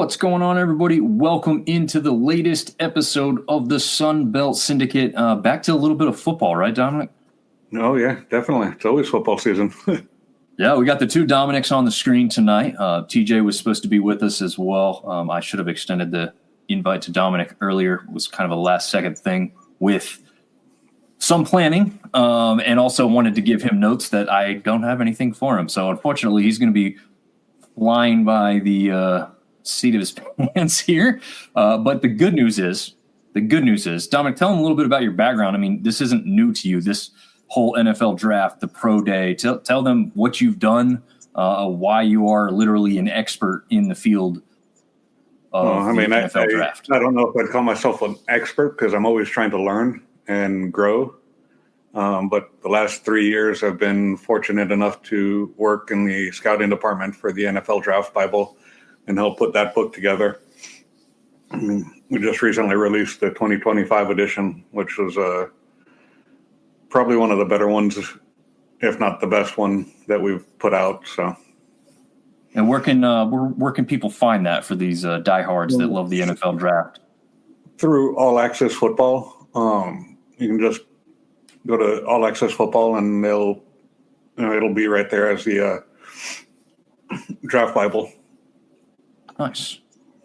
What's going on, everybody? Welcome into the latest episode of the Sunbelt Syndicate. Back to a little bit of football, right, Dominic? Oh, yeah, definitely. It's always football season. Yeah, we got the two Dominics on the screen tonight. TJ was supposed to be with us as well. I should have extended the invite to Dominic earlier. It was kind of a last-second thing with some planning, and also wanted to give him notes that I don't have anything for him. So, unfortunately, he's going to be flying by the seat of his pants here. But the good news is, Dominic, tell him a little bit about your background. I mean, this isn't new to you, this whole NFL draft, the pro day. Tell them what you've done, why you are literally an expert in the field of the NFL draft. I don't know if I'd call myself an expert because I'm always trying to learn and grow. But the last 3 years, I've been fortunate enough to work in the scouting department for the NFL Draft Bible and help put that book together. We just recently released the 2025 edition, which was probably one of the better ones, if not the best one that we've put out. So, and where can people find that for these diehards that love the NFL draft? Through All Access Football. You can just go to All Access Football, and it'll be right there as the Draft Bible. Nice.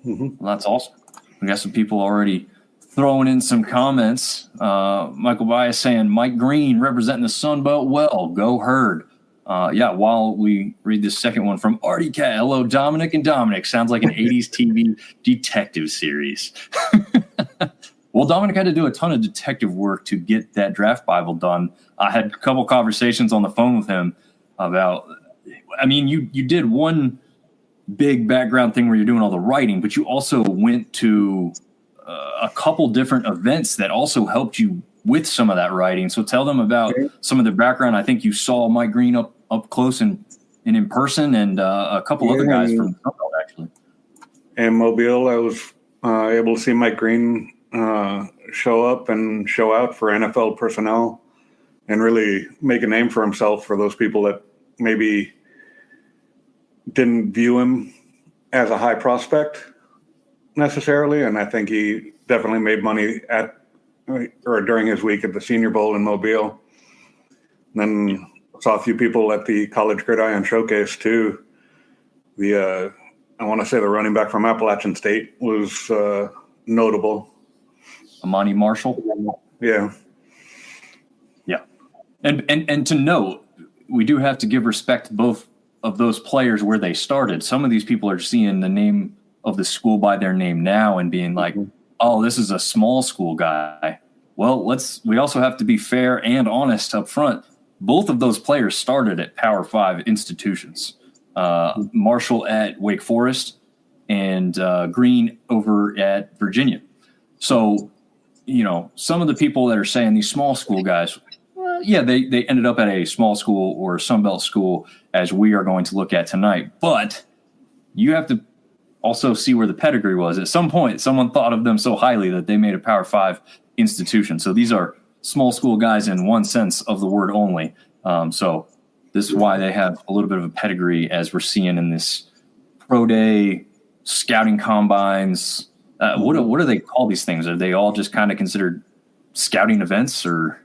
Mm-hmm. Well, that's awesome. We got some people already throwing in some comments. Michael Bias saying, Mike Green representing the Sunbelt well. Go Herd. While we read this second one from Artie Cat. Hello, Dominic and Dominic. Sounds like an 80s TV detective series. Well, Dominic had to do a ton of detective work to get that draft Bible done. I had a couple conversations on the phone with him about, I mean, you did one big background thing where you're doing all the writing, but you also went to a couple different events that also helped you with some of that writing. So tell them about some of the background. I think you saw Mike Green up close and in person, and a couple other guys from Sunbelt, actually. In Mobile, I was able to see Mike Green show up and show out for NFL personnel and really make a name for himself for those people that maybe didn't view him as a high prospect necessarily. And I think he definitely made money during his week at the Senior Bowl in Mobile. And then saw a few people at the College Gridiron Showcase too. I want to say the running back from Appalachian State was notable. Amani Marshall. Yeah. Yeah. And to note, we do have to give respect to both of those players where they started. Some of these people are seeing the name of the school by their name now and being like, oh, this is a small school guy. Well, we also have to be fair and honest up front. Both of those players started at Power 5 institutions. Marshall at Wake Forest and Green over at Virginia. So, some of the people that are saying these small school guys, they ended up at a small school or a Sunbelt school, as we are going to look at tonight. But you have to also see where the pedigree was. At some point, someone thought of them so highly that they made a Power 5 institution. So these are small school guys in one sense of the word only. So this is why they have a little bit of a pedigree, as we're seeing in this pro day, scouting combines. What do they call these things? Are they all just kind of considered scouting events, or?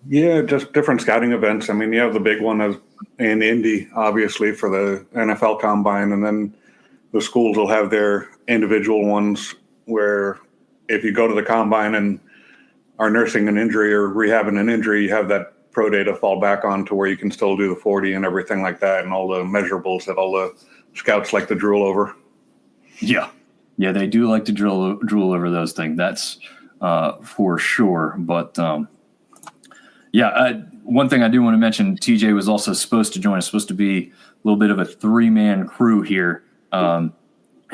Yeah, just different scouting events. I mean, you have the big one in Indy, obviously, for the NFL Combine, and then the schools will have their individual ones where if you go to the Combine and are nursing an injury or rehabbing an injury, you have that pro day to fall back on to where you can still do the 40 and everything like that, and all the measurables that all the scouts like to drool over. Yeah, they do like to drool over those things. That's for sure. But one thing I do want to mention, TJ was also supposed to join us, supposed to be a little bit of a 3-man crew here. And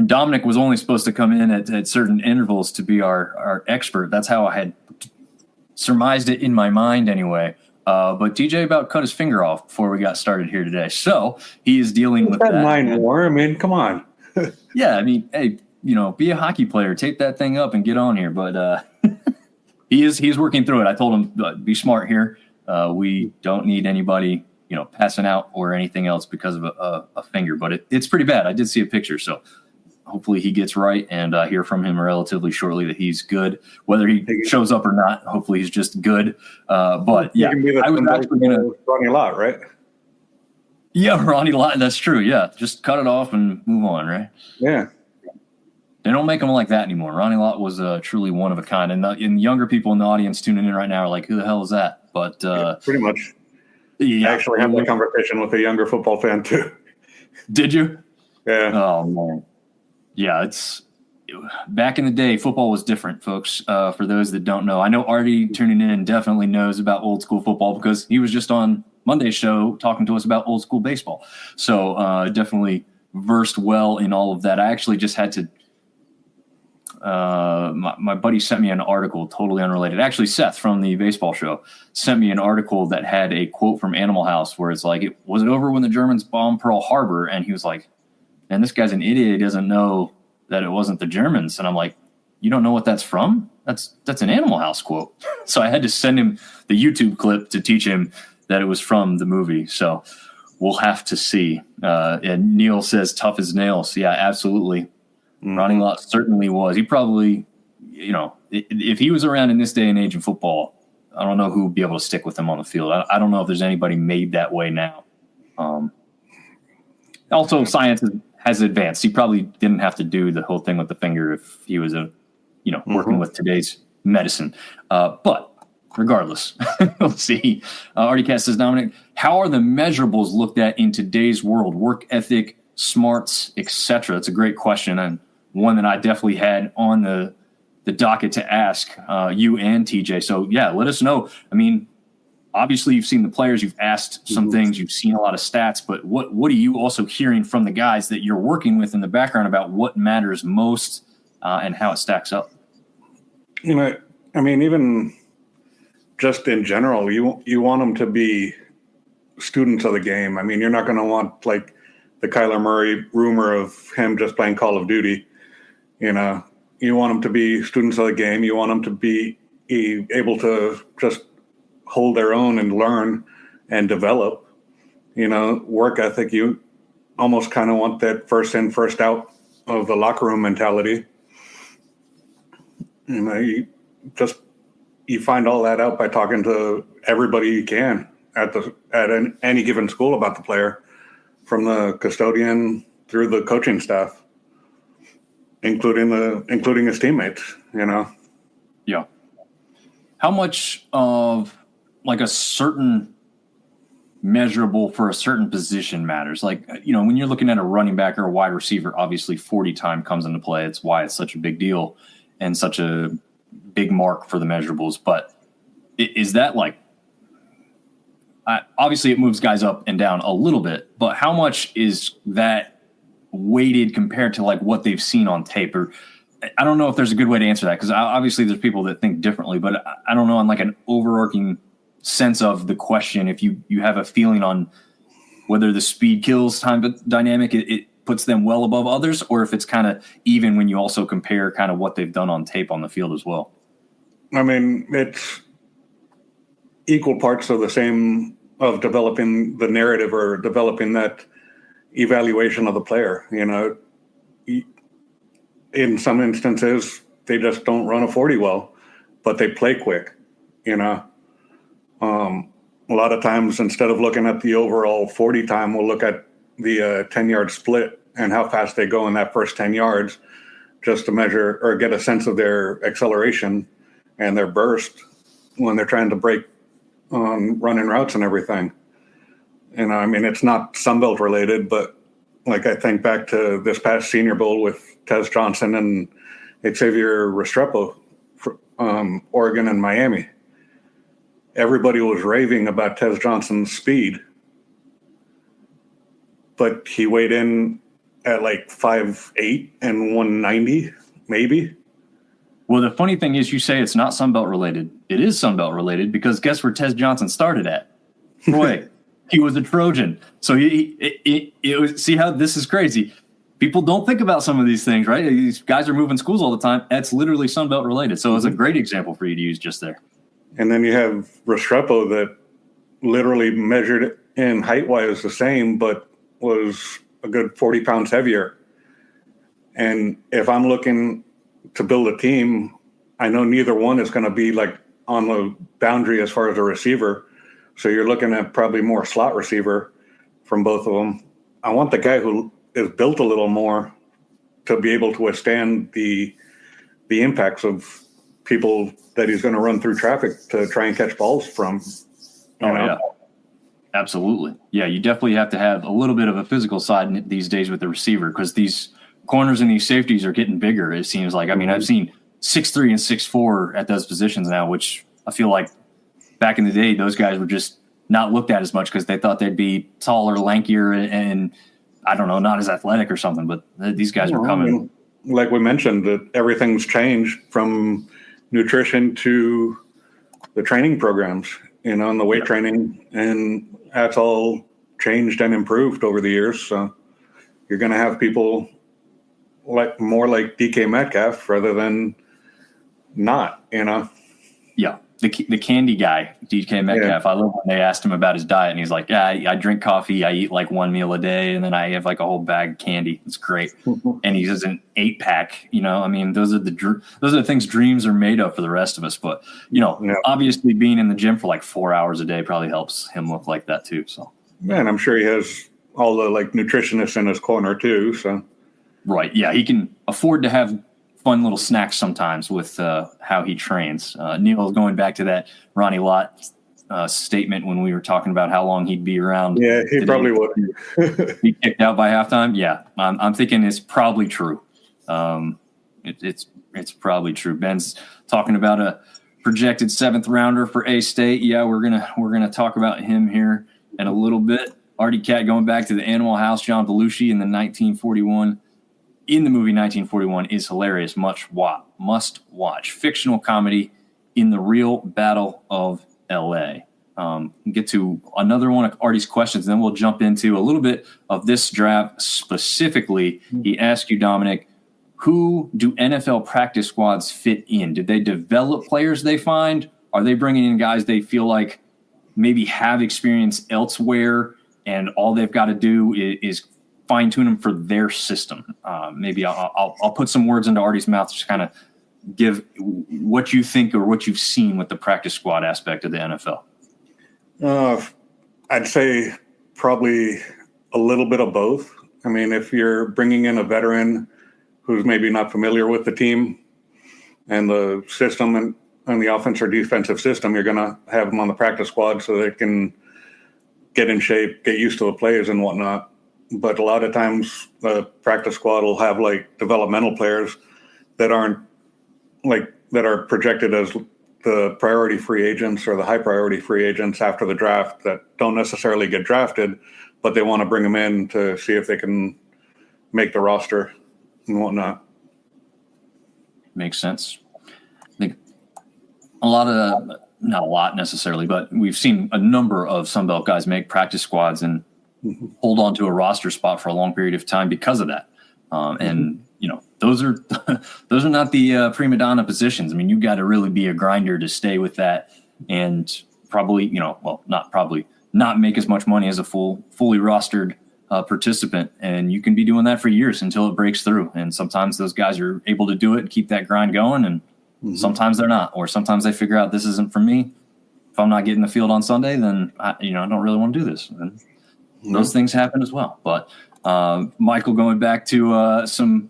Dominic was only supposed to come in at certain intervals to be our expert. That's how I had surmised it in my mind anyway. But TJ about cut his finger off before we got started here today. So he is dealing with that. Mine more. I mean, come on. Yeah, I mean, hey, be a hockey player, tape that thing up and get on here. But he's working through it. I told him, be smart here. We don't need anybody, passing out or anything else because of a finger. But it's pretty bad. I did see a picture, so hopefully he gets right, and hear from him relatively shortly that he's good. Whether he shows up or not, hopefully he's just good. But yeah, I was actually going to Ronnie Lott, right? Yeah, Ronnie Lott. That's true. Yeah, just cut it off and move on, right? Yeah. They don't make them like that anymore. Ronnie Lott was truly one of a kind, and younger people in the audience tuning in right now are like, "Who the hell is that?" But pretty much. Yeah, I actually had that conversation with a younger football fan too. Did you? Yeah. Oh man. Yeah, it's back in the day. Football was different, folks. For those that don't know, I know Artie tuning in definitely knows about old school football because he was just on Monday's show talking to us about old school baseball. So definitely versed well in all of that. I actually just had to. My buddy sent me an article, totally unrelated. Actually, Seth from the baseball show sent me an article that had a quote from Animal House where it's like, was it over when the Germans bombed Pearl Harbor? And he was like, man, this guy's an idiot. He doesn't know that it wasn't the Germans. And I'm like, you don't know what that's from? That's an Animal House quote. So I had to send him the YouTube clip to teach him that it was from the movie. So we'll have to see. And Neil says tough as nails. Yeah, absolutely. Mm-hmm. Ronnie Lott certainly was. He probably, if he was around in this day and age in football, I don't know who would be able to stick with him on the field. I don't know if there's anybody made that way now. Also, science has advanced. He probably didn't have to do the whole thing with the finger if he was working with today's medicine. But regardless, let's see. Artie Cass says, Dominic, how are the measurables looked at in today's world? Work ethic, smarts, etc. It's a great question, and one that I definitely had on the docket to ask you and TJ. So yeah, let us know. I mean, obviously you've seen the players, you've asked some things, you've seen a lot of stats, but what are you also hearing from the guys that you're working with in the background about what matters most and how it stacks up? I mean, even just in general, you want them to be students of the game. I mean, you're not going to want like the Kyler Murray rumor of him just playing Call of Duty. You want them to be students of the game. You want them to be able to just hold their own and learn and develop. Work ethic. You almost kind of want that first in, first out of the locker room mentality. You find all that out by talking to everybody you can at any given school about the player, from the custodian through the coaching staff, including his teammates. Yeah. How much of like a certain measurable for a certain position matters? Like, when you're looking at a running back or a wide receiver, obviously 40 time comes into play. It's why it's such a big deal and such a big mark for the measurables. But is that like, obviously it moves guys up and down a little bit, but how much is that weighted compared to like what they've seen on tape? Or I don't know if there's a good way to answer that, because obviously there's people that think differently, but I don't know on like an overarching sense of the question, if you have a feeling on whether the speed kills time dynamic, it puts them well above others, or if it's kind of even when you also compare kind of what they've done on tape on the field as well. I mean, it's equal parts of the same of developing the narrative or developing that evaluation of the player. In some instances, they just don't run a 40 well, but they play quick. A lot of times, instead of looking at the overall 40 time, we'll look at the 10-yard split and how fast they go in that first 10 yards, just to measure or get a sense of their acceleration and their burst when they're trying to break on running routes and everything. I mean, it's not sunbelt related, but like I think back to this past Senior Bowl with Tez Johnson and Xavier Restrepo, Oregon and Miami. Everybody was raving about Tez Johnson's speed, but he weighed in at like 5'8" and 190, maybe. Well, the funny thing is, you say it's not Sunbelt related. It is Sunbelt related, because guess where Tez Johnson started at? Boy, he was a Trojan. So it was, see how this is crazy. People don't think about some of these things, right? These guys are moving schools all the time. That's literally Sunbelt related. So it's a great example for you to use just there. And then you have Restrepo that literally measured in height-wise the same, but was a good 40 pounds heavier. And if I'm looking to build a team, I know neither one is going to be like on the boundary as far as a receiver. So you're looking at probably more slot receiver from both of them. I want the guy who is built a little more to be able to withstand the impacts of people that he's going to run through traffic to try and catch balls from. You know? Yeah. Absolutely. Yeah, you definitely have to have a little bit of a physical side these days with the receiver, because these corners and these safeties are getting bigger, it seems like. I mean, I've seen 6'3" and 6'4" at those positions now, which I feel like back in the day, those guys were just not looked at as much because they thought they'd be taller, lankier, and I don't know, not as athletic or something. But these guys were coming. I mean, like we mentioned, that everything's changed from nutrition to the training programs, and the weight training, and that's all changed and improved over the years. So you're going to have people more like DK Metcalf rather than not, Yeah, the candy guy, DK Metcalf. Yeah. I love when they asked him about his diet, and he's like, "Yeah, I drink coffee, I eat like one meal a day, and then I have like a whole bag of candy. It's great." And he does an 8-pack. I mean, those are the things dreams are made of for the rest of us. But obviously, being in the gym for like 4 hours a day probably helps him look like that too. So, and I'm sure he has all the nutritionists in his corner too. So, right, yeah, he can afford to have fun little snacks sometimes with how he trains. Neil, going back to that Ronnie Lott statement when we were talking about how long he'd be around. Yeah, he probably would. Be kicked out by halftime. Yeah, I'm thinking it's probably true. It's probably true. Ben's talking about a projected 7th rounder for A-State. Yeah, we're gonna talk about him here in a little bit. Artie Cat going back to the Animal House. John Belushi in the movie 1941 is hilarious. Must watch. Fictional comedy in the real Battle of L.A. Get to another one of Artie's questions, and then we'll jump into a little bit of this draft specifically. He asked you, Dominic, who do NFL practice squads fit in? Did they develop players they find? Are they bringing in guys they feel like maybe have experience elsewhere, and all they've got to do is fine-tune them for their system? Maybe I'll put some words into Artie's mouth to kind of give what you think or what you've seen with the practice squad aspect of the NFL. I'd say probably a little bit of both. I mean, if you're bringing in a veteran who's maybe not familiar with the team and the system and the offense or defensive system, you're going to have them on the practice squad so they can get in shape, get used to the plays and whatnot. But a lot of times the practice squad will have developmental players that are projected as the priority free agents or the high priority free agents after the draft that don't necessarily get drafted, but they want to bring them in to see if they can make the roster and whatnot. Makes sense. I think not a lot necessarily, but we've seen a number of Sunbelt guys make practice squads and hold on to a roster spot for a long period of time because of that. And those are not the prima donna positions. I mean, you got to really be a grinder to stay with that, and probably, not make as much money as a fully rostered participant. And you can be doing that for years until it breaks through. And sometimes those guys are able to do it and keep that grind going, and sometimes they're not. Or sometimes they figure out this isn't for me. If I'm not getting the field on Sunday, then I don't really want to do this. And those things happen as well. But Michael, going back to some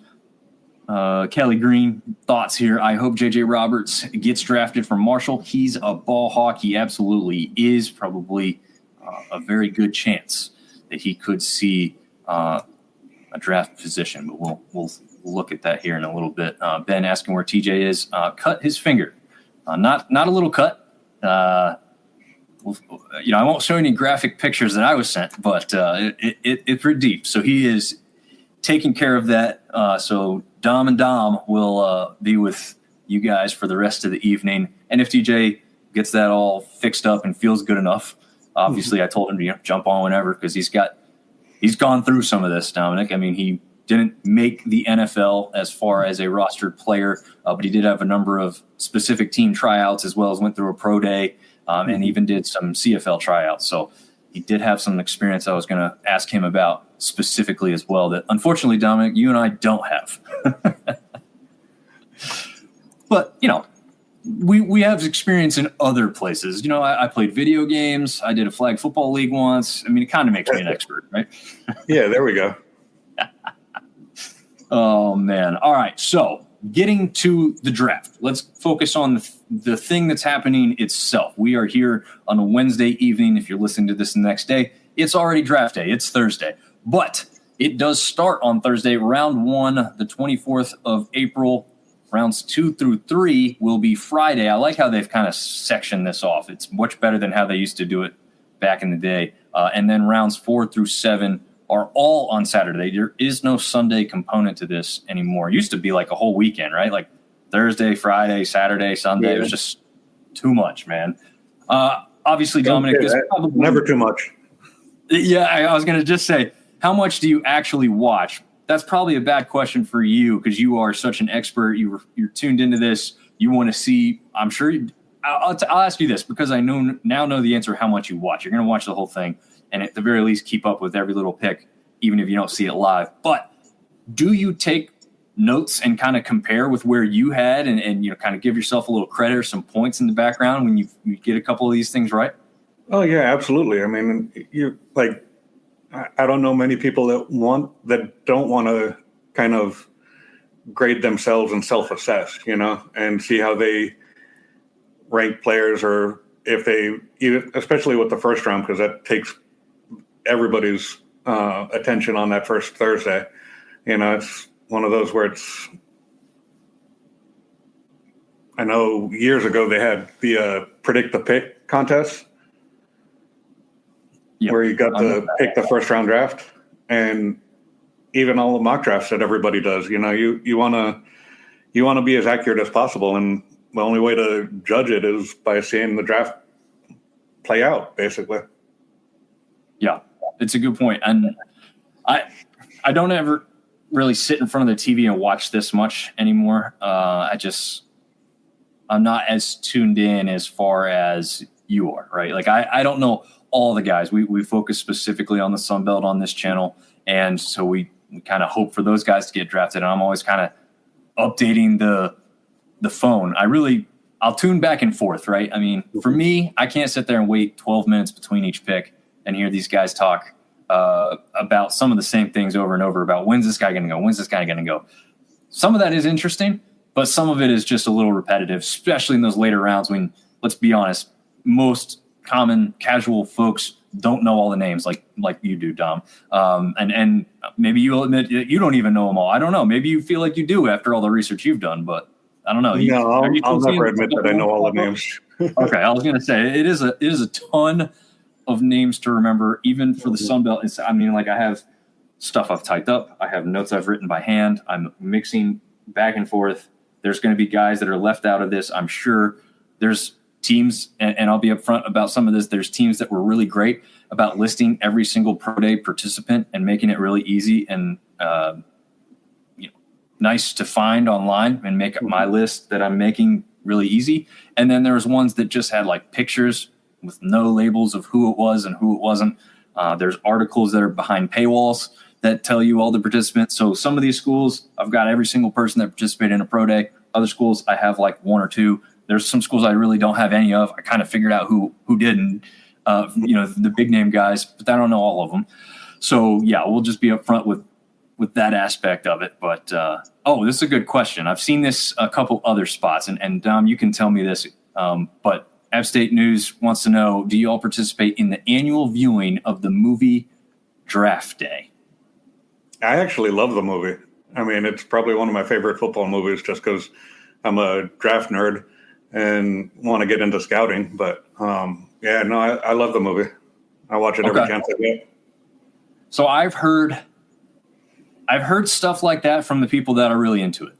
Kelly Green thoughts here. I hope J.J. Roberts gets drafted from Marshall. He's a ball hawk. He absolutely is. Probably a very good chance that he could see a draft position. But we'll look at that here in a little bit. Ben asking where TJ is. Cut his finger. Not a little cut. I won't show any graphic pictures that I was sent, but it's pretty deep. So he is taking care of that. So Dom and Dom will be with you guys for the rest of the evening. And if TJ gets that all fixed up and feels good enough, obviously I told him to jump on whenever, because he's gone through some of this, Dominic. I mean, he didn't make the NFL as far as a rostered player, but he did have a number of specific team tryouts, as well as went through a pro day. And even did some CFL tryouts. So he did have some experience I was going to ask him about specifically as well that unfortunately, Dominic, you and I don't have. But, you know, we have experience in other places. You know, I played video games. I did a flag football league once. I mean, it kind of makes me an expert, right? Yeah, there we go. Oh, man. All right. So getting to the draft, let's focus on the thing that's happening itself. We are here on a Wednesday evening. If you're listening to this the next day, it's already draft day. It's Thursday. But it does start on Thursday. Round 1, the 24th of April. Rounds 2 through 3 will be Friday. I like how they've kind of sectioned this off. It's much better than how they used to do it back in the day. And then rounds 4 through 7 are all on Saturday. There is no Sunday component to this anymore. It used to be like a whole weekend, right? Like Thursday, Friday, Saturday, Sunday. It was just too much, man. Obviously, Dominic, this probably never too much. Yeah, I was going to just say, how much do you actually watch? That's probably a bad question for you because you are such an expert. You're tuned into this. You want to see. I'm sure. I'll ask you this because I now know the answer. How much you watch? You're going to watch the whole thing, and at the very least, keep up with every little pick, even if you don't see it live. But do you take notes and kind of compare with where you had, and you know, kind of give yourself a little credit or some points in the background when you get a couple of these things right? Oh yeah, absolutely. I mean, you like. I don't know many people that don't want to kind of grade themselves and self-assess, you know, and see how they rank players, or if they, especially with the first round, because that takes everybody's attention on that first Thursday. You know, it's one of those where I know years ago they had the predict the pick contest. Yep. Where you got to pick the first round draft, and even all the mock drafts that everybody does. You know, you want to be as accurate as possible, and the only way to judge it is by seeing the draft play out, basically. Yeah, it's a good point, and I don't ever really sit in front of the TV and watch this much anymore. I'm not as tuned in as far as you are, right? Like I don't know all the guys. We focus specifically on the sunbelt on this channel, and so we kind of hope for those guys to get drafted. And I'm always kind of updating the phone. I'll tune back and forth, right? I mean, for me, I can't sit there and wait 12 minutes between each pick and hear these guys talk about some of the same things over and over about when's this guy going to go? When's this guy going to go? Some of that is interesting, but some of it is just a little repetitive, especially in those later rounds when, let's be honest, most common casual folks don't know all the names like you do, Dom. And maybe you'll admit you don't even know them all. I don't know. Maybe you feel like you do after all the research you've done, but I don't know. I'll never admit that I know all the names. Okay, I was going to say it is a ton of names to remember, even for the Sunbelt. I mean, like I have stuff I've typed up. I have notes I've written by hand. I'm mixing back and forth. There's going to be guys that are left out of this. I'm sure there's teams, and I'll be upfront about some of this. There's teams that were really great about listing every single pro day participant and making it really easy and nice to find online and make my list that I'm making really easy. And then there's ones that just had like pictures with no labels of who it was and who it wasn't. There's articles that are behind paywalls that tell you all the participants. So some of these schools, I've got every single person that participated in a pro day. Other schools, I have like one or two. There's some schools I really don't have any of. I kind of figured out who didn't, the big name guys, but I don't know all of them. So yeah, we'll just be upfront with that aspect of it. But this is a good question. I've seen this a couple other spots, and Dom, you can tell me this. But App State News wants to know: do you all participate in the annual viewing of the movie Draft Day? I actually love the movie. I mean, it's probably one of my favorite football movies, just because I'm a draft nerd and want to get into scouting. But I love the movie. I watch it every chance I get. So I've heard stuff like that from the people that are really into it.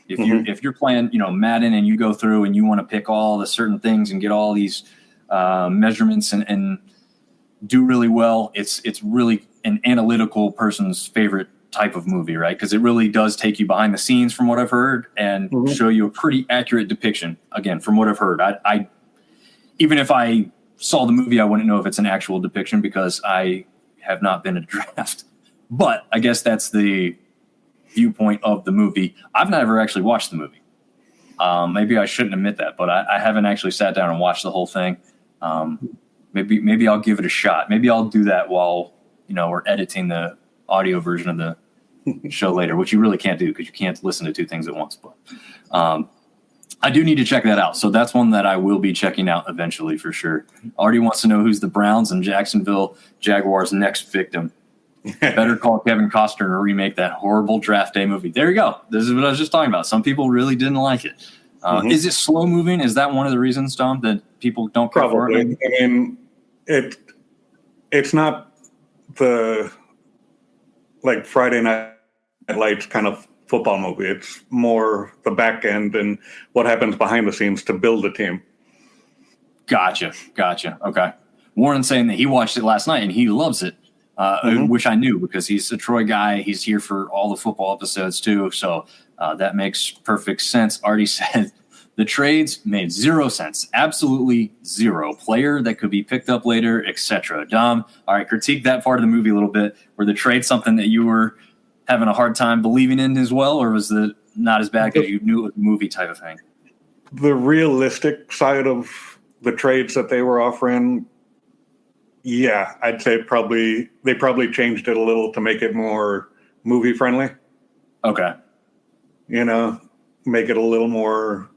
If you're playing, Madden, and you go through and you want to pick all the certain things and get all these measurements and do really well, it's really an analytical person's favorite type of movie, right? Because it really does take you behind the scenes, from what I've heard, and show you a pretty accurate depiction. Again, from what I've heard, I even if I saw the movie, I wouldn't know if it's an actual depiction because I have not been at a draft. But I guess that's the viewpoint of the movie. I've never actually watched the movie. Maybe I shouldn't admit that, but I haven't actually sat down and watched the whole thing. Maybe I'll give it a shot. Maybe I'll do that while we're editing the audio version of the show later, which you really can't do because you can't listen to two things at once. But I do need to check that out. So that's one that I will be checking out eventually for sure. Artie wants to know who's the Browns and Jacksonville Jaguars' next victim. Better call Kevin Costner to remake that horrible draft day movie. There you go. This is what I was just talking about. Some people really didn't like it. Is it slow moving? Is that one of the reasons, Dom, that people don't care for it? I mean, it's not the like Friday Night Lights kind of football movie. It's more the back end and what happens behind the scenes to build a team. Gotcha. Okay. Warren's saying that he watched it last night and he loves it. Which I knew because he's a Troy guy. He's here for all the football episodes too. So that makes perfect sense. Artie said the trades made 0 sense. Absolutely zero. Player that could be picked up later, etc. Dom, all right, critique that part of the movie a little bit. Were the trades something that you were having a hard time believing in as well, or was it not as bad because you knew it was a movie type of thing? The realistic side of the trades that they were offering, yeah, I'd say they probably changed it a little to make it more movie friendly. Okay. Make it a little more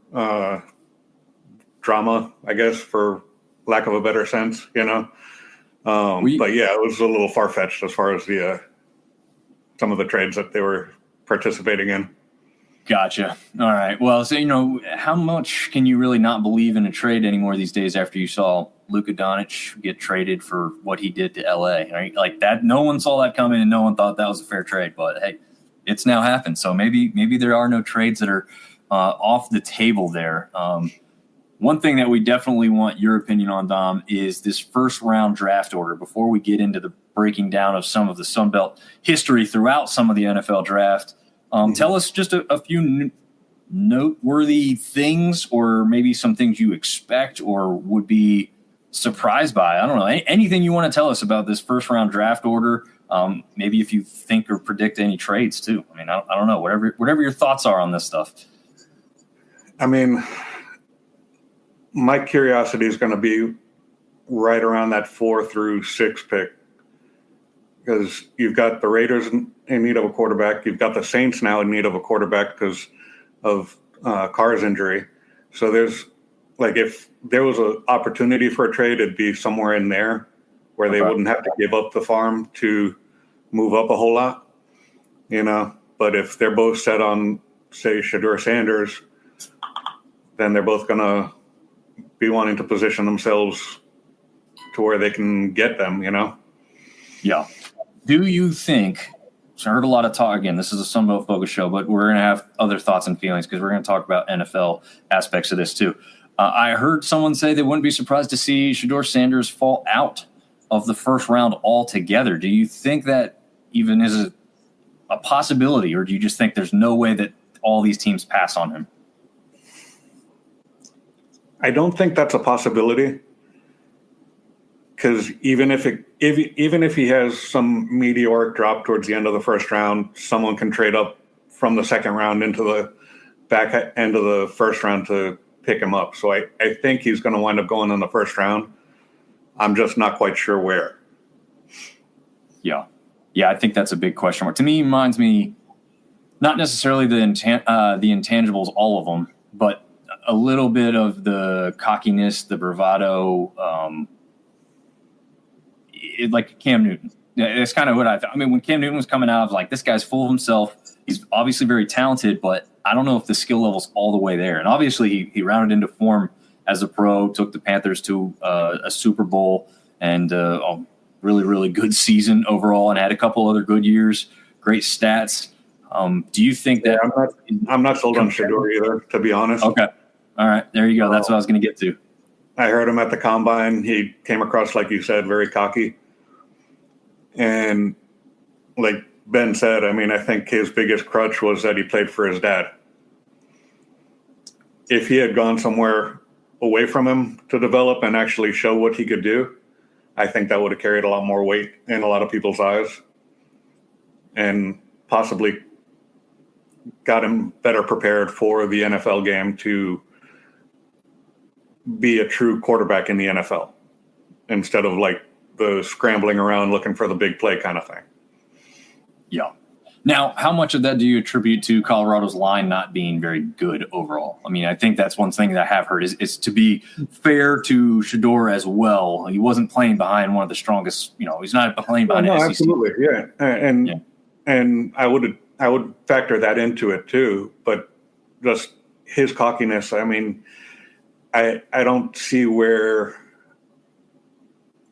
drama, I guess, for lack of a better sense, But yeah, it was a little far fetched as far as the some of the trades that they were participating in. Gotcha. All right. Well, so, how much can you really not believe in a trade anymore these days after you saw Luka Doncic get traded for what he did to LA, right? Like that, no one saw that coming and no one thought that was a fair trade, but hey, it's now happened. So maybe there are no trades that are off the table there. One thing that we definitely want your opinion on, Dom, is this first round draft order before we get into the breaking down of some of the sunbelt history throughout some of the NFL draft. Tell us just a few noteworthy things or maybe some things you expect or would be surprised by. I don't know. Anything you want to tell us about this first round draft order. Maybe if you think or predict any trades too. I mean, I don't know. Whatever your thoughts are on this stuff. I mean, my curiosity is going to be right around that 4 through 6 pick because you've got the Raiders in need of a quarterback. You've got the Saints now in need of a quarterback because of Carr's injury. So there's if there was an opportunity for a trade, it'd be somewhere in there where they wouldn't have to give up the farm to move up a whole lot, But if they're both set on, say, Shedeur Sanders, then they're both going to be wanting to position themselves to where they can get them, Yeah. Do you think – so I heard a lot of talk – again, this is a Sunbelt Focus show, but we're going to have other thoughts and feelings because we're going to talk about NFL aspects of this too. I heard someone say they wouldn't be surprised to see Shedeur Sanders fall out of the first round altogether. Do you think that even is a possibility, or do you just think there's no way that all these teams pass on him? I don't think that's a possibility because even if he has some meteoric drop towards the end of the first round, someone can trade up from the second round into the back end of the first round to pick him up. So I think he's going to wind up going in the first round. I'm just not quite sure where. Yeah, I think that's a big question mark. To me, reminds me not necessarily the intangibles, all of them, but a little bit of the cockiness, the bravado, like Cam Newton. It's kind of what I thought. I mean, when Cam Newton was coming out, I was like, this guy's full of himself. He's obviously very talented, but I don't know if the skill level's all the way there. And obviously he rounded into form as a pro, took the Panthers to a Super Bowl and a really, really good season overall and had a couple other good years, great stats. Do you think that I'm not sold on Shedeur either, to be honest. Okay. All right. There you go. That's what I was going to get to. I heard him at the combine. He came across, like you said, very cocky. And like Ben said, I mean, I think his biggest crutch was that he played for his dad. If he had gone somewhere away from him to develop and actually show what he could do, I think that would have carried a lot more weight in a lot of people's eyes and possibly got him better prepared for the NFL game to be a true quarterback in the NFL instead of like the scrambling around looking for the big play kind of thing. Yeah. Now, how much of that do you attribute to Colorado's line not being very good overall? I mean, I think that's one thing that I have heard is to be fair to Shedeur as well. He wasn't playing behind one of the strongest, he's not playing behind an SEC. Absolutely. Yeah. And I would factor that into it too, but just his cockiness. I mean, I don't see where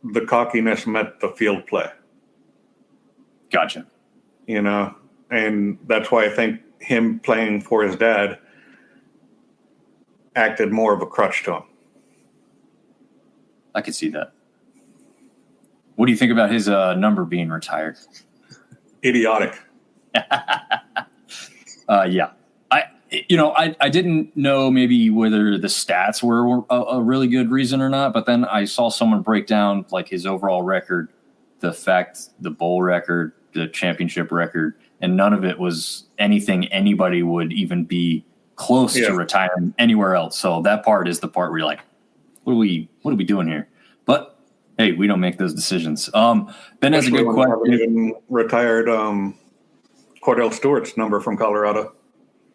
the cockiness met the field play. Gotcha. And that's why I think him playing for his dad acted more of a crutch to him. I could see that. What do you think about his number being retired? Idiotic. Yeah. I didn't know maybe whether the stats were a really good reason or not, but then I saw someone break down like his overall record, the bowl record, the championship record, and none of it was anything anybody would even be close to retiring anywhere else. So that part is the part where you're like, what are we doing here? But hey, we don't make those decisions. Ben has a good question. Even retired Cordell Stewart's number from Colorado.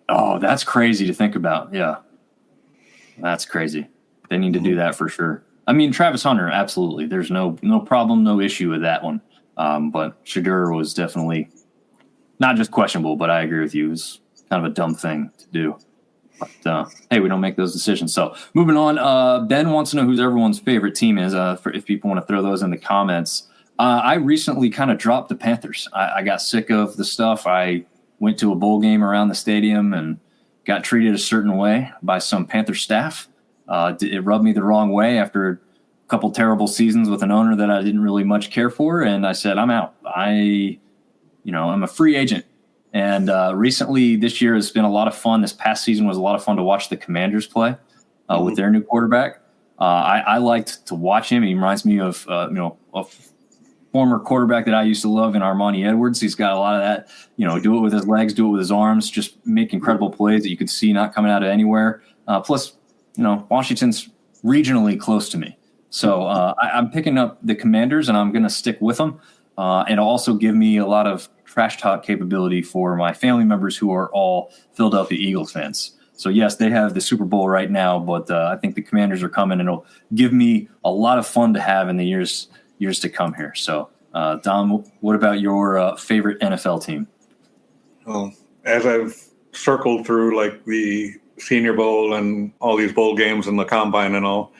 Oh, that's crazy to think about. Yeah, that's crazy. They need to do that for sure. I mean, Travis Hunter, absolutely. There's no problem, no issue with that one. But Shedeur was definitely not just questionable, but I agree with you. It was kind of a dumb thing to do. But, hey, we don't make those decisions. So moving on, Ben wants to know who's everyone's favorite team is, if people want to throw those in the comments. I recently kind of dropped the Panthers. I got sick of the stuff. I went to a bowl game around the stadium and got treated a certain way by some Panther staff. It rubbed me the wrong way after a couple terrible seasons with an owner that I didn't really much care for. And I said, I'm out. I'm a free agent. And recently this year has been a lot of fun. This past season was a lot of fun to watch the Commanders play with their new quarterback. I liked to watch him. He reminds me of, a former quarterback that I used to love in Armani Edwards. He's got a lot of that, do it with his legs, do it with his arms, just make incredible plays that you could see not coming out of anywhere. Plus, Washington's regionally close to me. So I'm picking up the Commanders, and I'm going to stick with them. And it'll also give me a lot of trash talk capability for my family members who are all Philadelphia Eagles fans. So, yes, they have the Super Bowl right now, but I think the Commanders are coming, and it'll give me a lot of fun to have in the years to come here. So, Dom, what about your favorite NFL team? Well, as I've circled through like the Senior Bowl and all these bowl games and the Combine and all,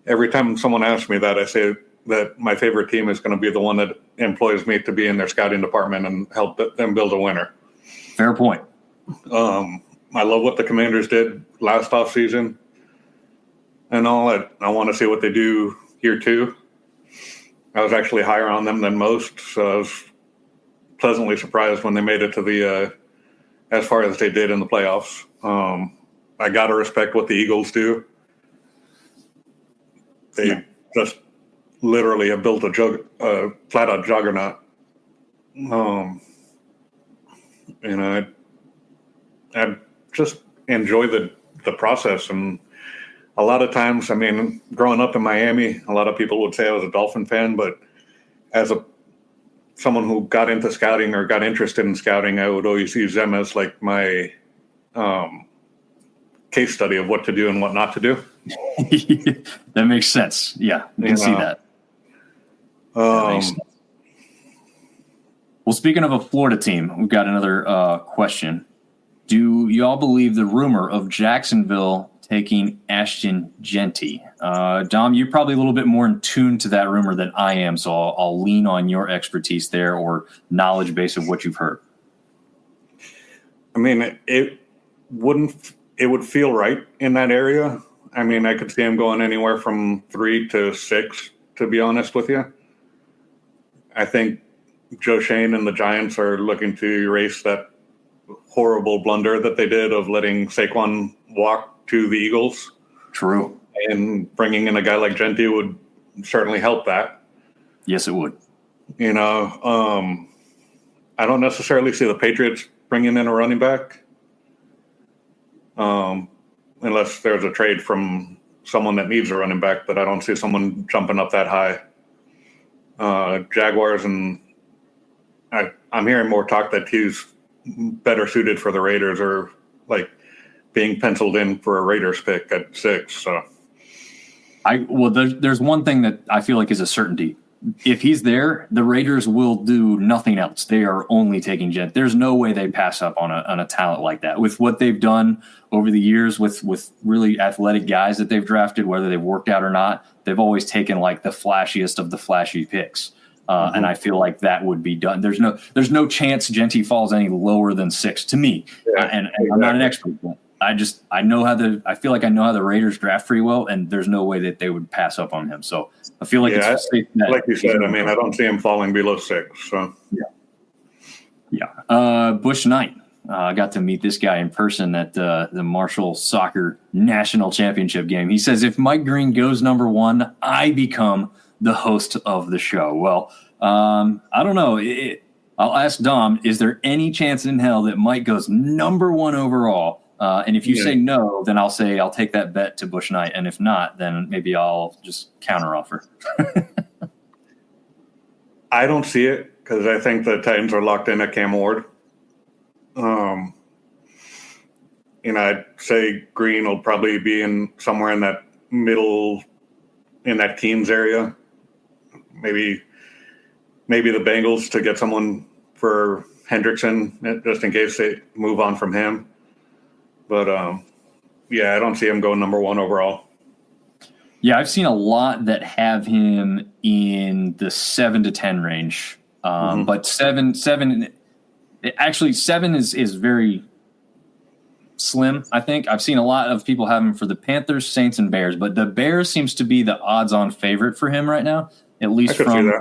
every time someone asks me that, I say that my favorite team is going to be the one that employs me to be in their scouting department and help them build a winner. Fair point. I love what the Commanders did last offseason and all that. I want to see what they do here too. I was actually higher on them than most, so I was pleasantly surprised when they made it to the as far as they did in the playoffs. I got to respect what the Eagles do. They just literally have built a flat-out juggernaut. I just enjoy the process. And a lot of times, I mean, growing up in Miami, a lot of people would say I was a Dolphin fan, but as someone who got into scouting or got interested in scouting, I would always use them as like my case study of what to do and what not to do. That makes sense. Yeah, I can see that. That makes sense. Well, speaking of a Florida team, we've got another question. Do y'all believe the rumor of Jacksonville taking Ashton Genty? Dom, you're probably a little bit more in tune to that rumor than I am, so I'll lean on your expertise there or knowledge base of what you've heard. I mean, it would feel right in that area. I mean, I could see him going anywhere from 3 to 6, to be honest with you. I think Joe Shane and the Giants are looking to erase that horrible blunder that they did of letting Saquon walk to the Eagles. True. And bringing in a guy like Genty would certainly help that. Yes, it would. You know, I don't necessarily see the Patriots bringing in a running back unless there's a trade from someone that needs a running back, but I don't see someone jumping up that high. Jaguars, and I'm hearing more talk that he's better suited for the Raiders, or like being penciled in for a Raiders pick at 6. So, there's one thing that I feel like is a certainty. If he's there, the Raiders will do nothing else. They are only taking Gent. There's no way they pass up on a talent like that. With what they've done over the years with really athletic guys that they've drafted, whether they've worked out or not, they've always taken like the flashiest of the flashy picks. And I feel like that would be done. There's no chance Genty falls any lower than 6 to me. Yeah, and I'm not an expert, but I feel like I know how the Raiders draft pretty well, and there's no way that they would pass up on him. So I feel like it's safe that, like you said, I mean, I don't see him falling below 6. So yeah. Bush Knight. I got to meet this guy in person at the Marshall Soccer National Championship game. He says, if Mike Green goes number 1, I become the host of the show. Well, I don't know. I'll ask Dom, is there any chance in hell that Mike goes number 1 overall? And if you say no, then I'll say I'll take that bet to Bush Knight. And if not, then maybe I'll just counteroffer. I don't see it because I think the Titans are locked in at Cam Ward. I'd say Green will probably be in somewhere in that middle, in that teens area. Maybe the Bengals to get someone for Hendrickson just in case they move on from him. But, I don't see him going number 1 overall. Yeah, I've seen a lot that have him in the 7 to 10 range. But 7 is very slim, I think. I've seen a lot of people have him for the Panthers, Saints, and Bears. But the Bears seems to be the odds-on favorite for him right now, at least from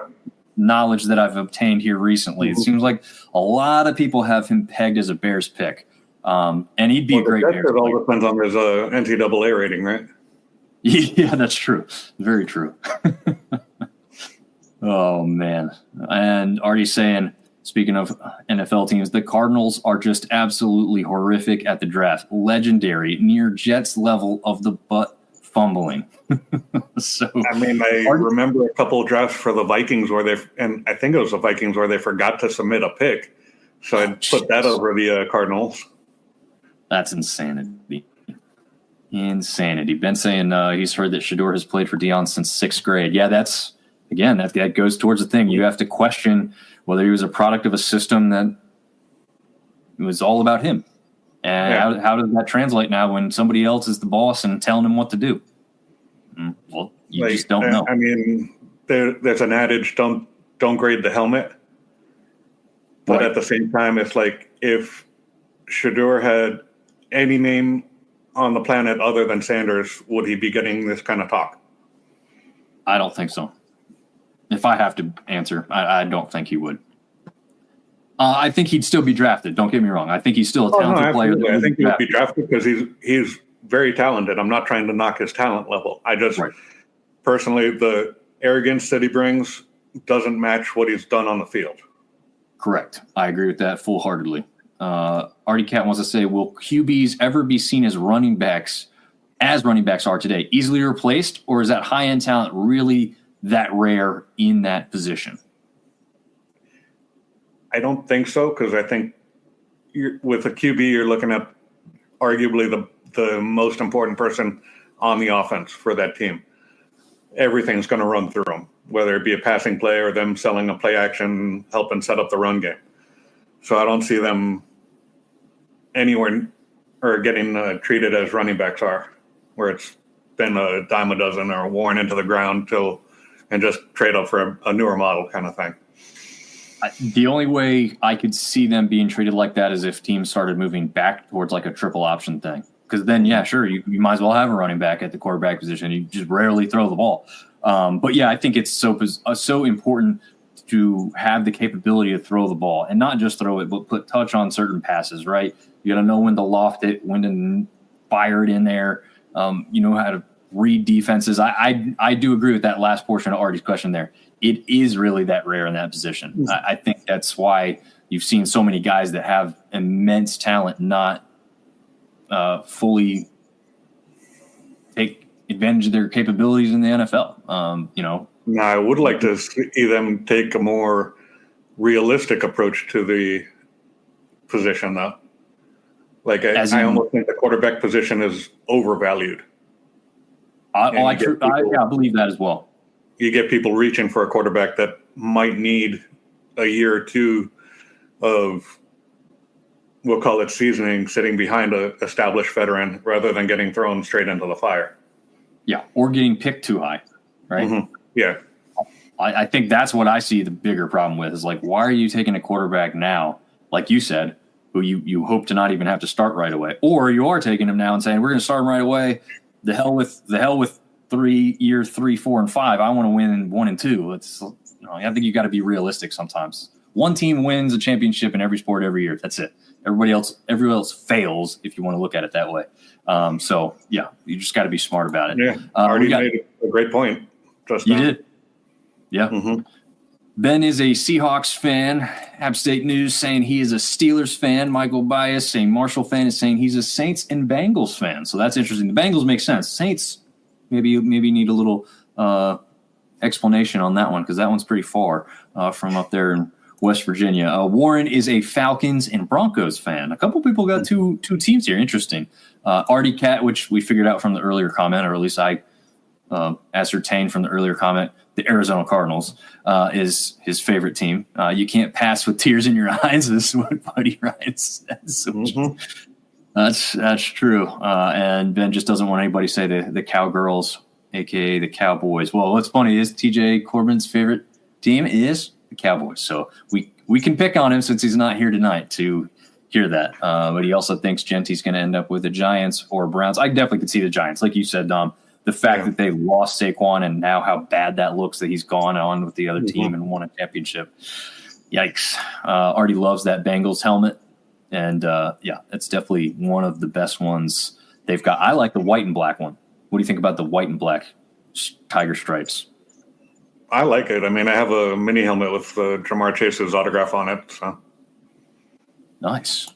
knowledge that I've obtained here recently. It seems like a lot of people have him pegged as a Bears pick. And he'd be a great Bears player. It all depends on his NCAA rating, right? Yeah, that's true. Very true. Oh, man. And already saying, speaking of NFL teams, the Cardinals are just absolutely horrific at the draft. Legendary, near Jets level of the butt fumbling. So I mean, I remember a couple of drafts for the Vikings and I think it was the Vikings where they forgot to submit a pick. So I'd put that over the Cardinals. That's insanity. Insanity. Ben saying he's heard that Shador has played for Deion since 6th grade. Yeah, that goes towards the thing. You have to question whether he was a product of a system that was all about him. And how does that translate now when somebody else is the boss and telling him what to do? Well, you just don't know. I mean, there's an adage, don't grade the helmet. But at the same time, it's like if Shador had any name on the planet other than Sanders, would he be getting this kind of talk? I don't think so. If I have to answer, I don't think he would. I think he'd still be drafted. Don't get me wrong. I think he's still a talented player. I think he would be drafted because he's very talented. I'm not trying to knock his talent level. I just personally, the arrogance that he brings doesn't match what he's done on the field. Correct. I agree with that full-heartedly. Artie Cat wants to say, will QBs ever be seen as running backs are today? Easily replaced, or is that high-end talent really that rare in that position? I don't think so, because I think with a QB, you're looking at arguably the most important person on the offense for that team. Everything's going to run through them, whether it be a passing play or them selling a play action, helping set up the run game. So I don't see them anywhere or getting treated as running backs are, where it's been a dime a dozen or worn into the ground and just trade up for a newer model kind of thing. The only way I could see them being treated like that is if teams started moving back towards like a triple option thing. Because then, yeah, sure, you might as well have a running back at the quarterback position. You just rarely throw the ball. But, yeah, I think it's so important to have the capability to throw the ball. And not just throw it, but put touch on certain passes, right? You got to know when to loft it, when to fire it in there. You know how to read defenses. I do agree with that last portion of Artie's question there. It is really that rare in that position. I think that's why you've seen so many guys that have immense talent not fully take advantage of their capabilities in the NFL. Now, I would like to see them take a more realistic approach to the position, though. Like, I almost think the quarterback position is overvalued. I believe that as well. You get people reaching for a quarterback that might need a year or two of, we'll call it seasoning, sitting behind an established veteran rather than getting thrown straight into the fire. Yeah, or getting picked too high, right? Mm-hmm. Yeah. I think that's what I see the bigger problem with is, like, why are you taking a quarterback now, like you said, who you hope to not even have to start right away? Or you are taking him now and saying, we're going to start him right away. The hell with 3, 4, and 5. I want to win 1 and 2. I think you got to be realistic sometimes. One team wins a championship in every sport every year. That's it. Everybody else fails if you want to look at it that way. You just got to be smart about it. Yeah, Artie made a great point. You did. Yeah. Mm-hmm. Ben is a Seahawks fan. App State News saying he is a Steelers fan. Michael Bias, a Marshall fan, is saying he's a Saints and Bengals fan. So that's interesting. The Bengals make sense. Saints, maybe need a little explanation on that one because that one's pretty far from up there in West Virginia. Warren is a Falcons and Broncos fan. A couple people got two teams here. Interesting. Artie Cat, which we figured out from the earlier comment, or at least I ascertained from the earlier comment, the Arizona Cardinals is his favorite team. You can't pass with tears in your eyes. This is what Buddy writes. That's true. And Ben just doesn't want anybody to say the Cowgirls, a.k.a. the Cowboys. Well, what's funny is TJ Corbin's favorite team is the Cowboys. So we can pick on him since he's not here tonight to hear that. But he also thinks Genty's going to end up with the Giants or Browns. I definitely could see the Giants. Like you said, Dom, the fact that they lost Saquon and now how bad that looks that he's gone on with the other team and won a championship. Yikes. Artie loves that Bengals helmet. And, it's definitely one of the best ones they've got. I like the white and black one. What do you think about the white and black tiger stripes? I like it. I mean, I have a mini helmet with Jamar Chase's autograph on it. So nice.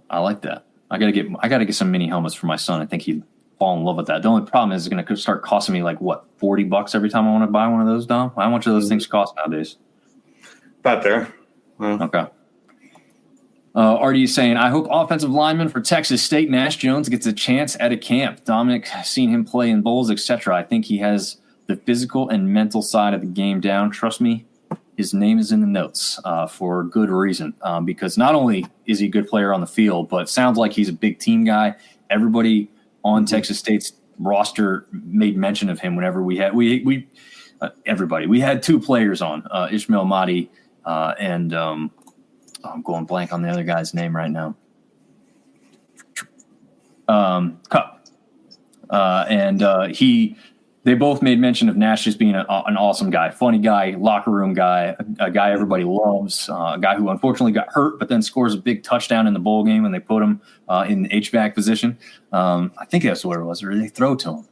I like that. I gotta get some mini helmets for my son. I think he'd fall in love with that. The only problem is it's going to start costing me like $40 every time I want to buy one of those, Dom. How much do those things cost nowadays? About there. Okay. Artie is saying, I hope offensive lineman for Texas State, Nash Jones, gets a chance at a camp. Dominic, seen him play in bowls, etc. I think he has the physical and mental side of the game down. Trust me, his name is in the notes for good reason. Because not only is he a good player on the field, but it sounds like he's a big team guy. Everybody on Texas State's roster made mention of him whenever we had everybody. We had 2 players on, Ishmael Mahdi and I'm going blank on the other guy's name right now. Cup. They both made mention of Nash just being an awesome guy, funny guy, locker room guy, a guy everybody loves, a guy who unfortunately got hurt, but then scores a big touchdown in the bowl game when they put him in the H-back position. I think that's what it was, or they throw to him.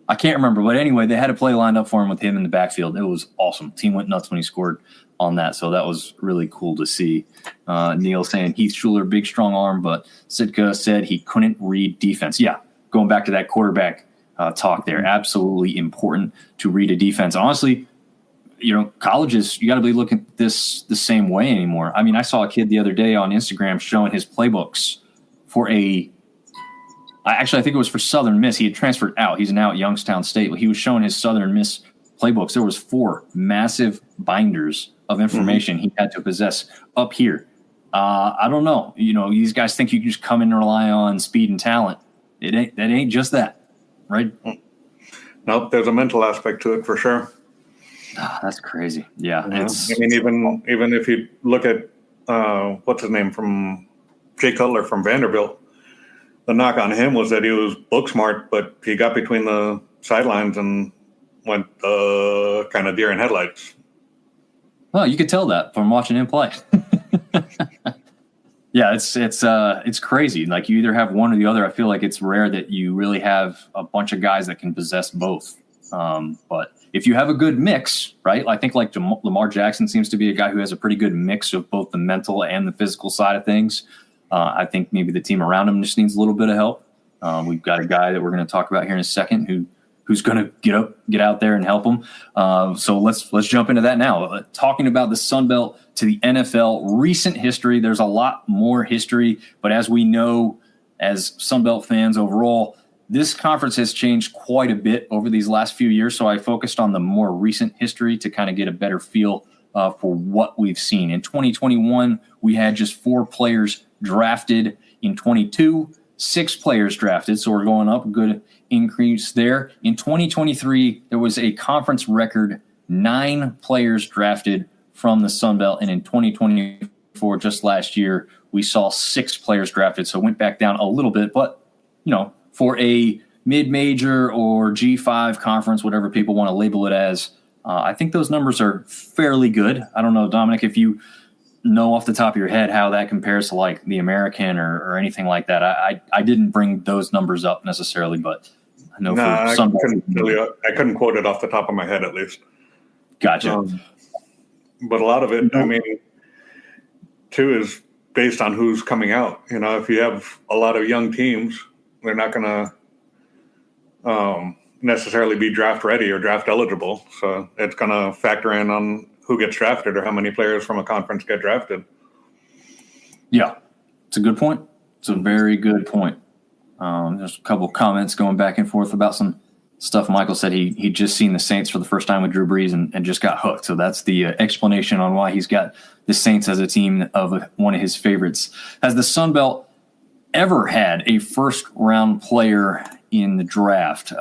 I can't remember, but anyway, they had a play lined up for him with him in the backfield. It was awesome. Team went nuts when he scored on that, so that was really cool to see. Neil saying Heath Schuler, big strong arm, but Sitka said he couldn't read defense. Yeah, going back to that quarterback talk there, absolutely important to read a defense. Honestly, colleges, you got to be looking at this the same way anymore. I mean, I saw a kid the other day on Instagram showing his playbooks for I think it was for Southern Miss. He had transferred out. He's now at Youngstown State. He was showing his Southern Miss playbooks. There was 4 massive binders of information he had to possess up here. I don't know. These guys think you can just come in and rely on speed and talent. That ain't just that. Right? Nope, there's a mental aspect to it for sure. That's crazy. Yeah. Even if you look at what's his name from Jay Cutler from Vanderbilt, the knock on him was that he was book smart, but he got between the sidelines and went kind of deer in headlights. Well, you could tell that from watching him play. Yeah, it's crazy. Like you either have one or the other. I feel like it's rare that you really have a bunch of guys that can possess both. But if you have a good mix, right? I think like Lamar Jackson seems to be a guy who has a pretty good mix of both the mental and the physical side of things. I think maybe the team around him just needs a little bit of help. We've got a guy that we're going to talk about here in a second who's going to get out there and help him. So let's jump into that now. Talking about the Sun Belt to the NFL, recent history. There's a lot more history, but as we know, as Sun Belt fans overall, this conference has changed quite a bit over these last few years. So I focused on the more recent history to kind of get a better feel for what we've seen. In 2021, we had just 4 players drafted. In 22, 6 players drafted. So we're going up, a good increase there. In 2023, there was a conference record 9 players drafted from the Sun Belt. And in 2024, just last year, we saw 6 players drafted. So it went back down a little bit, but for a mid-major or G5 conference, whatever people want to label it as, I think those numbers are fairly good. I don't know, Dominic, if you know off the top of your head how that compares to like the American or anything like that. I didn't bring those numbers up necessarily, but I know I couldn't quote it off the top of my head, at least. Gotcha. But a lot of it, I mean, too, is based on who's coming out. If you have a lot of young teams, they're not going to necessarily be draft ready or draft eligible. So it's going to factor in on who gets drafted or how many players from a conference get drafted. Yeah, it's a good point. It's a very good point. There's a couple of comments going back and forth about some stuff. Michael said he'd just seen the Saints for the first time with Drew Brees and just got hooked. So that's the explanation on why he's got the Saints as a team of one of his favorites. Has the Sun Belt ever had a first-round player in the draft?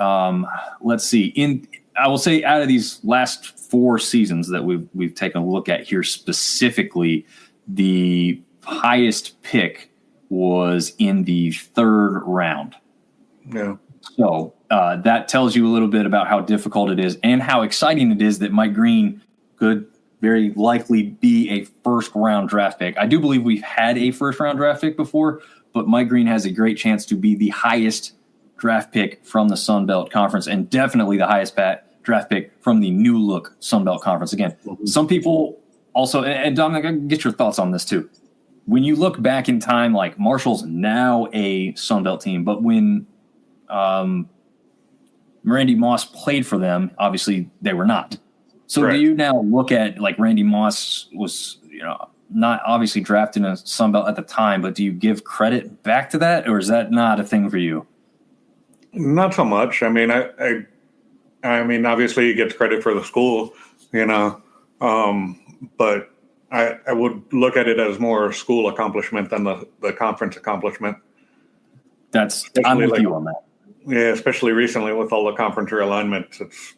Let's see. I will say out of these last 4 seasons that we've taken a look at here specifically, the highest pick was in the 3rd round. Yeah. So that tells you a little bit about how difficult it is and how exciting it is that Mike Green could very likely be a first-round draft pick. I do believe we've had a first-round draft pick before, but Mike Green has a great chance to be the highest draft pick from the Sun Belt Conference and definitely the highest draft pick from the new look Sun Belt Conference. Again, some people also, and Dominic, I get your thoughts on this too. When you look back in time, like Marshall's now a Sun Belt team, but when Randy Moss played for them, obviously they were not. So Right. Do you now look at like Randy Moss was, not obviously drafted in a Sun Belt at the time, but do you give credit back to that, or is that not a thing for you? Not so much. I mean, I mean, obviously he gets credit for the school, but I would look at it as more school accomplishment than the conference accomplishment. I'm with you on that. Yeah, especially recently with all the conference realignments, it's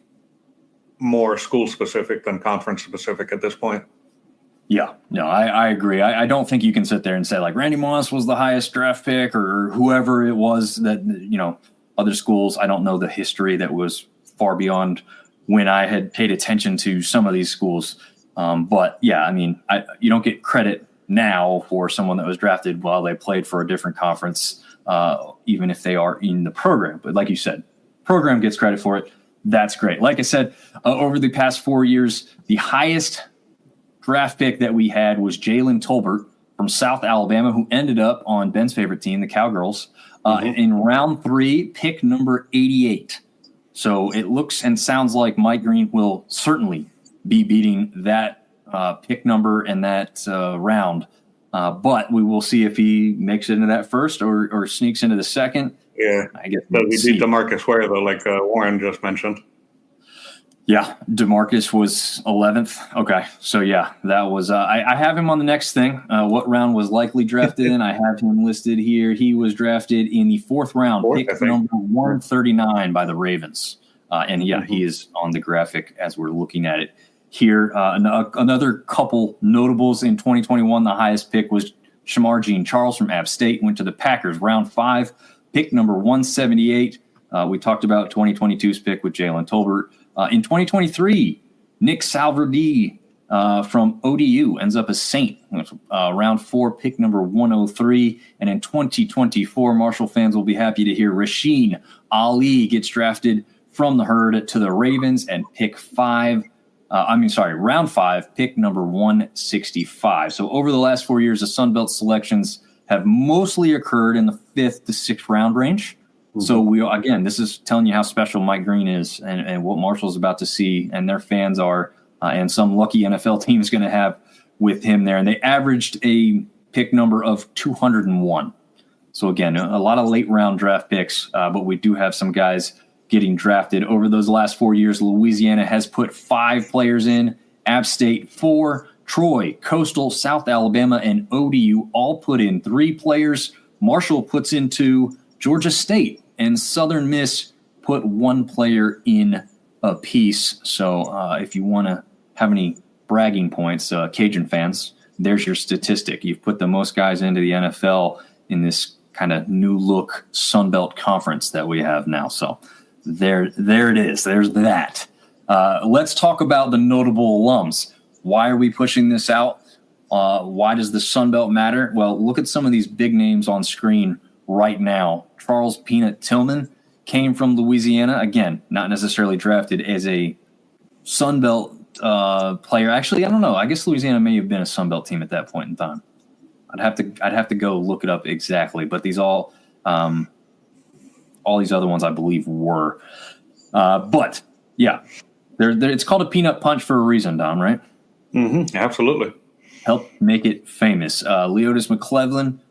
more school specific than conference specific at this point. Yeah, no, I agree. I don't think you can sit there and say like Randy Moss was the highest draft pick or whoever it was that, other schools. I don't know the history that was far beyond when I had paid attention to some of these schools. But yeah, I mean, you don't get credit now for someone that was drafted while they played for a different conference, even if they are in the program. But like you said, program gets credit for it. That's great. Like I said, over the past 4 years, the highest draft pick that we had was Jalen Tolbert from South Alabama, who ended up on Ben's favorite team, the Cowgirls, in round 3, pick number 88. So it looks and sounds like Mike Green will certainly be beating that pick number and that round. But we will see if he makes it into that first or sneaks into the second. Yeah, I guess does he beat DeMarcus Ware though, like Warren just mentioned? Yeah, DeMarcus was 11th. Okay, so yeah, that was I have him on the next thing. What round was likely drafted in? I have him listed here. He was drafted in the 4th round, pick number 139 by the Ravens. And yeah, he is on the graphic as we're looking at it here. Another couple notables in 2021. The highest pick was Shamar Jean Charles from App State, went to the Packers, round 5, pick number 178. We talked about 2022's pick with Jalen Tolbert. In 2023, Nick Salverdee from ODU, ends up a Saint. Round 4, pick number 103. And in 2024, Marshall fans will be happy to hear Rasheen Ali gets drafted from the herd to the Ravens and round 5, pick number 165. So over the last 4 years, the Sunbelt selections have mostly occurred in the 5th to 6th round range. Mm-hmm. So this is telling you how special Mike Green is and what Marshall's about to see, and their fans are, and some lucky NFL team is going to have with him there. And they averaged a pick number of 201. So again, a lot of late round draft picks, but we do have some guys getting drafted over those last 4 years. Louisiana has put 5 players in, App State 4, Troy, Coastal, South Alabama, and ODU all put in 3 players. Marshall puts in 2, Georgia State and Southern Miss put 1 player in a piece. So if you want to have any bragging points, Cajun fans, there's your statistic. You've put the most guys into the NFL in this kind of new look Sunbelt conference that we have now. So there it is. There's that. Let's talk about the notable alums. Why are we pushing this out? Why does the Sunbelt matter? Well, look at some of these big names on screen right now. Charles Peanut Tillman came from Louisiana. Again, not necessarily drafted as a Sunbelt player. Actually, I don't know. I guess Louisiana may have been a Sunbelt team at that point in time. I'd have to go look it up exactly. But these all these other ones I believe were. But yeah, it's called a peanut punch for a reason, Dom, right? Mm-hmm, absolutely. Help make it famous. Leotis McClellan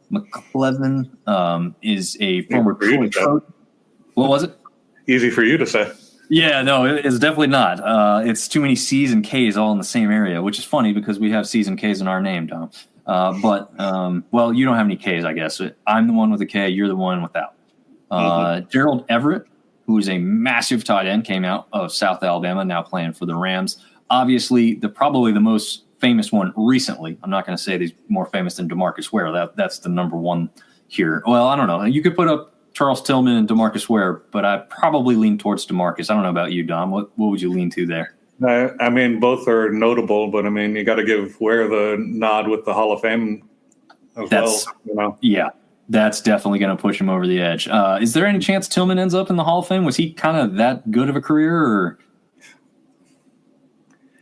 is a former Troy Trojan. What was it? Easy for you to say. Yeah, no, it's definitely not. It's too many C's and K's all in the same area, which is funny because we have C's and K's in our name, Tom. Well, you don't have any K's, I guess. I'm the one with a K. You're the one without. Gerald Everett, who is a massive tight end, came out of South Alabama, now playing for the Rams. Obviously, probably the most famous one recently. I'm not going to say he's more famous than DeMarcus Ware. That's the number one here. Well, I don't know. You could put up Charles Tillman and DeMarcus Ware, but I probably lean towards DeMarcus. I don't know about you, Dom. What would you lean to there? I mean, both are notable, but I mean, you got to give Ware the nod with the Hall of Fame as well. You know? Yeah, that's definitely going to push him over the edge. Is there any chance Tillman ends up in the Hall of Fame? Was he kind of that good of a career? Or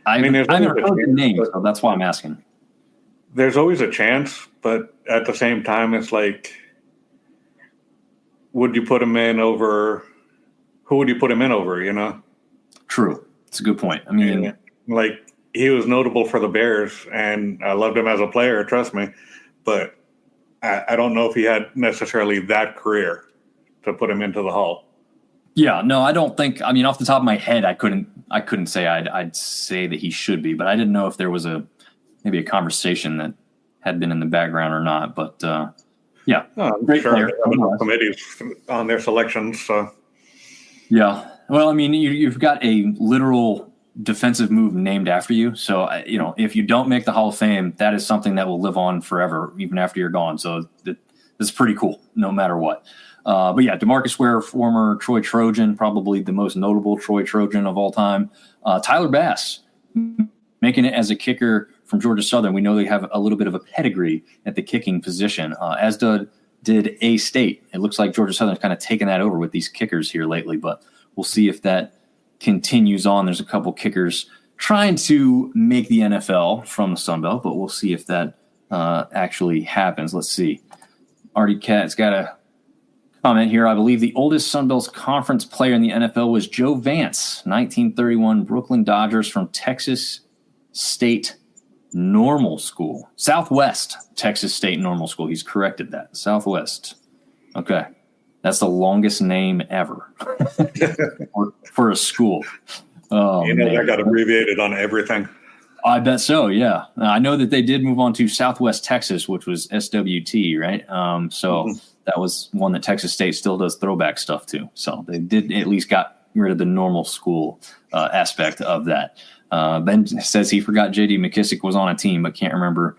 I haven't heard the name, so that's why I'm asking. There's always a chance, but at the same time, it's like, would you put him in over? Who would you put him in over? You know. True. It's a good point. I mean, like, he was notable for the Bears, and I loved him as a player, trust me. But I don't know if he had necessarily that career to put him into the Hall. Yeah, no, I don't think. I mean, off the top of my head, I couldn't say I'd say that he should be, but I didn't know if there was maybe a conversation that had been in the background or not. But yeah, great player. Committees on their selections. So. Yeah. Well, I mean, you've got a literal defensive move named after you. So, if you don't make the Hall of Fame, that is something that will live on forever, even after you're gone. So it's pretty cool, no matter what. But yeah, DeMarcus Ware, former Troy Trojan, probably the most notable Troy Trojan of all time. Tyler Bass, making it as a kicker from Georgia Southern. We know they have a little bit of a pedigree at the kicking position, as did A-State. It looks like Georgia Southern's kind of taken that over with these kickers here lately, but we'll see if that continues on. There's a couple kickers trying to make the NFL from the Sun Belt, but we'll see if that actually happens. Let's see. Artie Cat's got a comment here. I believe the oldest Sun Belt's conference player in the NFL was Joe Vance, 1931 Brooklyn Dodgers from Texas State Normal School. Southwest Texas State Normal School. He's corrected that. Southwest. Okay. That's the longest name ever for a school. Oh, that got abbreviated on everything. I bet so, yeah. I know that they did move on to Southwest Texas, which was SWT, right? That was one that Texas State still does throwback stuff to. So they did at least got rid of the normal school aspect of that. Ben says he forgot J.D. McKissick was on a team, but can't remember.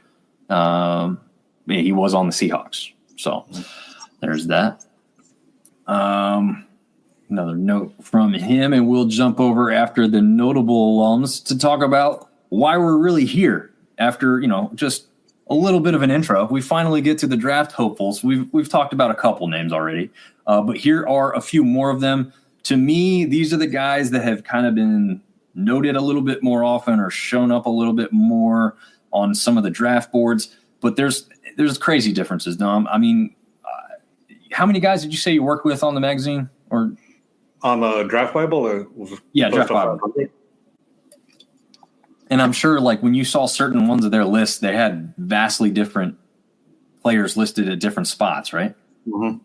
He was on the Seahawks. So there's that. Another note from him, and we'll jump over after the notable alums to talk about why we're really here after, just a little bit of an intro. We finally get to the draft hopefuls. We've talked about a couple names already, but here are a few more of them. To me, these are the guys that have kind of been noted a little bit more often or shown up a little bit more on some of the draft boards. But there's crazy differences, Dom. I mean, how many guys did you say you worked with on the magazine or on the Draft Bible? Draft Bible. And I'm sure, like, when you saw certain ones of their lists, they had vastly different players listed at different spots, right? Mm-hmm.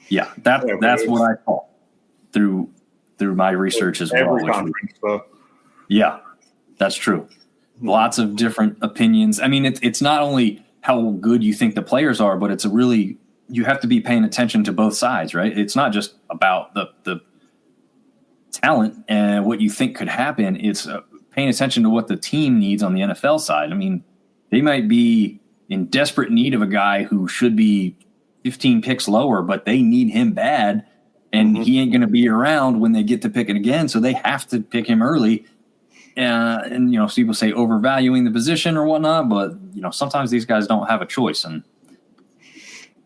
Yeah, that's what I saw through my research as well. Yeah, that's true. Lots of different opinions. I mean, it's not only how good you think the players are, but you have to be paying attention to both sides, right? It's not just about the talent and what you think could happen. It's paying attention to what the team needs on the NFL side. I mean, they might be in desperate need of a guy who should be 15 picks lower, but they need him bad, and he ain't going to be around when they get to pick it again, so they have to pick him early. And people say overvaluing the position or whatnot, but sometimes these guys don't have a choice, and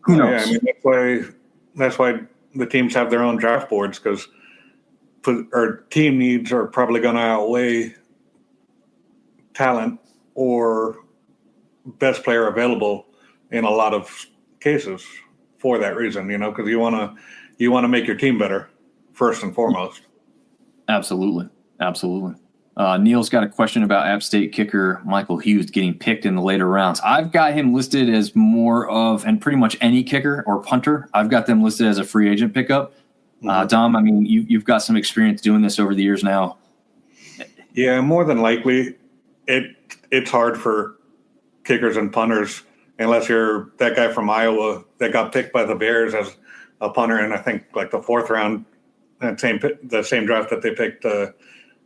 who knows? Yeah, I mean, that's why the teams have their own draft boards, because our team needs are probably going to outweigh talent or best player available in a lot of cases for that reason, because you want to make your team better first and foremost. Absolutely. Neil's got a question about App State kicker Michael Hughes getting picked in the later rounds. I've got him listed as more of, and pretty much any kicker or punter, I've got them listed as a free agent pickup. Dom, I mean, you've got some experience doing this over the years now. Yeah, more than likely, it's hard for kickers and punters unless you're that guy from Iowa that got picked by the Bears as a punter, and I think like the fourth round, the same draft that they picked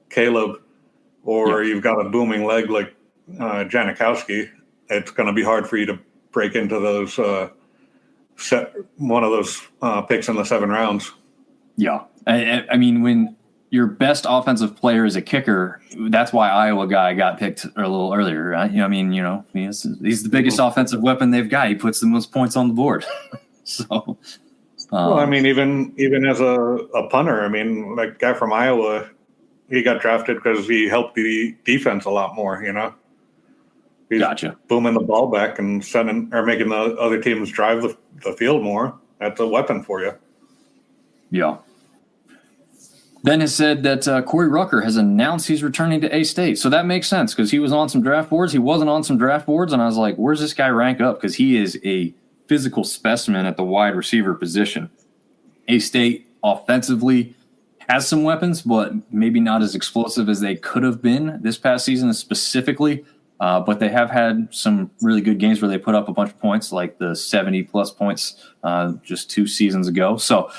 Caleb, or you've got a booming leg like Janikowski. It's going to be hard for you to break into those one of those picks in the 7 rounds. Yeah, I mean, when your best offensive player is a kicker, that's why Iowa guy got picked a little earlier, right? He's the biggest offensive weapon they've got. He puts the most points on the board. So, well, I mean, even as a punter, I mean, like guy from Iowa, he got drafted because he helped the defense a lot more. He's gotcha. Booming the ball back and making the other teams drive the field more. That's a weapon for you. Yeah. Ben has said that Corey Rucker has announced he's returning to A-State. So that makes sense because he was on some draft boards. He wasn't on some draft boards, and I was like, where's this guy rank up? Because he is a physical specimen at the wide receiver position. A-State offensively has some weapons, but maybe not as explosive as they could have been this past season specifically. But they have had some really good games where they put up a bunch of points, like the 70-plus points just 2 seasons ago. So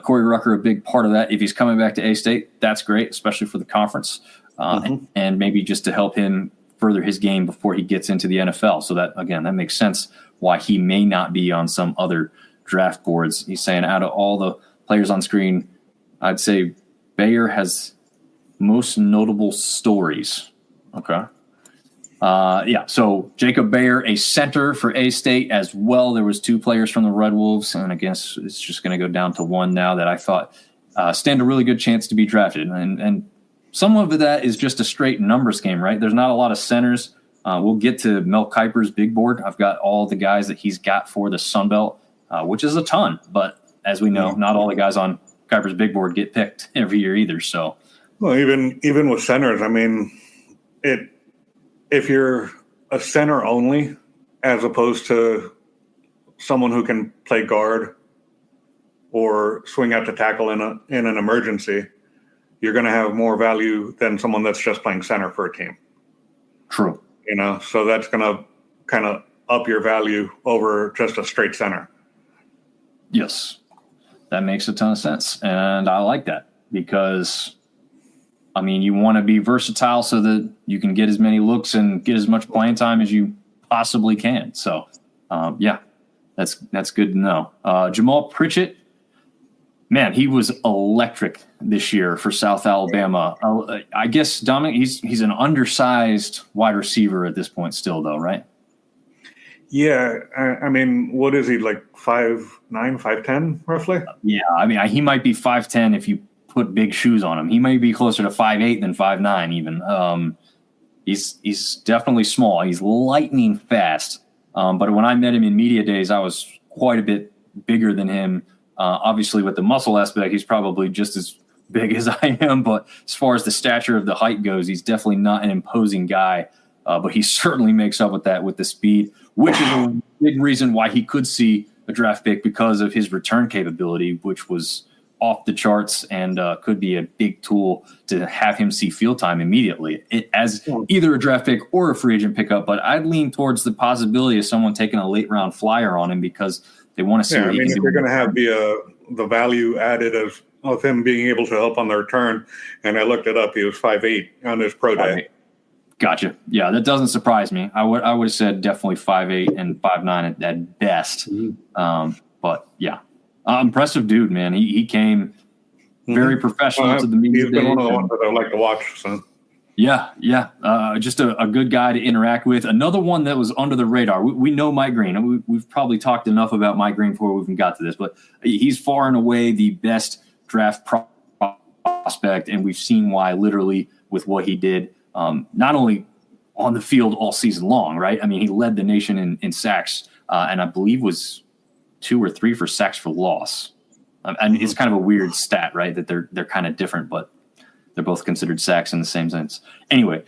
Corey Rucker, a big part of that. If he's coming back to A-State, that's great, especially for the conference, and maybe just to help him further his game before he gets into the NFL. So that, again, that makes sense why he may not be on some other draft boards. He's saying out of all the players on screen, I'd say Bayer has most notable stories. Okay. So Jacob Bayer, a center for A-State as well. There was 2 players from the Red Wolves, and I guess it's just going to go down to 1 now that I thought stand a really good chance to be drafted. And some of that is just a straight numbers game, right? There's not a lot of centers. We'll get to Mel Kiper's big board. I've got all the guys that he's got for the sunbelt, which is a ton. But as we know, not all the guys on Kiper's big board get picked every year either. So, well, even with centers, I mean, if you're a center only, as opposed to someone who can play guard or swing out to tackle in an emergency, you're going to have more value than someone that's just playing center for a team. True. So that's going to kind of up your value over just a straight center. Yes, that makes a ton of sense. And I like that because, I mean, you want to be versatile so that you can get as many looks and get as much playing time as you possibly can. So, that's good to know. Jamal Pritchett Man, he was electric this year for South Alabama. I guess Dominic, he's an undersized wide receiver at this point still, though, right? Yeah, I mean, what is he, like 5'9", 5'10", roughly? Yeah, I mean, he might be 5'10" if you put big shoes on him. He may be closer to 5'8" than 5'9" even. He's definitely small. He's lightning fast. But when I met him in media days, I was quite a bit bigger than him. Obviously, with the muscle aspect, he's probably just as big as I am. But as far as the stature of the height goes, he's definitely not an imposing guy. But he certainly makes up with that with the speed, which is a big reason why he could see a draft pick because of his return capability, which was off the charts and could be a big tool to have him see field time immediately as either a draft pick or a free agent pickup. But I'd lean towards the possibility of someone taking a late round flyer on him because they want to see. Yeah, I mean, if you're going to have the value added of him being able to help on the return, and I looked it up, he was 5'8" on his pro day. Gotcha. Yeah, that doesn't surprise me. I would have said definitely 5'8" and 5'9" at best. Mm-hmm. But yeah, impressive dude, man. He came very professional to the media. He's been one of the ones that I like to watch. So. Yeah. Just a good guy to interact with. Another one that was under the radar. We know Mike Green. We've probably talked enough about Mike Green before we even got to this, but he's far and away the best draft prospect, and we've seen why literally with what he did. Not only on the field all season long, right? I mean, he led the nation in sacks, and I believe was 2 or 3 for sacks for loss. And it's kind of a weird stat, right? That they're kind of different, but they're both considered sacks in the same sense. Anyway,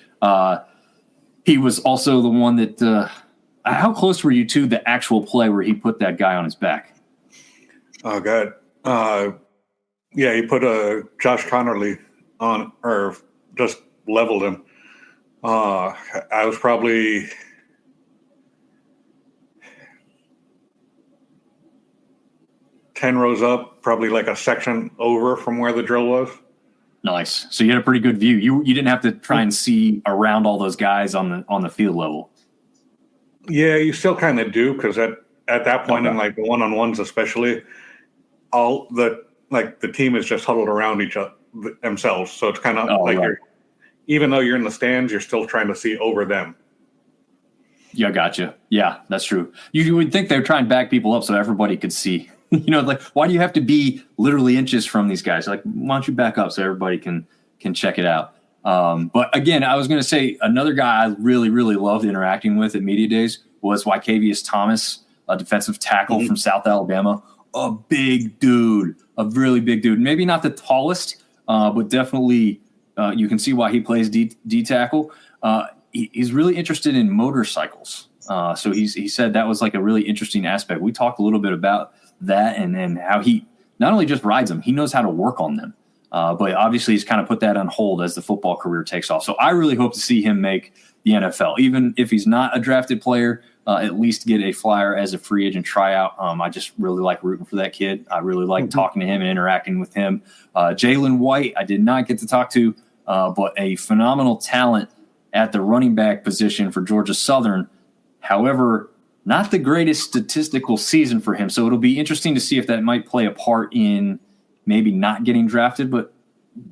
he was also the one that. How close were you to the actual play where he put that guy on his back? Oh God, yeah, he put Josh Connerly on, or just leveled him. I was probably 10 rows up, probably like a section over from where the drill was. Nice. So you had a pretty good view. You didn't have to try and see around all those guys on the field level. Yeah, you still kind of do, because at that point in like the one-on-ones especially, all the team is just huddled around each other themselves. So it's kind of even though you're in the stands, you're still trying to see over them. Yeah, gotcha. Yeah, that's true. You would think they're trying to back people up so everybody could see. Like, why do you have to be literally inches from these guys? Like, why don't you back up so everybody can check it out? But again, I was going to say another guy I really, really loved interacting with at media days was Wycavius Thomas, a defensive tackle from South Alabama. A big dude, a really big dude. Maybe not the tallest, but definitely you can see why he plays D tackle. He's really interested in motorcycles. So he said that was like a really interesting aspect. We talked a little bit about that and how he not only just rides them, he knows how to work on them. But obviously he's kind of put that on hold as the football career takes off. So I really hope to see him make the NFL, even if he's not a drafted player, at least get a flyer as a free agent tryout. I just really like rooting for that kid. I really like talking to him and interacting with him. Jalen White, I did not get to talk to, but a phenomenal talent at the running back position for Georgia Southern. However, not the greatest statistical season for him. So it'll be interesting to see if that might play a part in maybe not getting drafted, but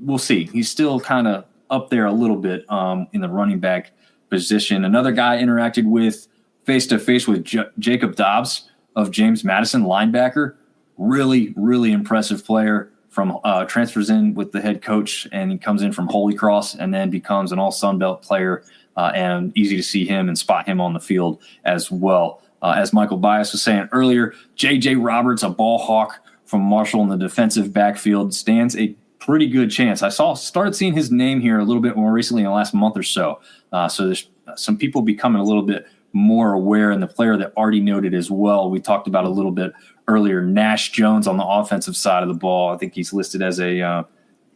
we'll see. He's still kind of up there a little bit in the running back position. Another guy I interacted with face-to-face with Jacob Dobbs of James Madison, linebacker. Really, really impressive player. From transfers in with the head coach, and he comes in from Holy Cross and then becomes an all Sunbelt player, and easy to see him and spot him on the field as well. As Michael Bias was saying earlier, J.J. Roberts, a ball hawk from Marshall in the defensive backfield, stands a pretty good chance. I started seeing his name here a little bit more recently in the last month or so. So there's some people becoming a little bit more aware, and the player that already noted as well, we talked about a little bit earlier, Nash Jones on the offensive side of the ball. I think he's listed as a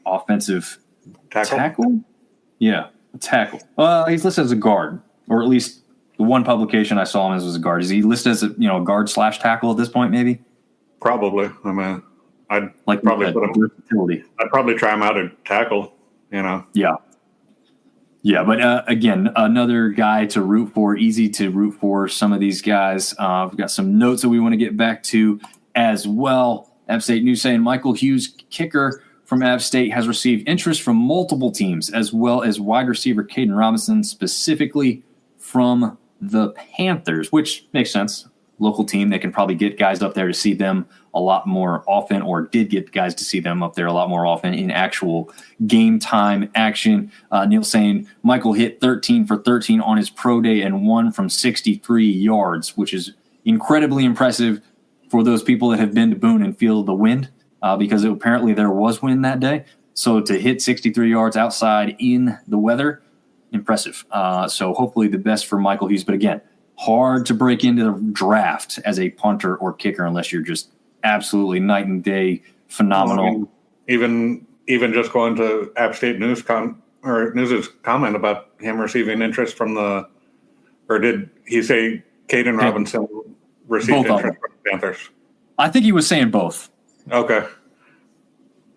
offensive tackle? Yeah, a tackle. Well, he's listed as a guard, or at least the one publication I saw him as was a guard. Is he listed as a guard / tackle at this point, maybe? Probably. I mean, I'd probably put him versatility. I'd probably try him out at tackle, Yeah, but again, another guy to root for, easy to root for some of these guys. We've got some notes that we want to get back to as well. App State News saying Michael Hughes, kicker from App State, has received interest from multiple teams, as well as wide receiver Caden Robinson, specifically from the Panthers, which makes sense. Local team, they can probably get guys up there to see them a lot more often, or did get guys to see them up there a lot more often in actual game time action. Neil saying Michael hit 13 for 13 on his pro day and 1 from 63 yards, which is incredibly impressive for those people that have been to Boone and feel the wind, because apparently there was wind that day. So to hit 63 yards outside in the weather, impressive. So hopefully the best for Michael Hughes. But again, hard to break into the draft as a punter or kicker unless you're just absolutely night and day phenomenal. Well, I mean, even just going to App State News's comment about him receiving interest from or did he say Caden Robinson received interest from the Panthers? I think he was saying both. Okay.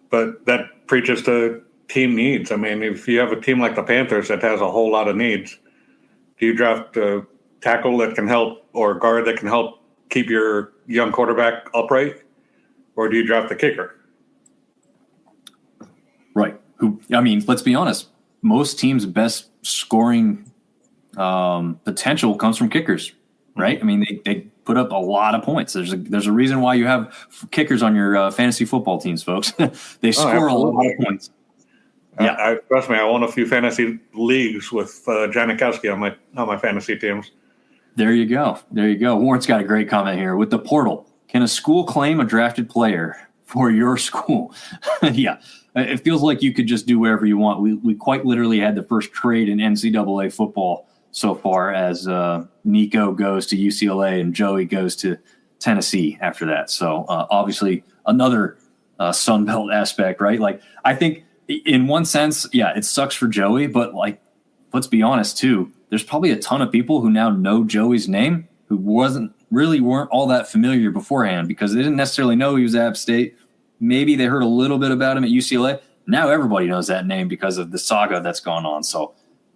But that preaches to team needs. I mean, if you have a team like the Panthers that has a whole lot of needs, do you draft a tackle that can help or guard that can help keep your young quarterback upright, or do you draft the kicker? Right. Let's be honest. Most teams' best scoring potential comes from kickers, right? I mean, they put up a lot of points. There's a reason why you have kickers on your fantasy football teams, folks. They score a lot of points. Yeah, trust me. I won a few fantasy leagues with Janikowski on my fantasy teams. There you go. Warren's got a great comment here. With the portal, can a school claim a drafted player for your school? Yeah, it feels like you could just do whatever you want. We quite literally had the first trade in NCAA football so far, as Nico goes to UCLA and Joey goes to Tennessee after that. So obviously another sunbelt aspect, right? Like, I think in one sense, yeah, it sucks for Joey, but like, let's be honest too. There's probably a ton of people who now know Joey's name who weren't all that familiar beforehand, because they didn't necessarily know he was at App State. Maybe they heard a little bit about him at UCLA. Now everybody knows that name because of the saga that's gone on. So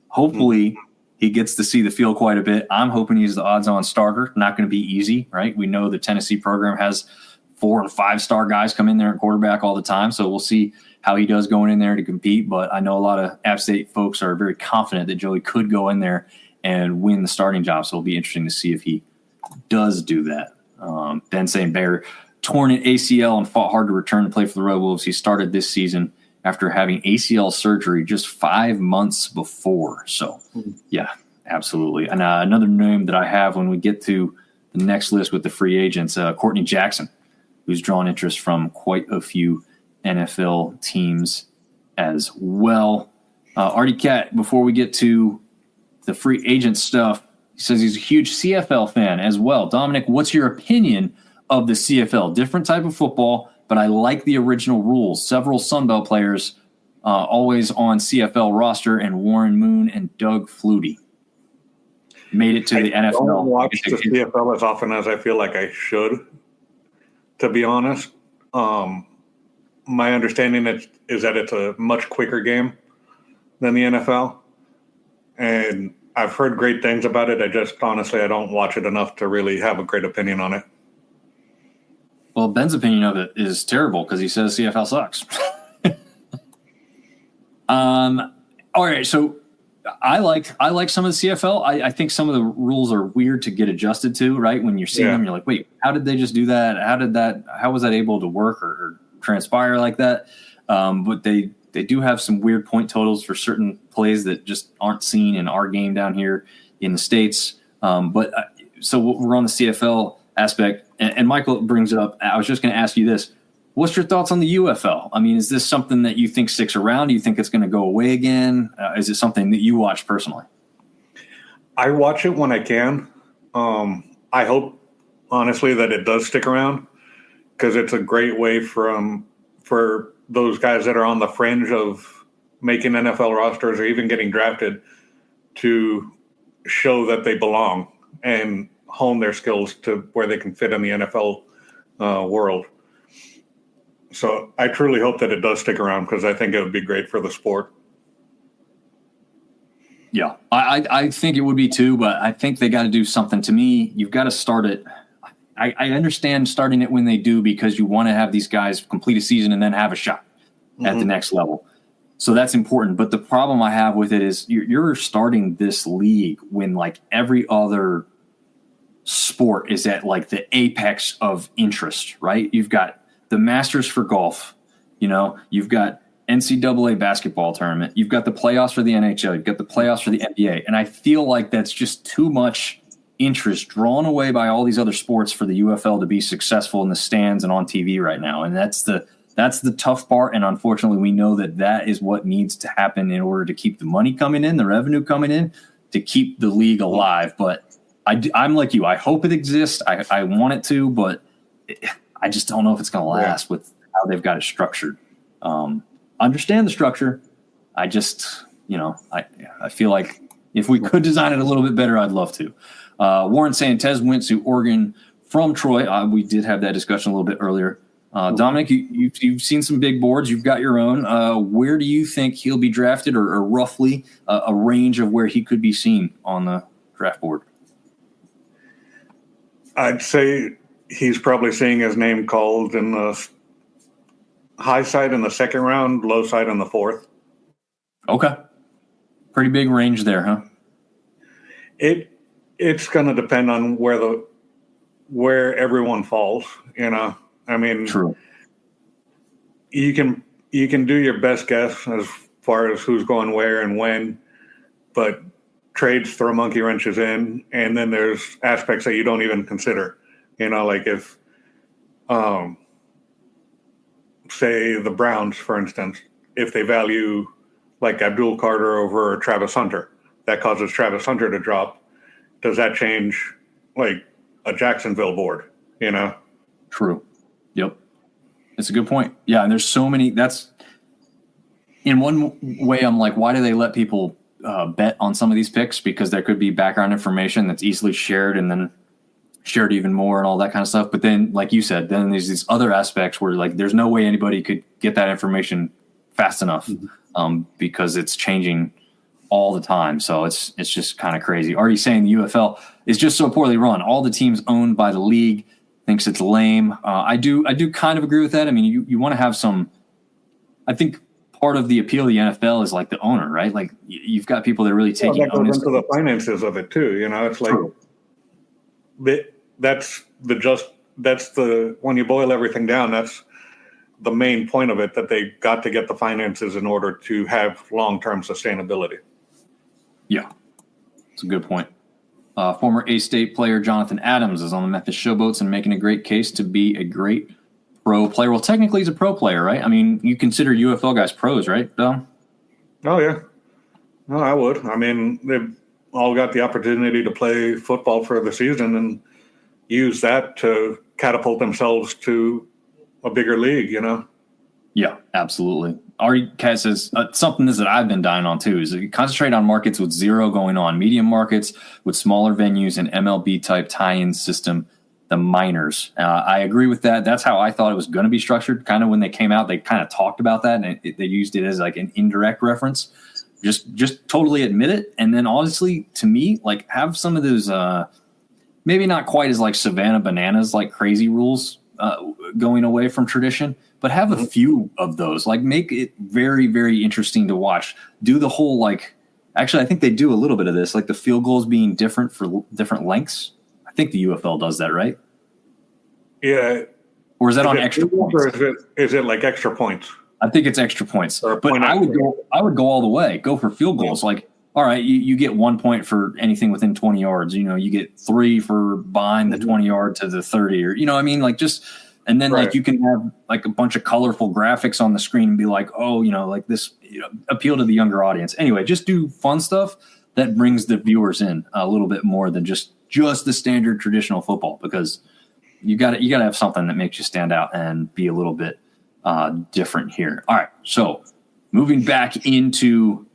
hopefully he gets to see the field quite a bit. I'm hoping he's the odds-on starter. Not going to be easy, right? We know the Tennessee program has 4 and 5-star guys come in there at quarterback all the time. So we'll see how he does going in there to compete. But I know a lot of App State folks are very confident that Joey could go in there and win the starting job. So it'll be interesting to see if he does do that. Ben saying Bear torn an ACL and fought hard to return to play for the Red Wolves. He started this season after having ACL surgery just 5 months before. So, yeah, absolutely. And another name that I have when we get to the next list with the free agents, Courtney Jackson, who's drawn interest from quite a few NFL teams as well. Artie Cat, before we get to the free agent stuff, he says he's a huge CFL fan as well. Dominic, what's your opinion of the CFL? Different type of football, but I like the original rules. Several Sunbelt players always on CFL roster, and Warren Moon and Doug Flutie made it to the NFL. I don't watch the CFL as often as I feel like I should, to be honest. My understanding is that it's a much quicker game than the NFL, and I've heard great things about it. I don't watch it enough to really have a great opinion on it. Well, Ben's opinion of it is terrible because he says CFL sucks. All right, so I like some of the CFL. I think some of the rules are weird to get adjusted to, right? When you're seeing them, you're like, wait, how did they just do that? How was that able to work or transpire like that? But they do have some weird point totals for certain plays that just aren't seen in our game down here in the States. So we're on the CFL aspect, and Michael brings it up. I was just going to ask you this. What's your thoughts on the UFL? I mean, is this something that you think sticks around? Do you think it's going to go away again? Is it something that you watch personally? I watch it when I can. I hope, honestly, that it does stick around, because it's a great way for those guys that are on the fringe of making NFL rosters or even getting drafted to show that they belong and hone their skills to where they can fit in the NFL world. So I truly hope that it does stick around, because I think it would be great for the sport. Yeah, I think it would be too, but I think they got to do something. To me, you've got to start it. I understand starting it when they do because you want to have these guys complete a season and then have a shot at the next level. So that's important. But the problem I have with it is you're starting this league when like every other sport is at like the apex of interest, right? You've got the Masters for golf, you've got NCAA basketball tournament, you've got the playoffs for the NHL, you've got the playoffs for the NBA. And I feel like that's just too much interest drawn away by all these other sports for the UFL to be successful in the stands and on TV right now. And that's the tough part. And unfortunately, we know that is what needs to happen in order to keep the money coming in, the revenue coming in, to keep the league alive. But I'm like you. I hope it exists. I want it to, but I just don't know if it's going to last with how they've got it structured. Understand the structure. I just, I feel like if we could design it a little bit better, I'd love to. Warren Santez went to Oregon from Troy. We did have that discussion a little bit earlier. Dominic, you've seen some big boards. You've got your own. Where do you think he'll be drafted, or roughly a range of where he could be seen on the draft board? I'd say he's probably seeing his name called in the high side in the second round, low side in the fourth. Okay. Pretty big range there, huh? It's going to depend on where everyone falls, I mean, true. You can do your best guess as far as who's going where and when, but trades throw monkey wrenches in, and then there's aspects that you don't even consider. Like if, say the Browns, for instance, if they value like Abdul Carter over Travis Hunter, that causes Travis Hunter to drop. Does that change like a Jacksonville board? True. Yep. That's a good point. Yeah. And there's so many. That's in one way. I'm like, why do they let people bet on some of these picks? Because there could be background information that's easily shared and then shared even more and all that kind of stuff. But then, like you said, then there's these other aspects where like there's no way anybody could get that information fast enough because it's changing all the time. So it's just kind of crazy. Already saying the UFL is just so poorly run. All the teams owned by the league thinks it's lame. I do kind of agree with that. I mean, you want to have some. I think part of the appeal of the NFL is like the owner, right? Like you've got people that are really taking that goes into the finances of it too. It's like that's the when you boil everything down, that's the main point of it, that they got to get the finances in order to have long-term sustainability. Yeah, it's a good point. Former A-State player Jonathan Adams is on the Memphis Showboats and making a great case to be a great pro player. Well, technically he's a pro player, right? I mean, you consider UFL guys pros, right, Dom? Oh, yeah. No, I would. I mean, they've all got the opportunity to play football for the season and use that to catapult themselves to a bigger league, Yeah, absolutely. Ari Cat says something that I've been dying on too is concentrate on markets with zero going on, medium markets with smaller venues and MLB type tie-in system, the minors. I agree with that. That's how I thought it was going to be structured. Kind of when they came out, they kind of talked about that and they used it as like an indirect reference. Just totally admit it. And then honestly, to me, like have some of those, maybe not quite as like Savannah Bananas, like crazy rules going away from tradition, but have a few of those, like make it very, very interesting to watch. Do the whole, like, actually, I think they do a little bit of this, like the field goals being different for different lengths. I think the UFL does that, right? Yeah. Or is that on extra points? Or is it like extra points? I think it's extra points. But I would go all the way. Go for field goals. Like, all right, you get 1 point for anything within 20 yards. You get 3 for behind the 20 yard to the 30, or like just. And then like you can have like a bunch of colorful graphics on the screen and be like, oh, like this appeal to the younger audience. Anyway, just do fun stuff that brings the viewers in a little bit more than just the standard traditional football, because you got to have something that makes you stand out and be a little bit different here. All right, so moving back into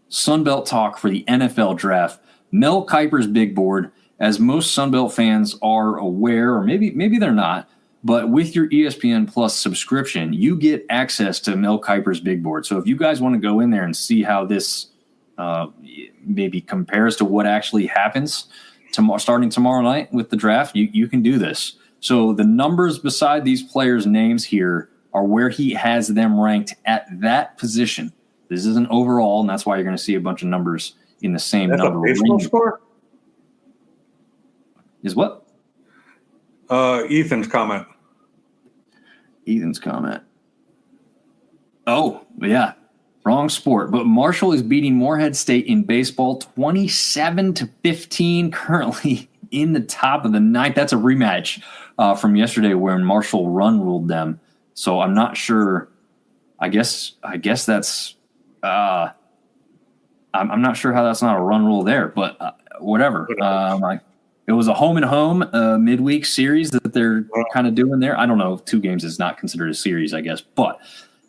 Sunbelt talk for the NFL draft. Mel Kiper's big board, as most Sunbelt fans are aware, or maybe they're not. But with your ESPN Plus subscription, you get access to Mel Kiper's big board. So if you guys want to go in there and see how this maybe compares to what actually happens starting tomorrow night with the draft, you can do this. So the numbers beside these players' names here are where he has them ranked at that position. This isn't overall, and that's why you're going to see a bunch of numbers in the same That's number a baseball range. score? Is what? Ethan's comment. Oh, yeah. Wrong sport. But Marshall is beating Morehead State in baseball 27-15, currently in the top of the ninth. That's a rematch from yesterday where Marshall run ruled them. So I'm not sure. I guess that's I'm not sure how that's not a run rule there, but whatever. It was a home and home midweek series that they're kind of doing there. I don't know if 2 games is not considered a series, I guess, but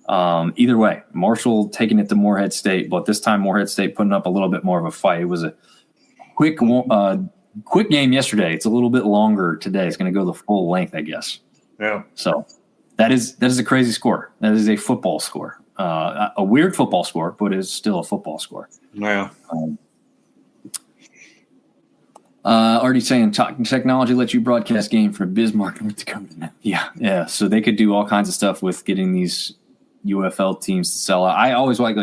either way, Marshall taking it to Morehead State, but this time Morehead State putting up a little bit more of a fight. It was a quick game yesterday. It's a little bit longer today. It's going to go the full length, I guess. Yeah. So that is a crazy score. That is a football score, a weird football score, but it's still a football score. Yeah. Already saying technology lets you broadcast game from Bismarck, North Dakota. Yeah. So they could do all kinds of stuff with getting these UFL teams to sell out. I always like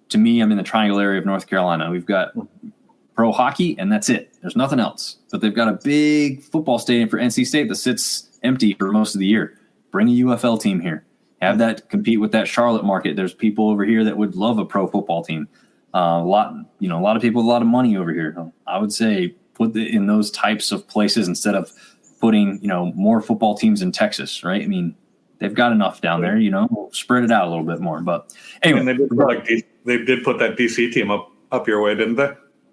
to me, I'm in the triangle area of North Carolina. We've got pro hockey, and that's it. There's nothing else. But they've got a big football stadium for NC State that sits empty for most of the year. Bring a UFL team here. Have that compete with that Charlotte market. There's people over here that would love a pro football team. A lot of people with a lot of money over here. I would say put it in those types of places instead of putting, more football teams in Texas, right? I mean, they've got enough down there, we'll spread it out a little bit more. But anyway, and they did put that DC team up your way, didn't they?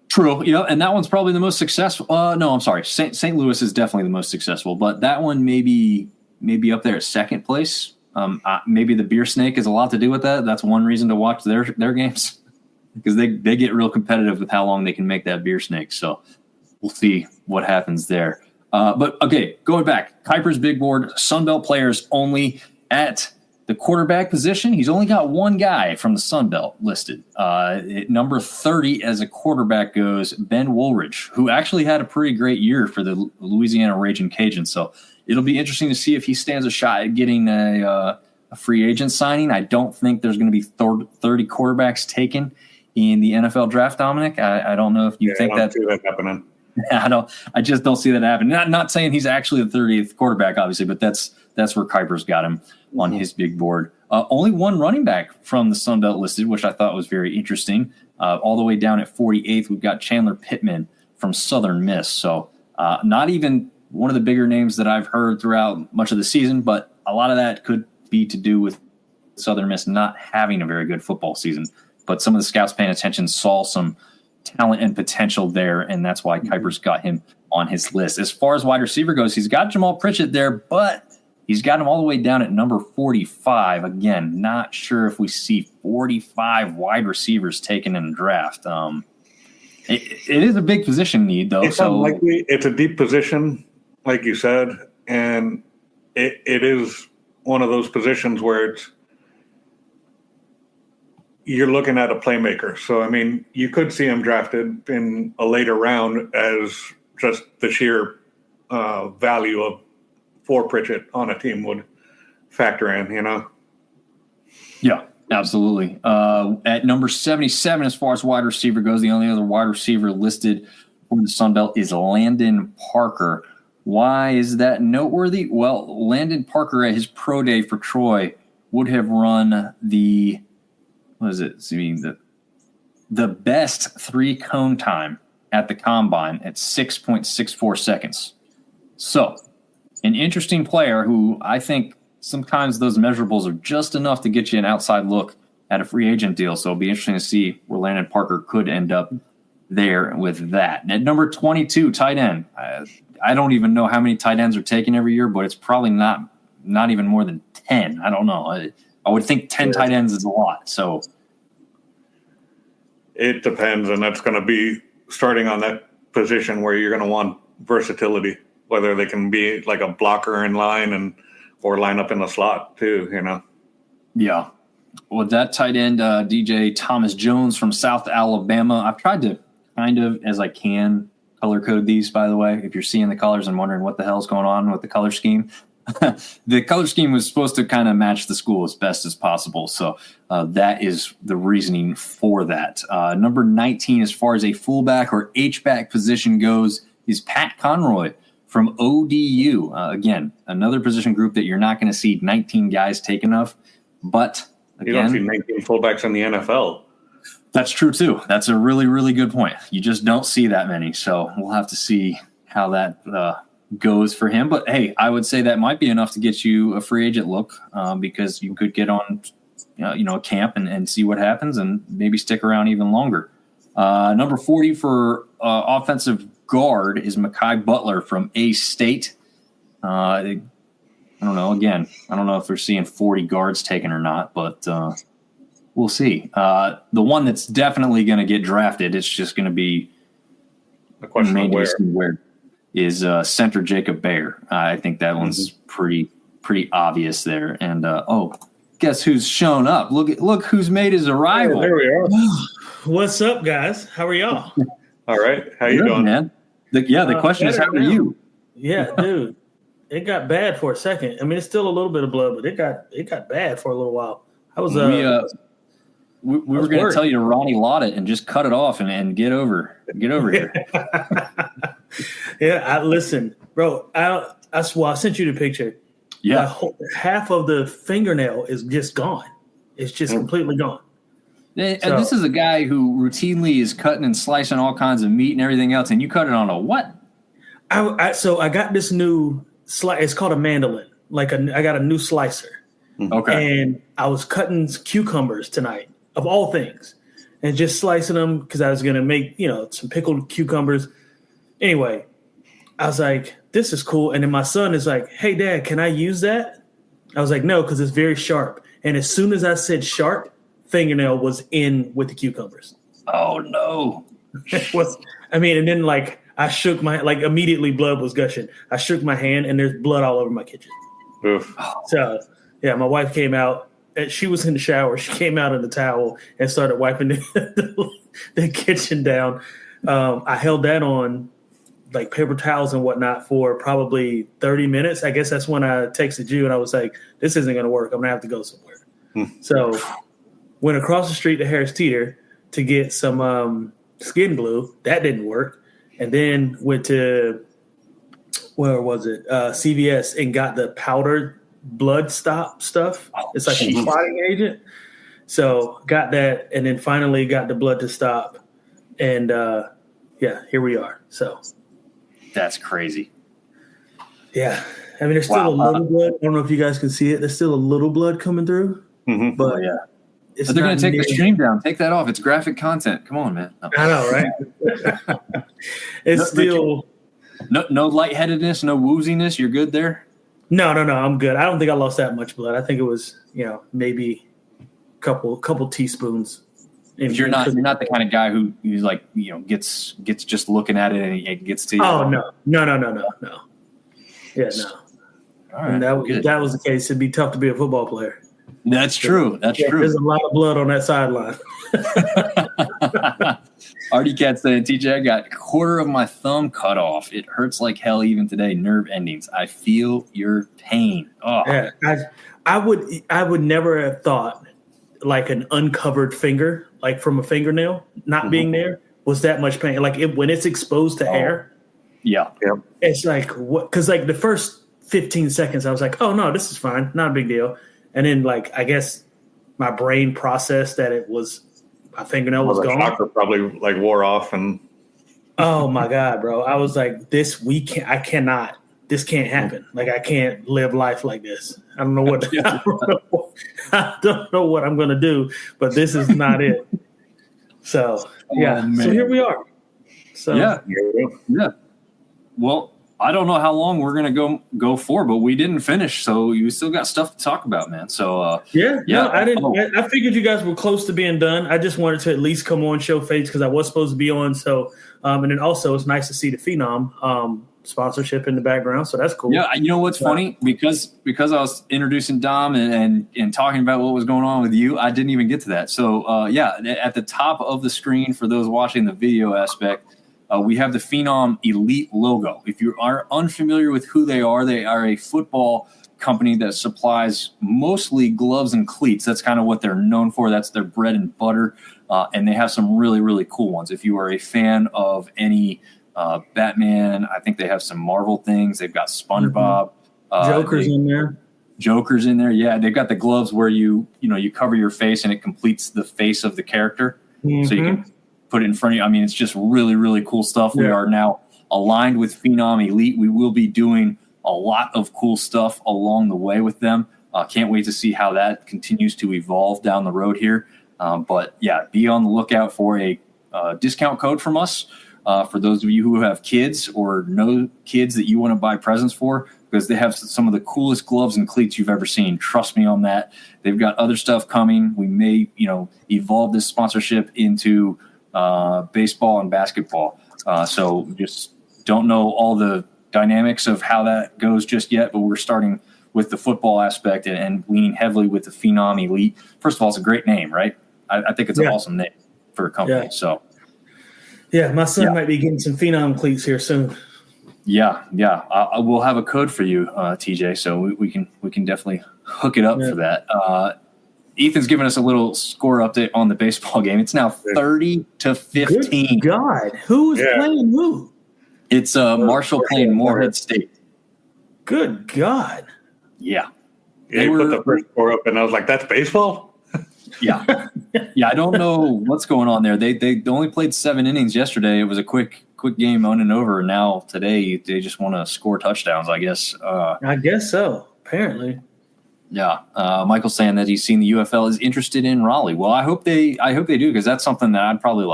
True, and that one's probably the most successful. No, I'm sorry, St. Louis is definitely the most successful, but that one maybe up there at second place. Maybe the beer snake has a lot to do with that. That's one reason to watch their games because they get real competitive with how long they can make that beer snake. So we'll see what happens there. But okay, going back, Kuiper's big board, Sunbelt players only at the quarterback position. He's only got one guy from the Sunbelt listed. At number 30 as a quarterback goes Ben Woolridge, who actually had a pretty great year for the Louisiana Raging Cajuns. So it'll be interesting to see if he stands a shot at getting a free agent signing. I don't think there's going to be 30 quarterbacks taken in the NFL draft, Dominic. I don't know if you think I don't see that happening. I just don't see that happening. Not saying he's actually the 30th quarterback, obviously, but that's where Kuiper's got him on his big board. Only one running back from the Sun Belt listed, which I thought was very interesting. All the way down at 48th, we've got Chandler Pittman from Southern Miss. So not even one of the bigger names that I've heard throughout much of the season, but a lot of that could be to do with Southern Miss not having a very good football season. But some of the scouts paying attention saw some talent and potential there, and that's why Kuiper's got him on his list. As far as wide receiver goes, he's got Jamal Pritchett there, but he's got him all the way down at number 45. Again, not sure if we see 45 wide receivers taken in the draft. It is a big position need, though. It's unlikely. It's a deep position, like you said, and it is one of those positions where you're looking at a playmaker. So, I mean, you could see him drafted in a later round as just the sheer value of for Pritchett on a team would factor in, Yeah, absolutely. At number 77, as far as wide receiver goes, the only other wide receiver listed for the Sun Belt is Landon Parker. Why is that noteworthy? Well, Landon Parker at his pro day for Troy would have run the best 3-cone time at the combine at 6.64 seconds. So an interesting player who I think sometimes those measurables are just enough to get you an outside look at a free agent deal. So it'll be interesting to see where Landon Parker could end up there with that. And at number 22, tight end. I don't even know how many tight ends are taken every year, but it's probably not even more than 10. I don't know. I would think 10 tight ends is a lot. So it depends, and that's going to be starting on that position where you're going to want versatility, whether they can be like a blocker in line or line up in the slot too, Yeah. Well, that tight end, DJ Thomas Jones from South Alabama, I've tried to kind of, as I can, color code these, by the way. If you're seeing the colors and wondering what the hell's going on with the color scheme, the color scheme was supposed to kind of match the school as best as possible. So that is the reasoning for that. Number 19, as far as a fullback or H-back position goes, is Pat Conroy from ODU. Again, another position group that you're not going to see 19 guys taken of. But again, you don't see 19 fullbacks in the NFL. That's true, too. That's a really, really good point. You just don't see that many. So we'll have to see how that goes for him. But, hey, I would say that might be enough to get you a free agent look because you could get on a camp and see what happens and maybe stick around even longer. Number 40 for offensive guard is Mekhi Butler from A-State. I don't know. Again, I don't know if they're seeing 40 guards taken or not, but we'll see. The one that's definitely going to get drafted, it's just going to be a question of where is center Jacob Bayer. I think that one's pretty obvious there. And guess who's shown up? Look who's made his arrival. Oh, there we are. What's up, guys? How are y'all? All right. How you doing, man? The question is, how are you? Yeah, dude. It got bad for a second. I mean, it's still a little bit of blood, but it got bad for a little while. I was we were going to tell you to Ronnie Lott it and just cut it off and get over here. Yeah, listen, bro. I sent you the picture. Yeah, half of the fingernail is just gone. It's just completely gone. And this is a guy who routinely is cutting and slicing all kinds of meat and everything else, and you cut it on a what? So I got this new slice. It's called a mandolin. I got a new slicer. Okay. And I was cutting cucumbers tonight, of all things, and just slicing them because I was going to make, some pickled cucumbers. Anyway, I was like, this is cool. And then my son is like, hey, Dad, can I use that? I was like, no, because it's very sharp. And as soon as I said sharp, fingernail was in with the cucumbers. Oh, no. And then I shook immediately blood was gushing. I shook my hand and there's blood all over my kitchen. Oof. So, yeah, my wife came out. She was in the shower. She came out in the towel and started wiping the kitchen down. I held that on like paper towels and whatnot for probably 30 minutes. I guess that's when I texted you and I was like, this isn't going to work. I'm going to have to go somewhere. So went across the street to Harris Teeter to get some skin glue. That didn't work. And then went to, where was it? CVS and got the powdered blood stop stuff. It's like a clotting agent. So got that and then finally got the blood to stop. And here we are. So that's crazy. Yeah. I mean, there's still a little blood. I don't know if you guys can see it. There's still a little blood coming through. But yeah. But they're going to take the stream down. Take that off. It's graphic content. Come on, man. No. I know, right? It's still no lightheadedness, no wooziness. You're good there? No. I'm good. I don't think I lost that much blood. I think it was, maybe a couple teaspoons. You're not the kind of guy who's like, gets just looking at it and it gets to you. Oh, no. Yeah, no. All right, and if that was the case, it'd be tough to be a football player. That's true. That's true. There's a lot of blood on that sideline. Artie Cat saying, TJ, I got a quarter of my thumb cut off. It hurts like hell even today. Nerve endings. I feel your pain. Oh. Yeah, I would never have thought like an uncovered finger, like from a fingernail not being there, was that much pain. Like when it's exposed to air. Yeah. It's like what? Because like the first 15 seconds, I was like, oh no, this is fine, not a big deal. And then like I guess my brain processed that it was my fingernail was gone. The shocker probably like wore off and. Oh my God, bro! I was like, this cannot. This can't happen. Like I can't live life like this. I don't know what. I don't know what I'm gonna do, but this is not it. So yeah. So here we are. So yeah. Well, I don't know how long we're gonna go for, but we didn't finish, so you still got stuff to talk about, man. So No, I didn't. I figured you guys were close to being done. I just wanted to at least come on, show face because I was supposed to be on. So and then also it's nice to see the Phenom sponsorship in the background, so that's cool. Yeah, you know what's funny? Because I was introducing Dom and talking about what was going on with you, I didn't even get to that. So at the top of the screen for those watching the video aspect, we have the Phenom Elite logo. If you are unfamiliar with who they are a football company that supplies mostly gloves and cleats. That's kind of what they're known for. That's their bread and butter. And they have some really, really cool ones. If you are a fan of any Batman, I think they have some Marvel things. They've got SpongeBob. Joker's in there. Joker's in there. Yeah, they've got the gloves where you cover your face and it completes the face of the character. So you can put it in front of you. I mean, it's just really, really cool stuff. Yeah. We are now aligned with Phenom Elite. We will be doing a lot of cool stuff along the way with them. Can't wait to see how that continues to evolve down the road here. But yeah, be on the lookout for a discount code from us for those of you who have kids or know kids that you want to buy presents for, because they have some of the coolest gloves and cleats you've ever seen. Trust me on that. They've got other stuff coming. We may, evolve this sponsorship into baseball and basketball. So just don't know all the dynamics of how that goes just yet, but we're starting with the football aspect and leaning heavily with the Phenom Elite. First of all, it's a great name, right? I think it's an awesome name for a company. Yeah. So, yeah, my son might be getting some Phenom cleats here soon. Yeah. We'll have a code for you, TJ. So we can definitely hook it up for that. Ethan's giving us a little score update on the baseball game. It's now 30-15. Good God, who's playing who? It's Marshall playing Morehead State. Good God. Yeah. They put the first score up, and I was like, "That's baseball." Yeah. I don't know what's going on there. They only played 7 innings yesterday. It was a quick game on and over. Now today they just want to score touchdowns, I guess. I guess so. Apparently. Yeah. Michael's saying that he's seen the UFL is interested in Raleigh. Well, I hope they do, because that's something that I'd probably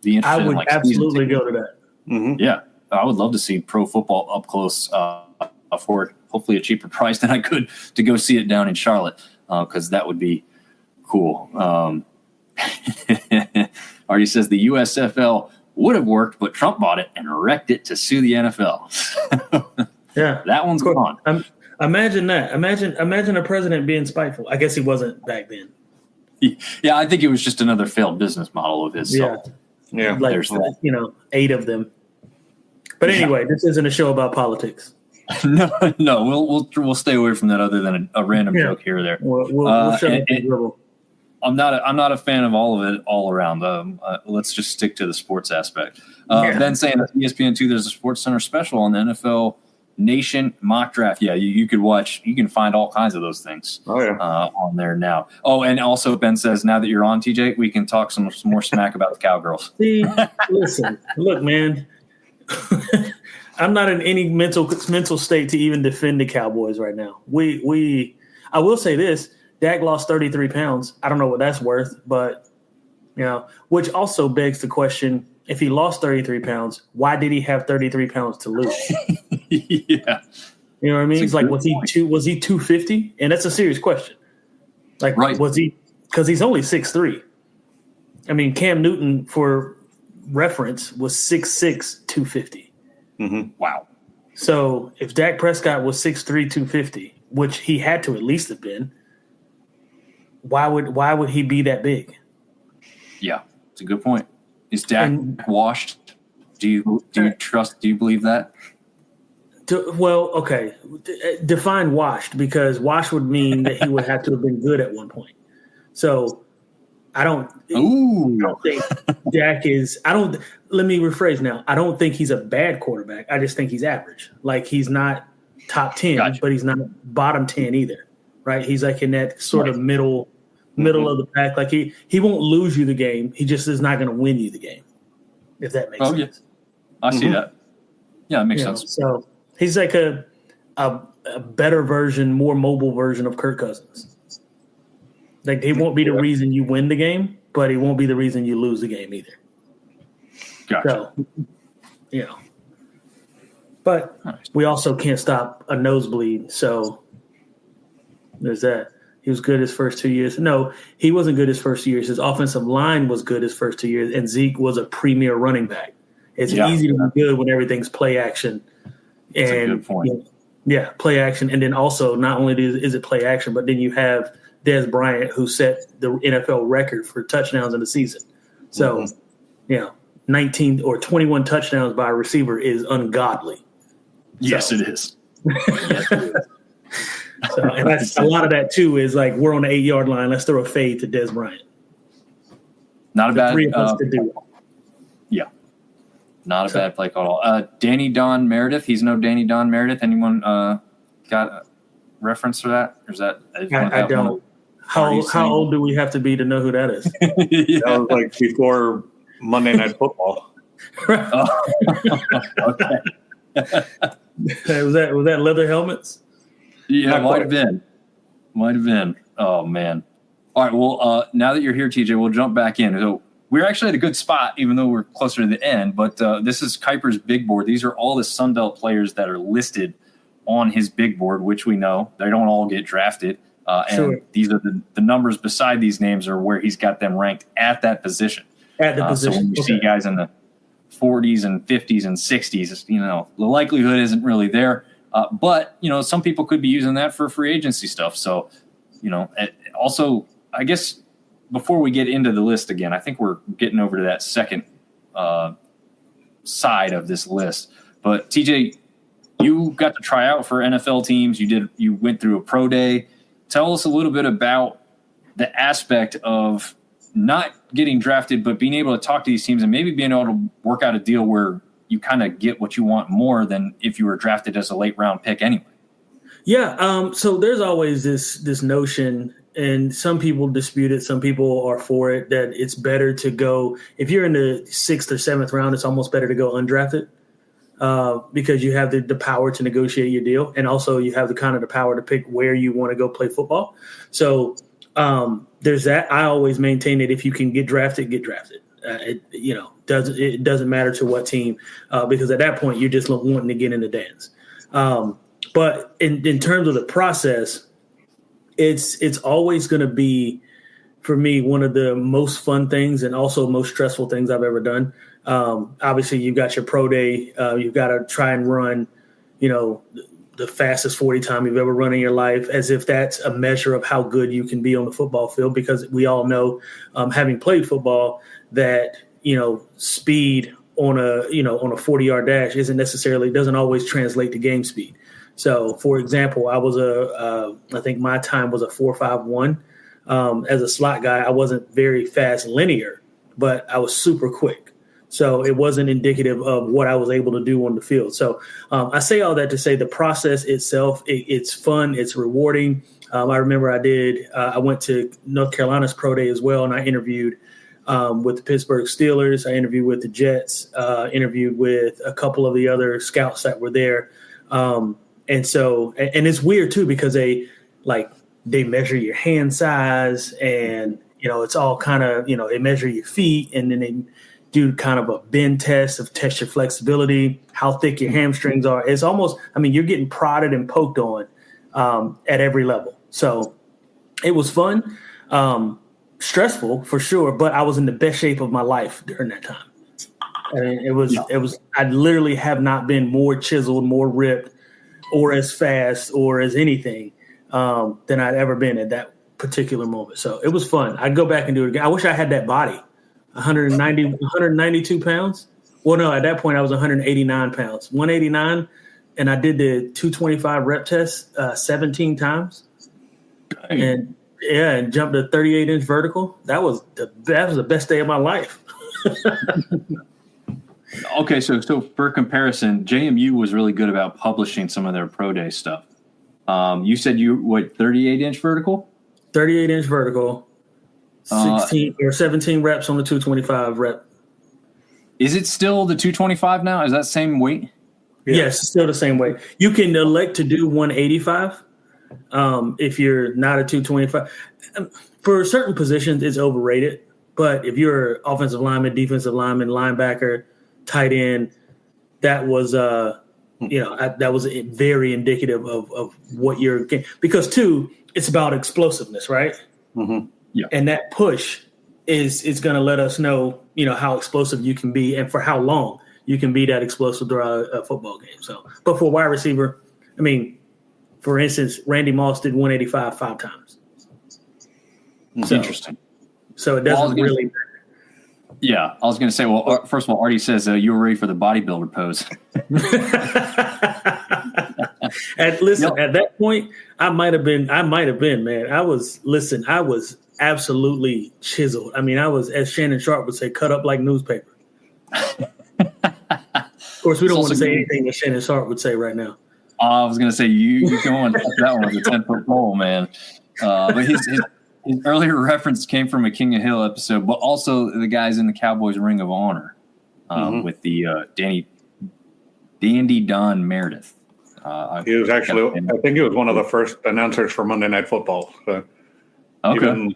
be interested in. I would absolutely go to that. Mm-hmm. Yeah. I would love to see pro football up close for hopefully a cheaper price than I could to go see it down in Charlotte, because that would be cool. Artie says the USFL would have worked, but Trump bought it and wrecked it to sue the NFL. Yeah. That one's gone. Imagine that. Imagine a president being spiteful. I guess he wasn't back then. Yeah, I think it was just another failed business model of his. Yeah. Yeah. Like, 8 of them. But anyway, this isn't a show about politics. No, we'll stay away from that, other than a random joke here or there. We'll shut up the dribble. I'm not a fan of all of it all around. Let's just stick to the sports aspect. Ben saying that ESPN2, there's a Sports Center special on the NFL Nation mock draft. Yeah, you could watch. You can find all kinds of those things. On there now. Oh, and also Ben says, now that you're on, TJ, we can talk some more smack about the Cowgirls. See, listen, look, man. I'm not in any mental state to even defend the Cowboys right now. I will say this: Dak lost 33 pounds. I don't know what that's worth, but which also begs the question: if he lost 33 pounds, why did he have 33 pounds to lose? Yeah, you know what I mean. It's like, was he 250? And that's a serious question. Like, was he? Because he's only 6'3". I mean, Cam Newton, for reference, was 6'6", 250. Mm-hmm. Wow. So if Dak Prescott was 6'3", 250, which he had to at least have been, why would he be that big? Yeah, it's a good point. Is Dak washed? Do you believe that? Okay. Define washed, because washed would mean that he would have to have been good at one point. So I don't think Dak is – let me rephrase now. I don't think he's a bad quarterback. I just think he's average. Like, he's not top 10, but he's not bottom 10 either, right? He's like in that sort of middle of the pack. Like, he won't lose you the game. He just is not going to win you the game, if that makes sense. Yeah. I see that. Yeah, it makes sense. So he's like a better version, more mobile version of Kirk Cousins. Like, he won't be the reason you win the game, but he won't be the reason you lose the game either. Gotcha. So, but we also can't stop a nosebleed. So there's that. He was good his first 2 years. No, he wasn't good his first 2 years. His offensive line was good his first 2 years, and Zeke was a premier running back. It's easy to be good when everything's play action. That's a good point. Play action. And then also, not only is it play action, but then you have Dez Bryant, who set the NFL record for touchdowns in the season. So, 19 or 21 touchdowns by a receiver is ungodly. Yes, it is. So, and that's a lot of that too is like we're on the 8-yard line. Let's throw a fade to Des Bryant. Not a bad. Three of us could do it. Yeah, not a bad play call. Danny Don Meredith. He's no Danny Don Meredith. Anyone got a reference for that? Or is that? I don't. How old do we have to be to know who that is? Yeah. That was like before Monday Night Football. Okay. was that leather helmets? Yeah, might have been. Oh man. All right. Well, now that you're here, TJ, we'll jump back in. So we're actually at a good spot, even though we're closer to the end. But this is Kuiper's big board. These are all the sunbelt players that are listed on his big board, which we know they don't all get drafted. And these are the numbers beside these names are where he's got them ranked at that position. At the position. So when you see guys in the 40s and 50s and 60s, the likelihood isn't really there. But, some people could be using that for free agency stuff. So, also, I guess before we get into the list again, I think we're getting over to that second side of this list. But, TJ, you got to try out for NFL teams. You went through a pro day. Tell us a little bit about the aspect of not getting drafted, but being able to talk to these teams and maybe being able to work out a deal where you kind of get what you want more than if you were drafted as a late round pick anyway. Yeah. So there's always this notion, and some people dispute it. Some people are for it, that it's better to go, if you're in the 6th or 7th round, it's almost better to go undrafted because you have the power to negotiate your deal. And also you have the power to pick where you want to go play football. So there's that. I always maintain that if you can get drafted, get drafted. It doesn't matter to what team because at that point you're just wanting to get in the dance. But in terms of the process, it's always going to be for me one of the most fun things and also most stressful things I've ever done. Obviously, you've got your pro day. You've got to try and run, the fastest 40 time you've ever run in your life, as if that's a measure of how good you can be on the football field, because we all know, having played football, that, speed on a 40-yard dash doesn't always translate to game speed. So, for example, I was I think my time was a 4.51. As a slot guy, I wasn't very fast linear, but I was super quick. So it wasn't indicative of what I was able to do on the field. So I say all that to say the process itself, it's fun, it's rewarding. I remember I went to North Carolina's pro day as well, and I interviewed with the Pittsburgh Steelers. I interviewed with the Jets, interviewed with a couple of the other scouts that were there. And it's weird too, because they measure your hand size, and, it's all kind of, they measure your feet, and then they do kind of a bend test of test your flexibility, how thick your hamstrings are. It's almost, you're getting prodded and poked on at every level. So it was fun, stressful for sure, but I was in the best shape of my life during that time. It was, I literally have not been more chiseled, more ripped, or as fast or as anything than I'd ever been at that particular moment. So it was fun. I'd go back and do it again. I wish I had that body. 192 pounds. Well, no, at that point I was 189 pounds, 189. And I did the 225 rep test 17 times. Dang. And jumped a 38-inch vertical. That was the best day of my life. Okay. So for comparison, JMU was really good about publishing some of their pro day stuff. You said 38-inch vertical? 38-inch vertical. 16 or 17 reps on the 225 rep. Is it still the 225 now? Is that same weight? Yeah. Yes, it's still the same weight. You can elect to do 185 if you're not a 225. For certain positions, it's overrated. But if you're offensive lineman, defensive lineman, linebacker, tight end, that was that was very indicative of what you're getting. Because too, it's about explosiveness, right? Mm-hmm. Yeah. And that push is going to let us know, how explosive you can be and for how long you can be that explosive throughout a football game. So, but for a wide receiver, for instance, Randy Moss did 185 5 times. Interesting. So it doesn't really matter. Yeah, I was going to say, well, first of all, Artie says you were ready for the bodybuilder pose. And listen, at that point, I might have been, man. I was absolutely chiseled. I mean, I was, as Shannon Sharp would say, cut up like newspaper. Of course, we don't want to say anything that Shannon Sharp would say right now. I was going to say, you go on that one with a 10-foot pole, man. But his earlier reference came from a King of Hill episode, but also the guys in the Cowboys Ring of Honor with the Dandy Don Meredith. He was actually, I think he was one of the first announcers for Monday Night Football. So okay.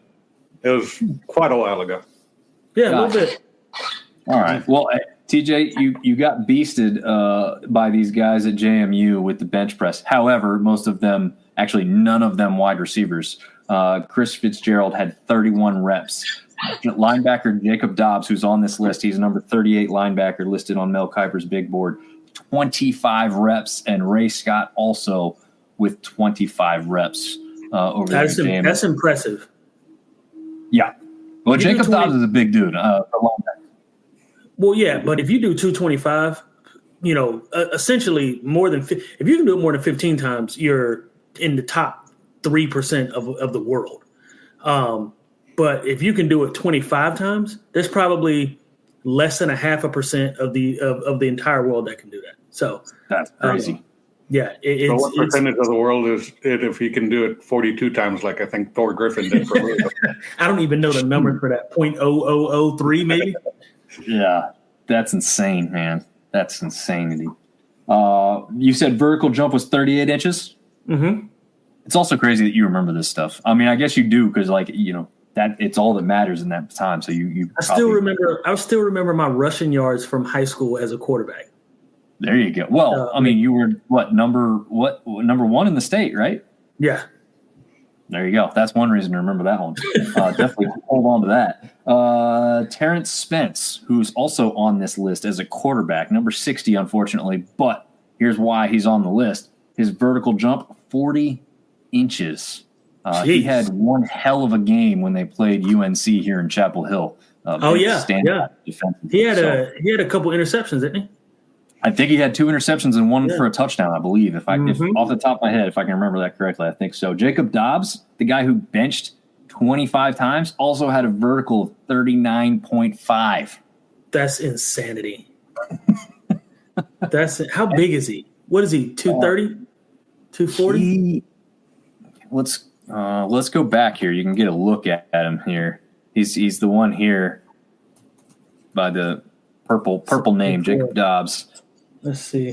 It was quite a while ago. Yeah, a little bit. All right. Well, TJ, you got beasted by these guys at JMU with the bench press. However, most of them, actually none of them wide receivers. Chris Fitzgerald had 31 reps. Linebacker Jacob Dobbs, who's on this list, he's number 38 linebacker listed on Mel Kiper's big board, 25 reps, and Ray Scott also with 25 reps over there. That's impressive. Yeah. Well, Jacob Dobbs is a big dude. For linebacker. Well, yeah, but if you do 225, essentially if you can do it more than 15 times, you're in the top 3% of the world. But if you can do it 25 times, there's probably less than 0.5% of the entire world that can do that. So that's crazy. Yeah. So what percentage of the world is it if he can do it 42 times, like I think Thor Griffin did for me? I don't even know the number for that. 0.0003 maybe. Yeah, that's insane, man. That's insanity. You said vertical jump was 38 inches? Mm-hmm. It's also crazy that you remember this stuff. I mean, I guess you do because, that it's all that matters in that time. So you I still remember my rushing yards from high school as a quarterback. There you go. Well, I mean, you were number one in the state, right? Yeah. There you go. That's one reason to remember that one. Definitely hold on to that. Terrence Spence, who's also on this list as a quarterback, number 60, unfortunately. But here's why he's on the list. His vertical jump, 40 inches. He had one hell of a game when they played UNC here in Chapel Hill. He had a couple interceptions, didn't he? I think he had 2 interceptions and one for a touchdown, I believe. If off the top of my head, if I can remember that correctly, I think so. Jacob Dobbs, the guy who benched 25 times, also had a vertical of 39.5. That's insanity. How big is he? What is he? 230? 240? Let's go back here. You can get a look at him here. He's the one here by the purple name, Jacob Dobbs. Let's see.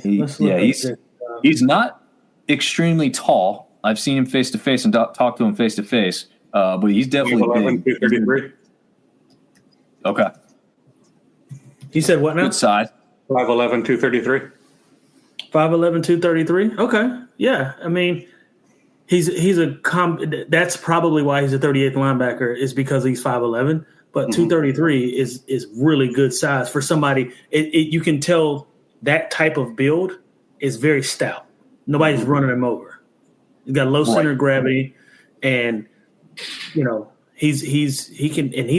He's not extremely tall. I've seen him face to face and talked to him face to face, but he's definitely 5'11", 233. Okay. He said what now? Good size. 5'11", 233. 5'11", 233. Okay. Yeah. I mean, that's probably why he's a 38th linebacker is because he's 5'11", but 233 is really good size for somebody. You can tell that type of build is very stout. Nobody's running him over. He's got low center of gravity, and he's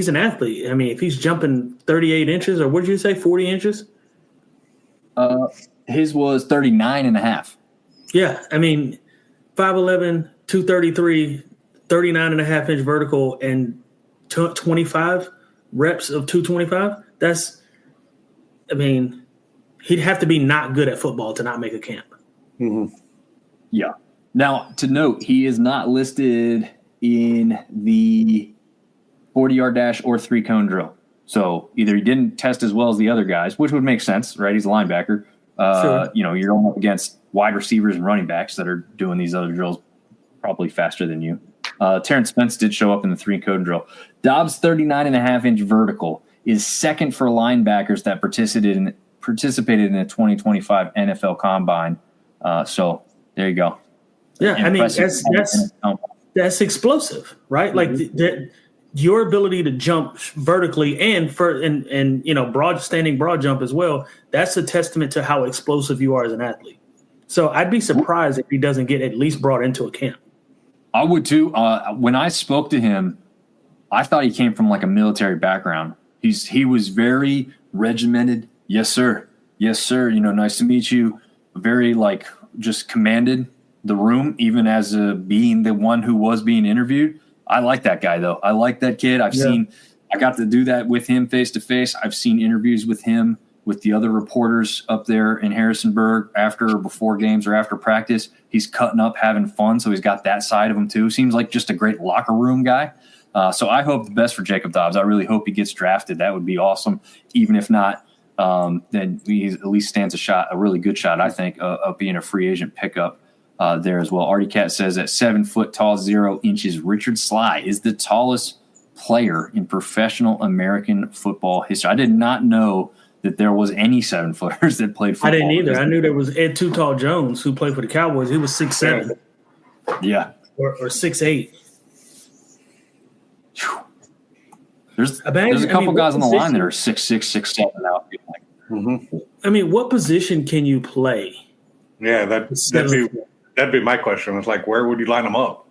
an athlete. I mean, if he's jumping 38 inches, or what did you say, 40 inches? His was 39.5. Yeah, I mean, 5'11", 233, 39.5-inch vertical, and 25 reps of 225. He'd have to be not good at football to not make a camp. Mm-hmm. Yeah. Now, to note, he is not listed in the 40-yard dash or 3-cone drill. So either he didn't test as well as the other guys, which would make sense, right? He's a linebacker. Sure. You're going up against wide receivers and running backs that are doing these other drills probably faster than you. Terrence Spence did show up in the 3-cone drill. Dobbs' 39.5-inch vertical is second for linebackers that participated in the 2025 NFL Combine. So there you go. Yeah, impressive. I mean that's explosive, right? Mm-hmm. Like your ability to jump vertically and broad jump as well. That's a testament to how explosive you are as an athlete. So I'd be surprised if he doesn't get at least brought into a camp. I would too. When I spoke to him, I thought he came from like a military background. He was very regimented. Yes, sir. Yes, sir. Nice to meet you. Very just commanded the room, even as being the one who was being interviewed. I like that guy though. I like that kid. I got to do that with him face to face. I've seen interviews with him, with the other reporters up there in Harrisonburg after or before games or after practice. He's cutting up, having fun. So he's got that side of him too. Seems like just a great locker room guy. So I hope the best for Jacob Dobbs. I really hope he gets drafted. That would be awesome. Even if not, then he at least stands a really good shot, I think, of being a free agent pickup there as well. Artie Cat says at 7 foot tall, 0 inches, Richard Sly is the tallest player in professional American football history. I did not know that there was any 7-footers that played football. I didn't either. I knew there was Ed Too Tall Jones, who played for the Cowboys. He was 6'7". Yeah. Or 6'8". There's a couple guys on the line that are 6'6", 6'7" now. Mm-hmm. I mean, what position can you play? Yeah, that'd be my question. It's like, where would you line them up?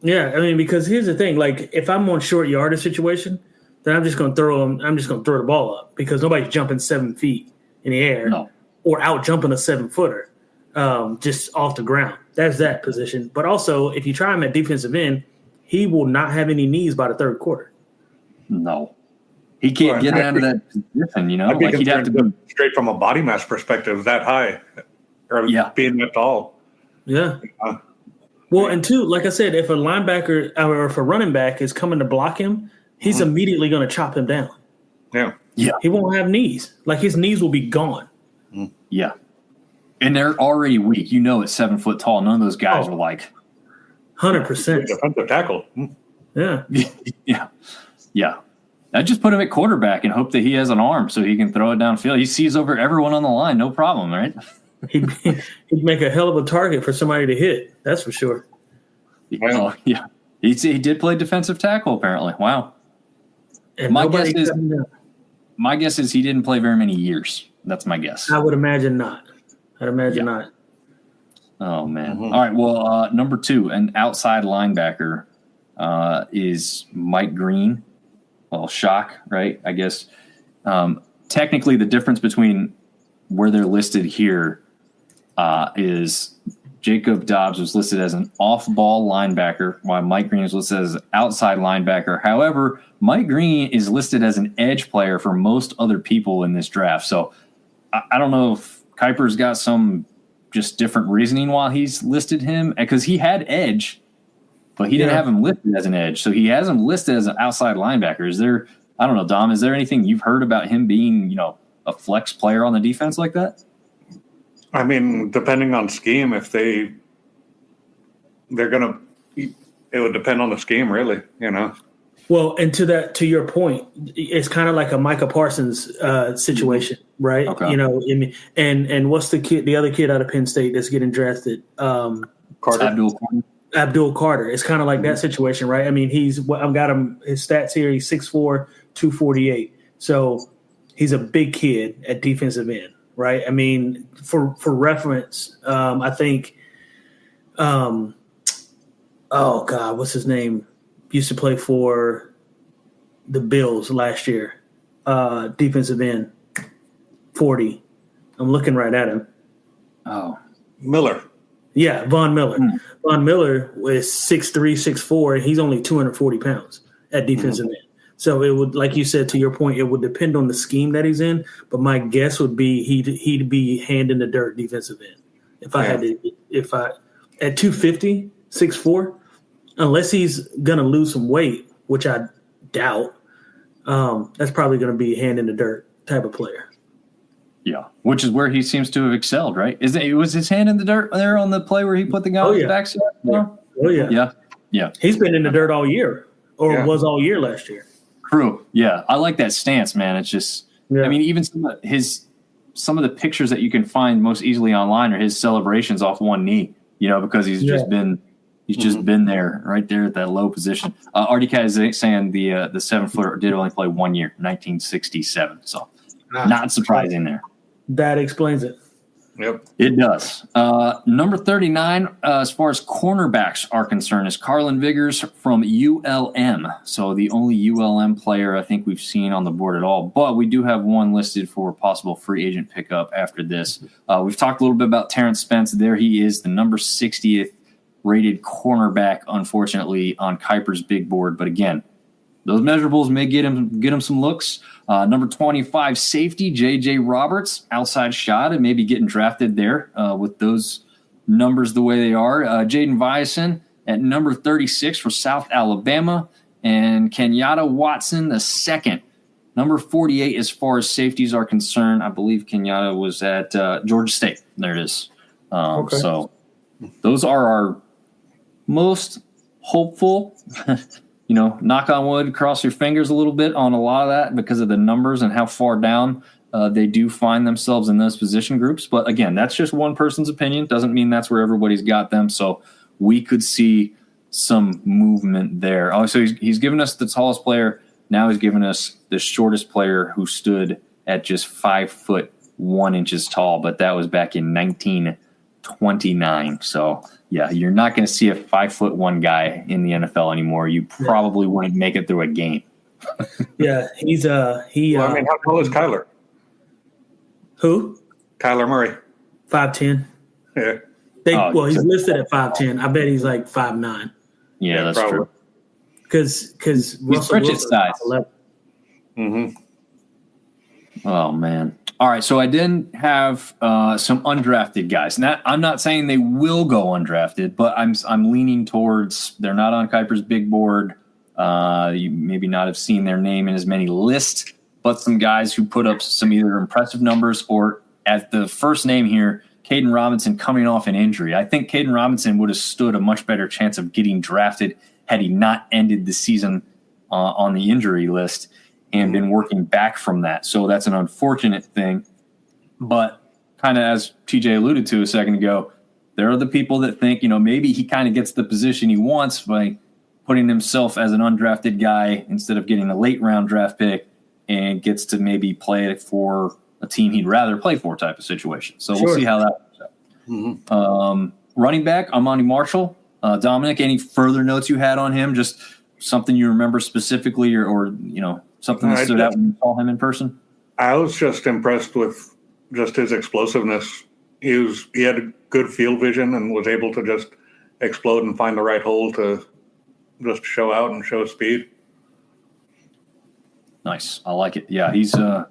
Yeah, I mean, because here's the thing: like, if I'm on short yardage situation, then I'm just going to throw the ball up because nobody's jumping 7 feet in the air or out jumping a 7-footer just off the ground. That's that position. But also, if you try him at defensive end, he will not have any knees by the third quarter. No, he can't get out of that position. He'd have to be straight from a body mass perspective that high, or being that tall. Yeah. Well, and two, like I said, if a linebacker or if a running back is coming to block him, he's immediately going to chop him down. Yeah. Yeah. He won't have knees. Like his knees will be gone. Yeah. And they're already weak. At 7 foot tall, none of those guys are 100%. Defensive tackle. Yeah. Yeah. Yeah. I just put him at quarterback and hope that he has an arm so he can throw it downfield. He sees over everyone on the line, no problem, right? He'd make a hell of a target for somebody to hit. That's for sure. Yeah. He did play defensive tackle, apparently. Wow. And my guess is he didn't play very many years. That's my guess. I would imagine not. Not. Oh, man. Mm-hmm. All right. Well, number 2, an outside linebacker is Mike Green. Well, shock, right? I guess. Technically, the difference between where they're listed here is Jacob Dobbs was listed as an off-ball linebacker, while Mike Green is listed as an outside linebacker. However, Mike Green is listed as an edge player for most other people in this draft. So I don't know if Kuiper's got some just different reasoning why he's listed him, because he had edge, but he didn't have him listed as an edge. So he has him listed as an outside linebacker. Is there, I don't know, Dom, is there anything you've heard about him being, a flex player on the defense like that? I mean, depending on scheme, if they're going to, it would depend on the scheme, really, Well, and to your point, it's kind of like a Micah Parsons situation, right? Okay. And what's the other kid out of Penn State that's getting drafted? Carter. Abdul Carter. It's kind of like that situation, right? I mean, I've got him, his stats here. He's 6'4", 248. So he's a big kid at defensive end, right? I mean, for reference, I think, oh God, what's his name? Used to play for the Bills last year. Defensive end, 40. I'm looking right at him. Oh, Miller. Yeah, Von Miller. Von Miller was 6'3", 6'4", and he's only 240 pounds at defensive end. So it would, like you said, to your point, it would depend on the scheme that he's in. But my guess would be he'd be hand in the dirt defensive end. At 250, 6'4", unless he's gonna lose some weight, which I doubt, that's probably gonna be hand in the dirt type of player. Yeah, which is where he seems to have excelled, right? Was his hand in the dirt there on the play where he put the guy on his backside? Oh yeah. He's been in the dirt all year, or was all year last year. True. Yeah, I like that stance, man. It's just, I mean, even some of the pictures that you can find most easily online are his celebrations off one knee. Because he's just been there, right there at that low position. Artie Cat is saying the 7-footer did only play 1 year, 1967. So not surprising there. That explains it. Yep. It does. Number 39, as far as cornerbacks are concerned, is Carlin Vigors from ULM. So the only ULM player I think we've seen on the board at all. But we do have one listed for possible free agent pickup after this. We've talked a little bit about Terrence Spence. There he is, the number 60th rated cornerback, unfortunately, on Kuiper's big board. But again, those measurables may get him some looks. Number 25, safety, J.J. Roberts, outside shot, and maybe getting drafted there with those numbers the way they are. Jaden Vyson at number 36 for South Alabama, and Kenyatta Watson, the second. Number 48, as far as safeties are concerned, I believe Kenyatta was at Georgia State. There it is. Okay. So those are our most hopeful knock on wood, cross your fingers a little bit on a lot of that because of the numbers and how far down they do find themselves in those position groups. But again, that's just one person's opinion. Doesn't mean that's where everybody's got them. So we could see some movement there. Oh, so he's given us the tallest player. Now he's given us the shortest player who stood at just 5'1" tall, but that was back in 1929. So yeah, you're not going to see a 5'1" guy in the NFL anymore. You probably wouldn't make it through a game. Yeah, he's how tall is Kyler? Who? Kyler Murray. 5'10". Yeah. He's listed at 5'10". I bet he's like 5'9". Yeah, that's probably true. Because Russell Wilson's size. 11. Mm-hmm. Oh man. All right, so I didn't have some undrafted guys. Now, I'm not saying they will go undrafted, but I'm leaning towards they're not on Kuiper's big board. You maybe not have seen their name in as many lists, but some guys who put up some either impressive numbers or at the first name here, Caden Robinson coming off an injury. I think Caden Robinson would have stood a much better chance of getting drafted had he not ended the season on the injury list and been working back from that. So that's an unfortunate thing. But kind of as TJ alluded to a second ago, there are the people that think, maybe he kind of gets the position he wants by putting himself as an undrafted guy instead of getting a late round draft pick and gets to maybe play it for a team he'd rather play for type of situation. So We'll see how that works out. Mm-hmm. Running back, Amani Marshall. Dominic, any further notes you had on him? Just something you remember specifically or something that stood out when you saw him in person? I was just impressed with just his explosiveness. He had a good field vision and was able to just explode and find the right hole to just show out and show speed. Nice. I like it. Yeah, he's a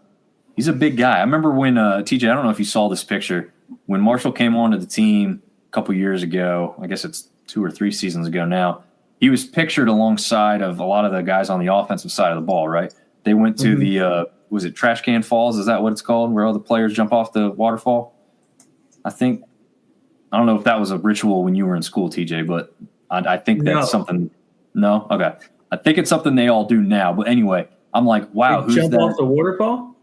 big guy. I remember when TJ, I don't know if you saw this picture, when Marshall came onto the team a couple years ago, I guess it's 2 or 3 seasons ago now, he was pictured alongside of a lot of the guys on the offensive side of the ball, right? They went to the, was it Trash Can Falls? Is that what it's called, where all the players jump off the waterfall? I don't know if that was a ritual when you were in school, TJ, but I think that's something. No? Okay. I think it's something they all do now. But anyway, I'm like, wow. They jump off the waterfall?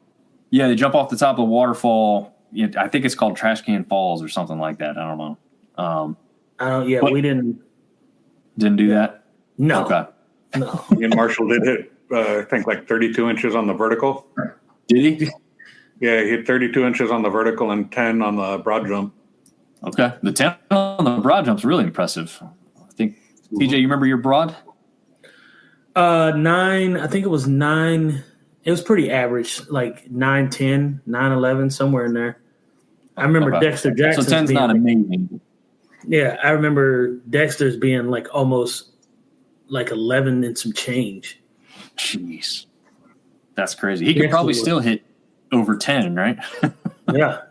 Yeah, they jump off the top of the waterfall. I think it's called Trash Can Falls or something like that. I don't know. We didn't. Didn't do that? No. Okay. No. And Marshall did hit, I think, like 32 inches on the vertical. Did he? Yeah, he hit 32 inches on the vertical and 10 on the broad jump. Okay. The 10 on the broad jump's really impressive. I think, TJ, you remember your broad? 9. I think it was 9. It was pretty average, like 9'10", 9'11", somewhere in there. I remember Dexter Jackson. So 10's not amazing. Yeah, I remember Dexter's being like almost like 11 and some change. Jeez. That's crazy. He could probably still hit over 10, right? Yeah.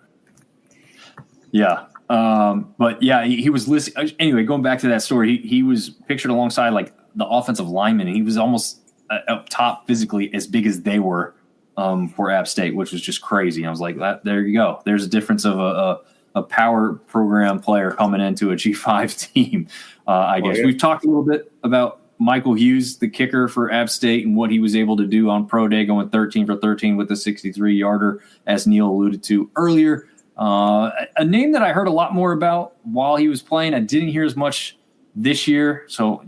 Yeah. But yeah, he was listed. Anyway, going back to that story, he was pictured alongside like the offensive lineman, and he was almost up top physically as big as they were for App State, which was just crazy. I was like, there you go. There's a difference of a power program player coming into a G5 team, I guess. We've talked a little bit about Michael Hughes, the kicker for App State, and what he was able to do on Pro Day, going 13 for 13 with the 63-yarder, as Neil alluded to earlier. A name that I heard a lot more about while he was playing. I didn't hear as much this year, so,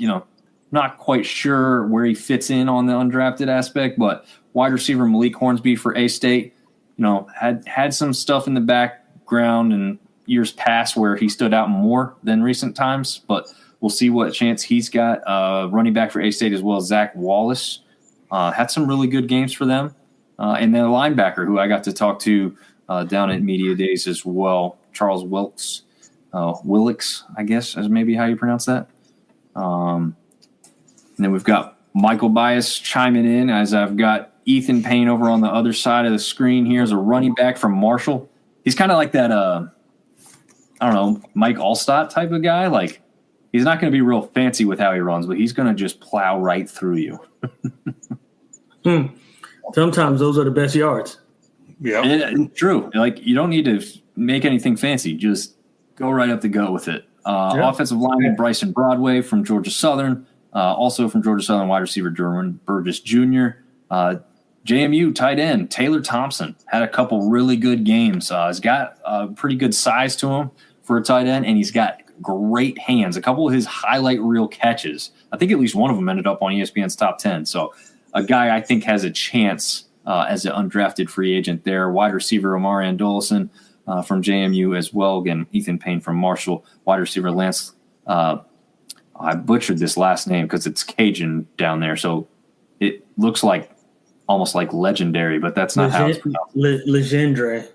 not quite sure where he fits in on the undrafted aspect, but wide receiver Malik Hornsby for A-State, had some stuff in the ground in years past where he stood out more than recent times, but we'll see what chance he's got. Running back for A-State as well, Zach Wallace, had some really good games for them. And then a linebacker who I got to talk to down at Media Days as well, Charles Willix, I guess is maybe how you pronounce that. And then we've got Michael Bias chiming in as I've got Ethan Payne over on the other side of the screen here as a running back from Marshall. He's kind of like that, I don't know, Mike Allstott type of guy. Like, he's not going to be real fancy with how he runs, but he's going to just plow right through you. Sometimes those are the best yards. Yeah, true. Like, you don't need to make anything fancy. Just go right up the gut with it. Offensive lineman Bryson Broadway from Georgia Southern. Also from Georgia Southern, wide receiver Derwin Burgess Jr. JMU tight end Taylor Thompson had a couple really good games. He's got a pretty good size to him for a tight end, and he's got great hands. A couple of his highlight reel catches, I think at least one of them ended up on ESPN's top 10. So a guy I think has a chance as an undrafted free agent there. Wide receiver Omarion Dolison from JMU as well. Again, Ethan Payne from Marshall. Wide receiver Lance. I butchered this last name because it's Cajun down there, so it looks like almost like legendary, but that's not how it's pronounced. Legendre.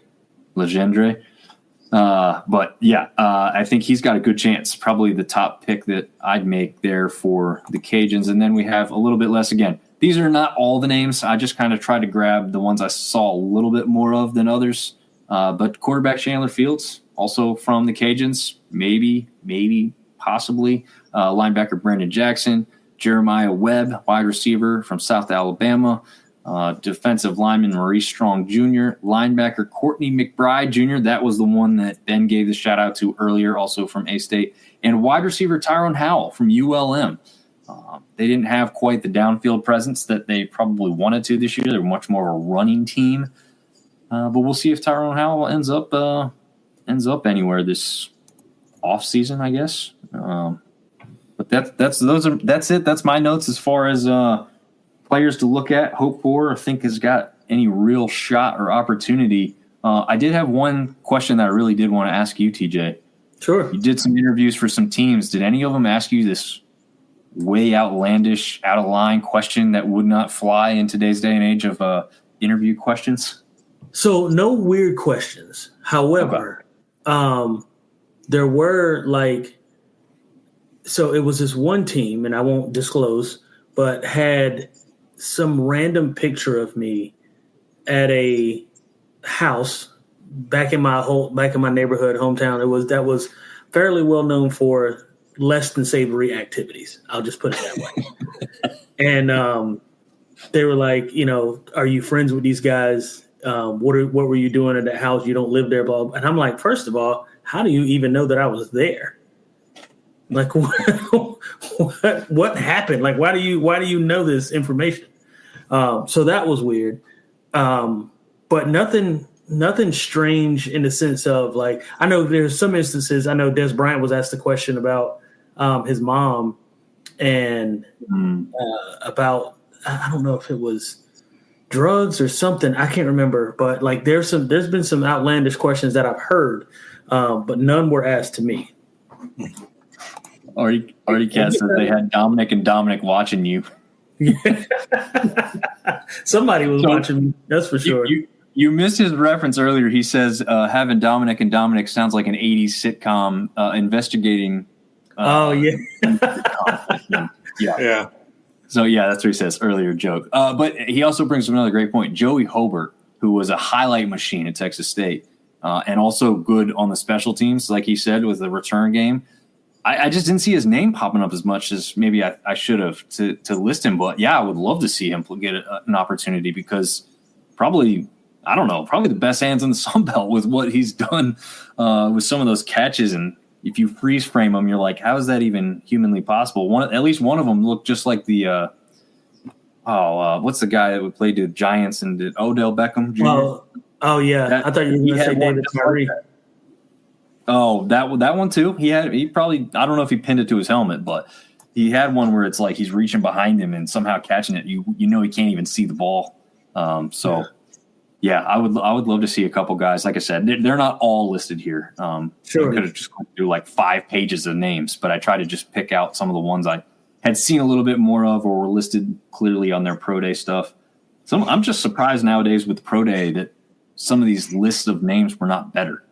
But yeah, I think he's got a good chance. Probably the top pick that I'd make there for the Cajuns. And then we have a little bit less. Again, these are not all the names. I just kind of tried to grab the ones I saw a little bit more of than others. But quarterback Chandler Fields, also from the Cajuns, maybe, possibly. Linebacker Brandon Jackson, Jeremiah Webb, wide receiver from South Alabama. Defensive lineman Maurice Strong Jr., linebacker Courtney McBride Jr., that was the one that Ben gave the shout out to earlier, also from A-State, and wide receiver Tyrone Howell from ULM. They didn't have quite the downfield presence that they probably wanted to this year. They're much more of a running team, but we'll see if Tyrone Howell ends up anywhere this offseason, I guess. But that's it. That's my notes as far as players to look at, hope for, or think has got any real shot or opportunity. I did have one question that I really did want to ask you, TJ. Sure. You did some interviews for some teams. Did any of them ask you this way outlandish, out of line question that would not fly in today's day and age of interview questions? So no weird questions. However, there were so it was this one team, and I won't disclose, but had some random picture of me at a house back in my neighborhood, hometown. That was fairly well known for less than savory activities. I'll just put it that way. And they were like, are you friends with these guys? What were you doing at that house? You don't live there, blah, blah. And I'm like, first of all, how do you even know that I was there? Like, what happened? Like, why do you know this information? So that was weird. But nothing strange in the sense of, like, I know there's some instances. I know Des Bryant was asked a question about his mom and about, I don't know if it was drugs or something. I can't remember, but like there's been some outlandish questions that I've heard, but none were asked to me. Already cast that they had Dominic and Dominic watching you. Somebody was watching me, that's for sure. You missed his reference earlier. He says having Dominic and Dominic sounds like an 80s sitcom investigating. Yeah. So, yeah, that's what he says earlier, joke. But he also brings up another great point. Joey Hobart, who was a highlight machine at Texas State and also good on the special teams, like he said, with the return game. I just didn't see his name popping up as much as maybe I should have to list him. But, yeah, I would love to see him get an opportunity because probably the best hands in the sunbelt with what he's done with some of those catches. And if you freeze frame them, you're like, how is that even humanly possible? At least one of them looked just like the what's the guy that played the Giants and did Odell Beckham Jr.? Oh yeah. I thought you were going to say David Tyree. Oh, that one too. He probably, I don't know if he pinned it to his helmet, but he had one where it's like he's reaching behind him and somehow catching it. You know he can't even see the ball. Yeah, I would love to see a couple guys. Like I said, they're not all listed here. Sure. I could have just do like 5 pages of names, but I try to just pick out some of the ones I had seen a little bit more of or were listed clearly on their pro day stuff. So I'm just surprised nowadays with the pro day that some of these lists of names were not better.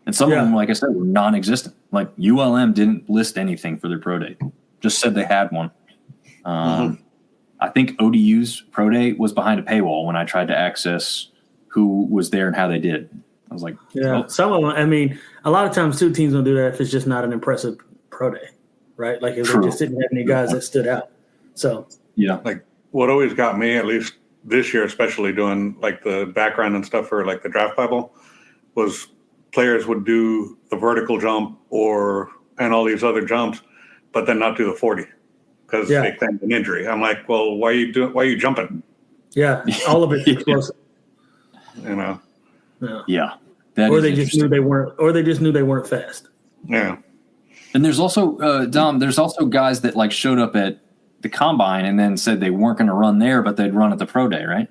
And some of them, like I said, were non-existent. Like ULM didn't list anything for their pro day, just said they had one. I think ODU's pro day was behind a paywall when I tried to access who was there and how they did. I was like, some of them. I mean, a lot of times too, teams don't do that if it's just not an impressive pro day, right? Like if they just didn't have any guys that stood out. So like what always got me, at least this year, especially doing like the background and stuff for like the draft Bible, was players would do the vertical jump and all these other jumps, but then not do the 40 because they claimed an injury. I'm like, well, why are you jumping? Yeah, all of it's explosive. You know. Yeah. Or they just knew they weren't fast. Yeah. And there's also Dom. There's also guys that like showed up at the combine and then said they weren't going to run there, but they'd run at the pro day, right?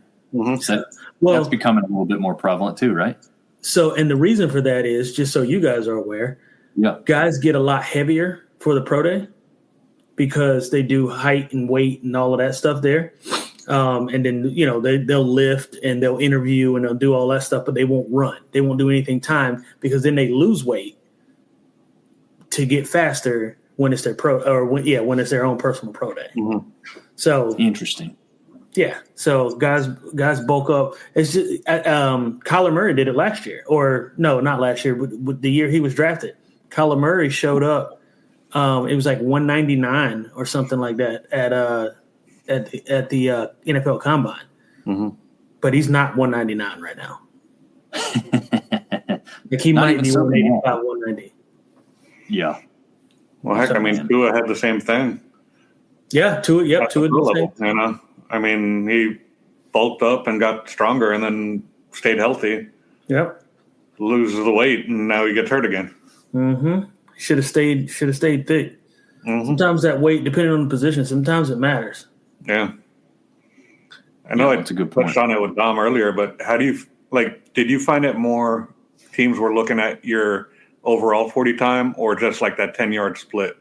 So that's becoming a little bit more prevalent too, right? So, and the reason for that is just so you guys are aware. Guys get a lot heavier for the pro day because they do height and weight and all of that stuff there. And then, they'll lift and they'll interview and they'll do all that stuff, but they won't run. They won't do anything timed because then they lose weight to get faster when it's their when it's their own personal pro day. So interesting. Yeah. So guys bulk up. It's just Kyler Murray did it last year, or no, not last year, but the year he was drafted. Kyler Murray showed up. It was like 199 or something like that at the NFL Combine. But he's not 199 right now. Like he might be 185, 190. Yeah. Well, heck, Tua had the same thing. Yeah, Tua. Yep, Tua did the same. You know, I mean, he bulked up and got stronger, and then stayed healthy. Yep. Loses the weight, and now he gets hurt again. Should have stayed thick. Sometimes that weight, depending on the position, sometimes it matters. Yeah. I know that's a good point. Touched on it with Dom earlier, but how do you did you find it more teams were looking at your overall 40 time or just like that 10-yard split?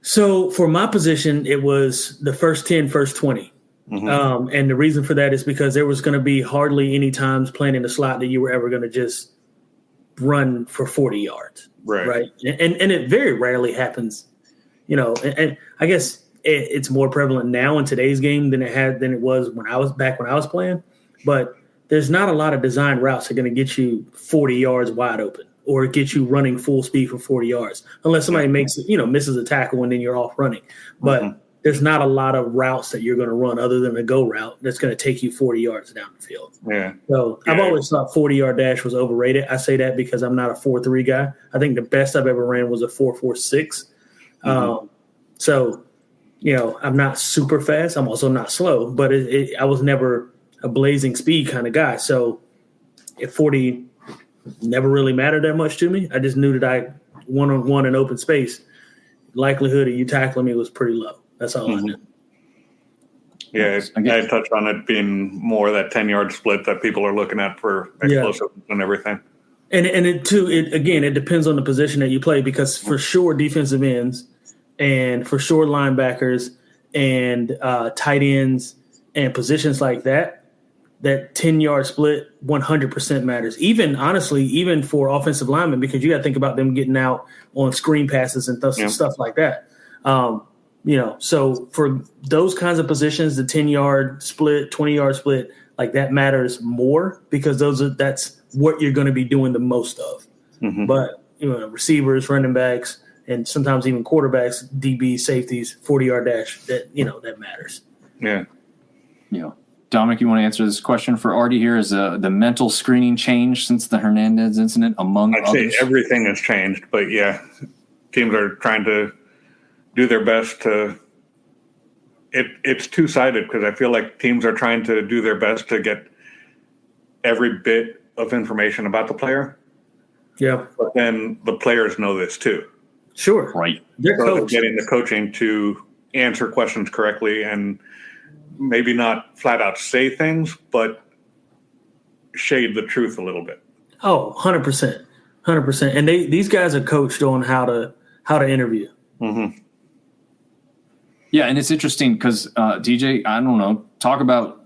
So for my position, it was the first 10, first 20. And the reason for that is because there was going to be hardly any times playing in the slot that you were ever going to just run for 40 yards. Right. And it very rarely happens, and I guess it's more prevalent now in today's game than it was when I was playing. But there's not a lot of design routes that are going to get you 40 yards wide open or get you running full speed for 40 yards, unless somebody misses a tackle and then you're off running. But there's not a lot of routes that you're going to run other than a go route that's going to take you 40 yards down the field. Yeah. So I've always thought 40-yard dash was overrated. I say that because I'm not a 4.3 guy. I think the best I've ever ran was a 4.46. So, I'm not super fast. I'm also not slow, but I was never a blazing speed kind of guy. So if 40 never really mattered that much to me, I just knew that I one-on-one in open space, likelihood of you tackling me was pretty low. That's all I knew. Yeah, I touched on it being more that 10-yard split that people are looking at for explosive and everything. And it depends on the position that you play, because for sure defensive ends and for sure linebackers and tight ends and positions like that 10-yard split 100% matters. Even for offensive linemen, because you got to think about them getting out on screen passes and stuff like that. So for those kinds of positions, the 10-yard split, 20-yard split, like that matters more because that's what you're going to be doing the most of. But receivers, running backs, and sometimes even quarterbacks, DB, safeties, 40-yard dash, that matters. Yeah. Dominic, you want to answer this question for Artie here? Is the mental screening changed since the Hernandez incident among others? I'd say everything has changed, but teams are trying to do their best to it's two-sided because I feel like teams are trying to do their best to get every bit of information about the player. Yeah. But then the players know this too. Sure. Right. They're getting the coaching to answer questions correctly and maybe not flat out say things, but shade the truth a little bit. Oh, 100%. 100%. And these guys are coached on how to interview. Mm-hmm. Yeah, and it's interesting because DJ, I don't know, talk about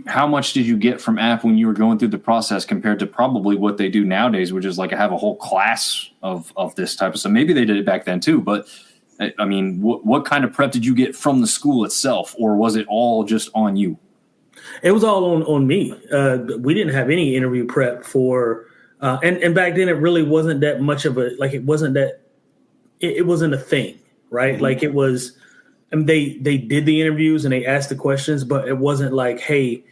how much did you get from App when you were going through the process compared to probably what they do nowadays, which is like have a whole class of this type of stuff. Maybe they did it back then too, but I mean, what kind of prep did you get from the school itself, or was it all just on you? It was all on me. We didn't have any interview prep for, and back then it really wasn't that much of a, like, it wasn't a thing, right? Mm-hmm. Like it was, and they did the interviews and they asked the questions, but it wasn't like, hey,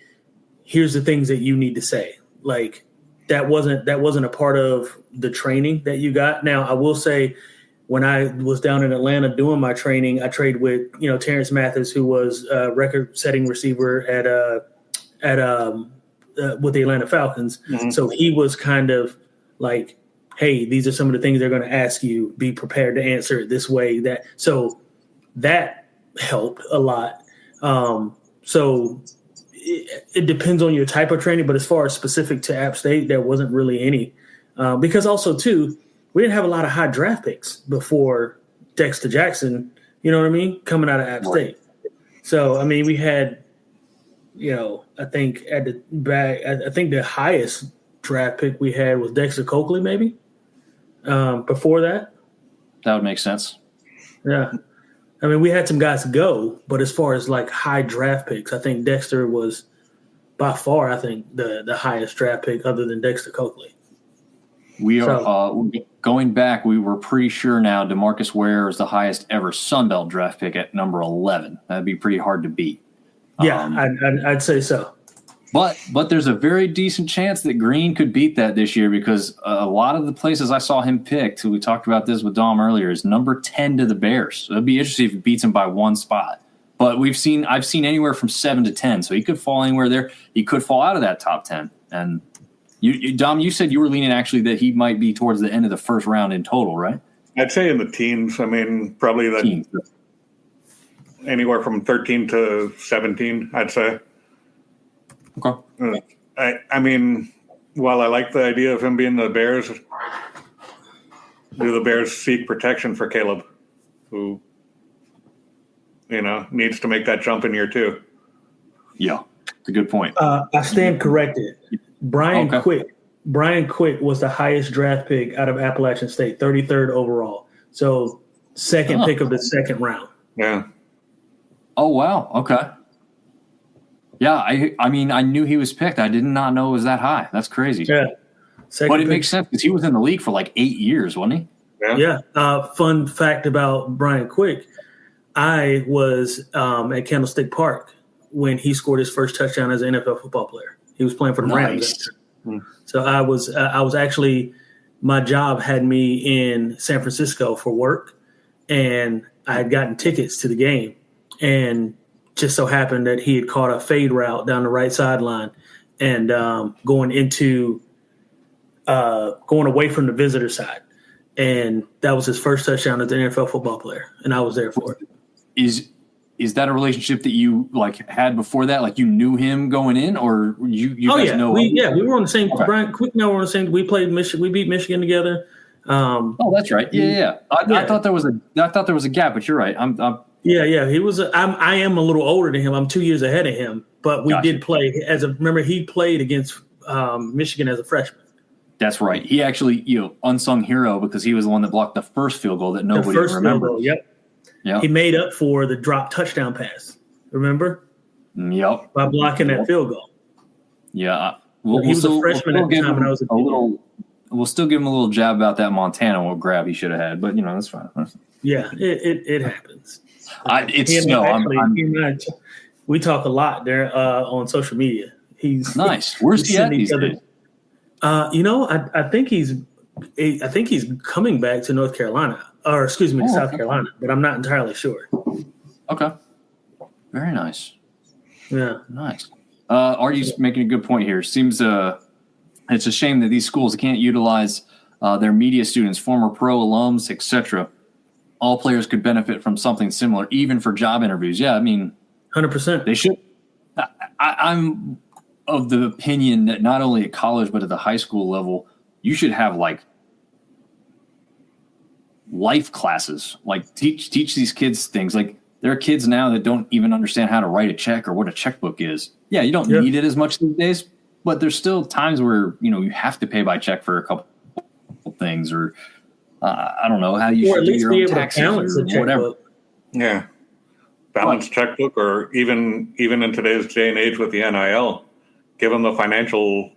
here's the things that you need to say. Like that wasn't a part of the training that you got. Now, I will say, when I was down in Atlanta doing my training, I trained with, Terrence Mathis, who was a record-setting receiver with the Atlanta Falcons. Mm-hmm. So he was kind of like, hey, these are some of the things they're going to ask you. Be prepared to answer it this way. So that helped a lot. So it depends on your type of training, but as far as specific to App State, there wasn't really any. Because also, too, we didn't have a lot of high draft picks before Dexter Jackson, you know what I mean, coming out of App State. So, I mean, we had, I think the highest draft pick we had was Dexter Coakley, maybe, before that. That would make sense. Yeah. I mean, we had some guys go, but as far as like high draft picks, I think Dexter was by far, I think, the highest draft pick other than Dexter Coakley. We are going back. We were pretty sure now DeMarcus Ware is the highest ever sunbelt draft pick at number 11. That'd be pretty hard to beat. Yeah, I'd say so. But there's a very decent chance that Green could beat that this year because a lot of the places I saw him picked, we talked about this with Dom earlier, is number 10 to the Bears. So it'd be interesting if he beats him by one spot. But I've seen anywhere from 7 to 10, so he could fall anywhere there. He could fall out of that top 10. And Dom, you said you were leaning actually that he might be towards the end of the first round in total, right? I'd say in the teens. I mean, probably anywhere from 13 to 17, I'd say. Okay. I mean, while I like the idea of him being the Bears, do the Bears seek protection for Caleb, who, needs to make that jump in year 2? Yeah, it's a good point. I stand corrected. Brian Quick was the highest draft pick out of Appalachian State, 33rd overall. So second pick of the second round. Yeah. Oh, wow. Okay. Yeah, I mean, I knew he was picked. I did not know it was that high. That's crazy. Yeah. But it makes sense because he was in the league for like 8 years, wasn't he? Yeah. Fun fact about Brian Quick, I was at Candlestick Park when he scored his first touchdown as an NFL football player. He was playing for the Rams. So I was actually, my job had me in San Francisco for work, and I had gotten tickets to the game, and just so happened that he had caught a fade route down the right sideline and going away from the visitor side. And that was his first touchdown as an NFL football player, and I was there for it. Is that a relationship that you had before that? Like you knew him going in, or you guys know? We were on the same. Okay. Brian Quick and I were on the same. We played Michigan. We beat Michigan together. That's right. Yeah. I thought there was a gap, but you're right. Yeah. He was. I am a little older than him. I'm 2 years ahead of him, but we did play remember he played against Michigan as a freshman. That's right. He actually, unsung hero because he was the one that blocked the first field goal that nobody remembers. Yep. He made up for the drop touchdown pass. Remember? Yep. By blocking that field goal. Yeah. He was a freshman at the time, and I was a little. We'll still give him a little jab about that Montana grab he should have had, but that's fine. Yeah, it happens. It's snow. We talk a lot there on social media. He's nice. Where's he at these days? I think he's coming back to North Carolina, or excuse me, to South Carolina, but I'm not entirely sure. Okay. Very nice. Yeah. Nice. Artie's making a good point here. Seems it's a shame that these schools can't utilize their media students, former pro alums, etc. All players could benefit from something similar, even for job interviews. Yeah, I mean, 100%. They should. I'm of the opinion that not only at college but at the high school level, you should have like life classes, like teach these kids things. Like there are kids now that don't even understand how to write a check or what a checkbook is. Yeah, you don't need it as much these days, but there's still times where, you know, you have to pay by check for a couple things, or I don't know how you should do your own taxes or whatever. Yeah. Balanced checkbook, or even in today's day and age with the NIL, give them the financial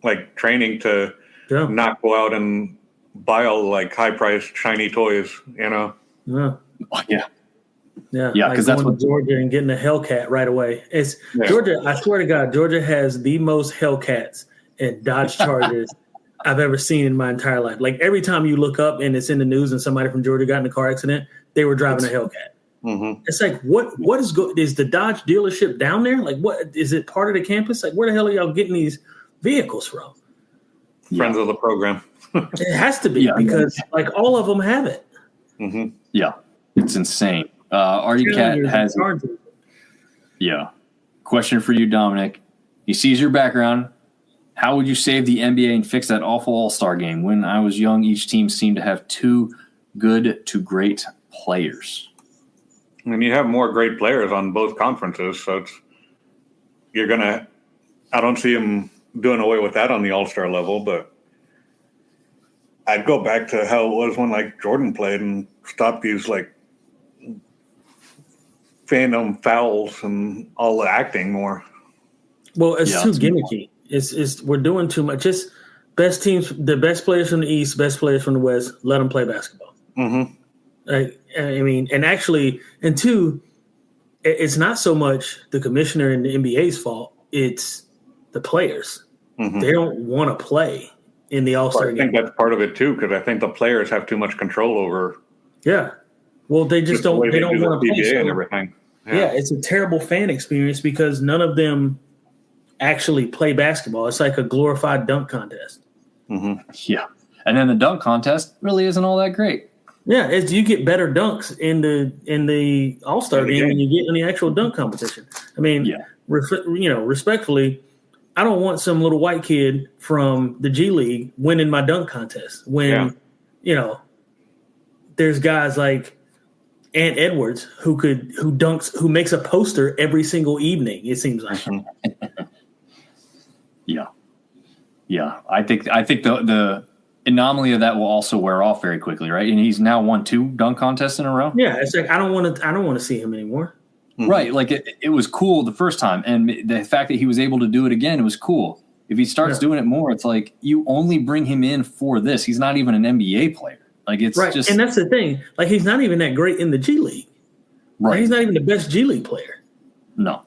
like training to not go out and buy all like high priced shiny toys, you know? Yeah. Yeah, because like that's what Georgia and getting a Hellcat right away. It's Georgia. I swear to God, Georgia has the most Hellcats and Dodge Chargers I've ever seen in my entire life. Like every time you look up and it's in the news and somebody from Georgia got in a car accident, they were driving a Hellcat. Mm-hmm. It's like what is the Dodge dealership down there? Like what is it part of the campus? Like where the hell are y'all getting these vehicles from? Friends of the program. It has to be because like all of them have it. Mm-hmm. Yeah, it's insane. Artie Cat has question for you, Dominic. He sees your background. How would you save the NBA and fix that awful All-Star game? When I was young, each team seemed to have 2 good to great players. And you have more great players on both conferences, so I don't see him doing away with that on the All-Star level, but I'd go back to how it was when like Jordan played and stop these like Phenom fouls and all the acting more. Well, it's too gimmicky. It's we're doing too much. Just best teams, the best players from the East, best players from the West. Let them play basketball. Mm-hmm. I mean, and actually, and two, it's not so much the commissioner and the NBA's fault. It's the players. Mm-hmm. They don't want to play in the All-Star game. I think that's part of it too, because I think the players have too much control over. Yeah. Well, they just don't. They don't want to play. So, and everything. Yeah, it's a terrible fan experience because none of them actually play basketball. It's like a glorified dunk contest. Mm-hmm. Yeah, and then the dunk contest really isn't all that great. Yeah, you get better dunks in the All-Star game than you get in the actual dunk competition. I mean, respectfully, I don't want some little white kid from the G League winning my dunk contest when there's guys like Ant Edwards who makes a poster every single evening. It seems like. Yeah. I think the anomaly of that will also wear off very quickly, right? And he's now won 2 dunk contests in a row. Yeah, it's like I don't want to see him anymore. Mm-hmm. Right, like it was cool the first time, and the fact that he was able to do it again, it was cool. If he starts doing it more, it's like you only bring him in for this. He's not even an NBA player. Like it's right, just, and that's the thing. Like he's not even that great in the G League. Right, like, he's not even the best G League player. No.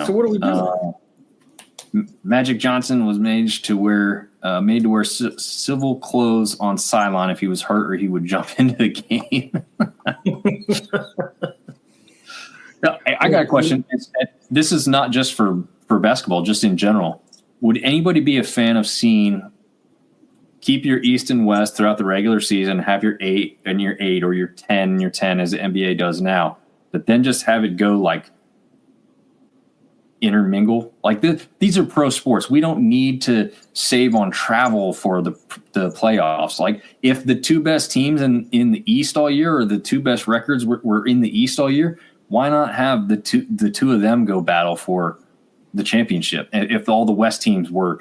So what are we doing? Magic Johnson was made to wear civil clothes on sideline if he was hurt or he would jump into the game. Now, I got a question. This is not just for basketball, just in general. Would anybody be a fan of seeing keep your East and West throughout the regular season, have your 8 and your 8 or your 10 and your 10 as the NBA does now, but then just have it go like intermingle? Like these are pro sports. We don't need to save on travel for the playoffs. Like if the 2 best teams in the East all year or the 2 best records were in the East all year, why not have the two of them go battle for the championship? If all the West teams were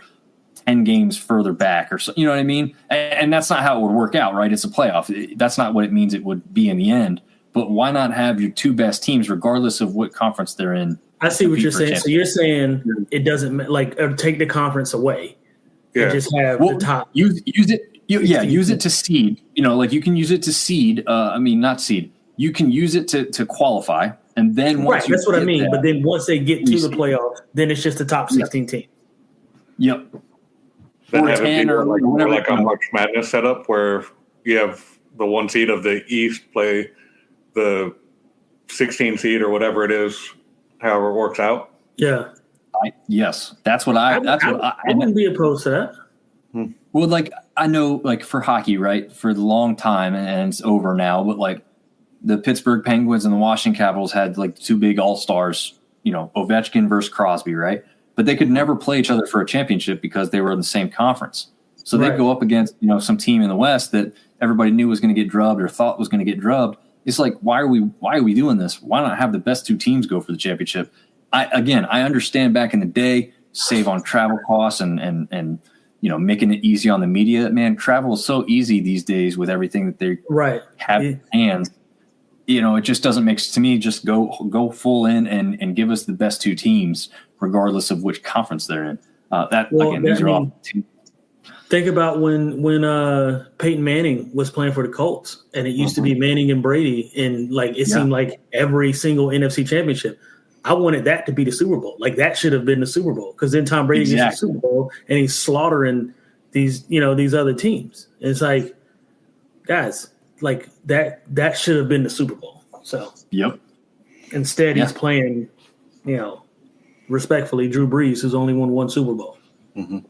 10 games further back or so, you know what I mean? And that's not how it would work out, right? It's a playoff. That's not what it means it would be in the end. But why not have your 2 best teams, regardless of what conference they're in? I see what you're saying. So you're saying it doesn't like take the conference away. Yeah. And just have the top. Use it. Use it to seed. Like you can use it to seed. Not seed. You can use it to qualify, and then once that's what I mean. But then once they get to the playoffs, then it's just the top 16 team. Yep. Then have it be like a March Madness setup where you have the 1 seed of the East play the 16 seed or whatever it is, however it works out. Yeah. Yes, that's what I wouldn't be opposed to that. Well, like I know, like for hockey, right? For the long time, and it's over now. But like the Pittsburgh Penguins and the Washington Capitals had like 2 big all-stars Ovechkin versus Crosby, right? But they could never play each other for a championship because they were in the same conference. So they'd go up against, some team in the West that everybody knew was going to get drubbed or thought was going to get drubbed. It's like, why are we doing this? Why not have the best two teams go for the championship? I understand back in the day, save on travel costs and making it easy on the media. Man, travel is so easy these days with everything that they have in hands. It just doesn't make sense to me. Just go full in and give us the best two teams, regardless of which conference they're in. These are all teams. Think about when Peyton Manning was playing for the Colts, and it used to be Manning and Brady, and it seemed like every single NFC championship. I wanted that to be the Super Bowl. That should have been the Super Bowl, because then Tom Brady gets the Super Bowl and he's slaughtering these other teams. It's like, guys, that should have been the Super Bowl. So instead he's playing, respectfully, Drew Brees, who's only won one Super Bowl. Mm-hmm.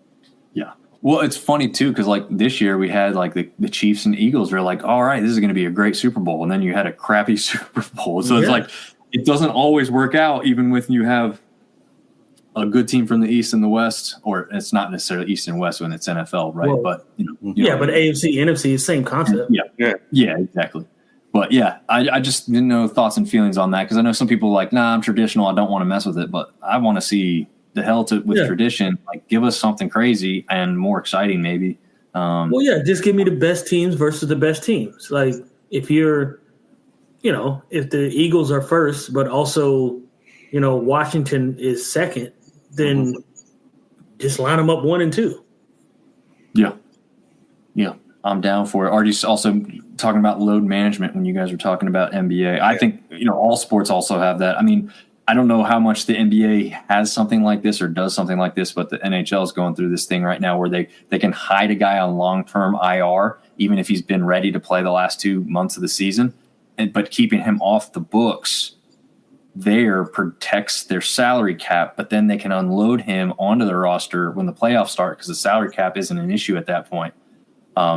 Yeah. Well, it's funny too, because this year we had the Chiefs and Eagles were all right, this is going to be a great Super Bowl, and then you had a crappy Super Bowl. So it's it doesn't always work out, even when you have a good team from the East and the West, or it's not necessarily East and West when it's NFL, right? Well, but but AFC, NFC is same concept. Yeah, exactly. But I just didn't know thoughts and feelings on that, because I know some people are I'm traditional, I don't want to mess with it, but I want to see the hell with tradition. Give us something crazy and more exciting, maybe. Just give me the best teams versus the best teams. If you're, if the Eagles are first, but also, Washington is second, then just line them up 1 and 2. Yeah. I'm down for it. Already also talking about load management when you guys were talking about NBA. I think, all sports also have that. I mean, I don't know how much the NBA has something like this or does something like this, but the NHL is going through this thing right now where they can hide a guy on long-term IR, even if he's been ready to play the last 2 months of the season, but keeping him off the books there protects their salary cap, but then they can unload him onto the roster when the playoffs start, because the salary cap isn't an issue at that point.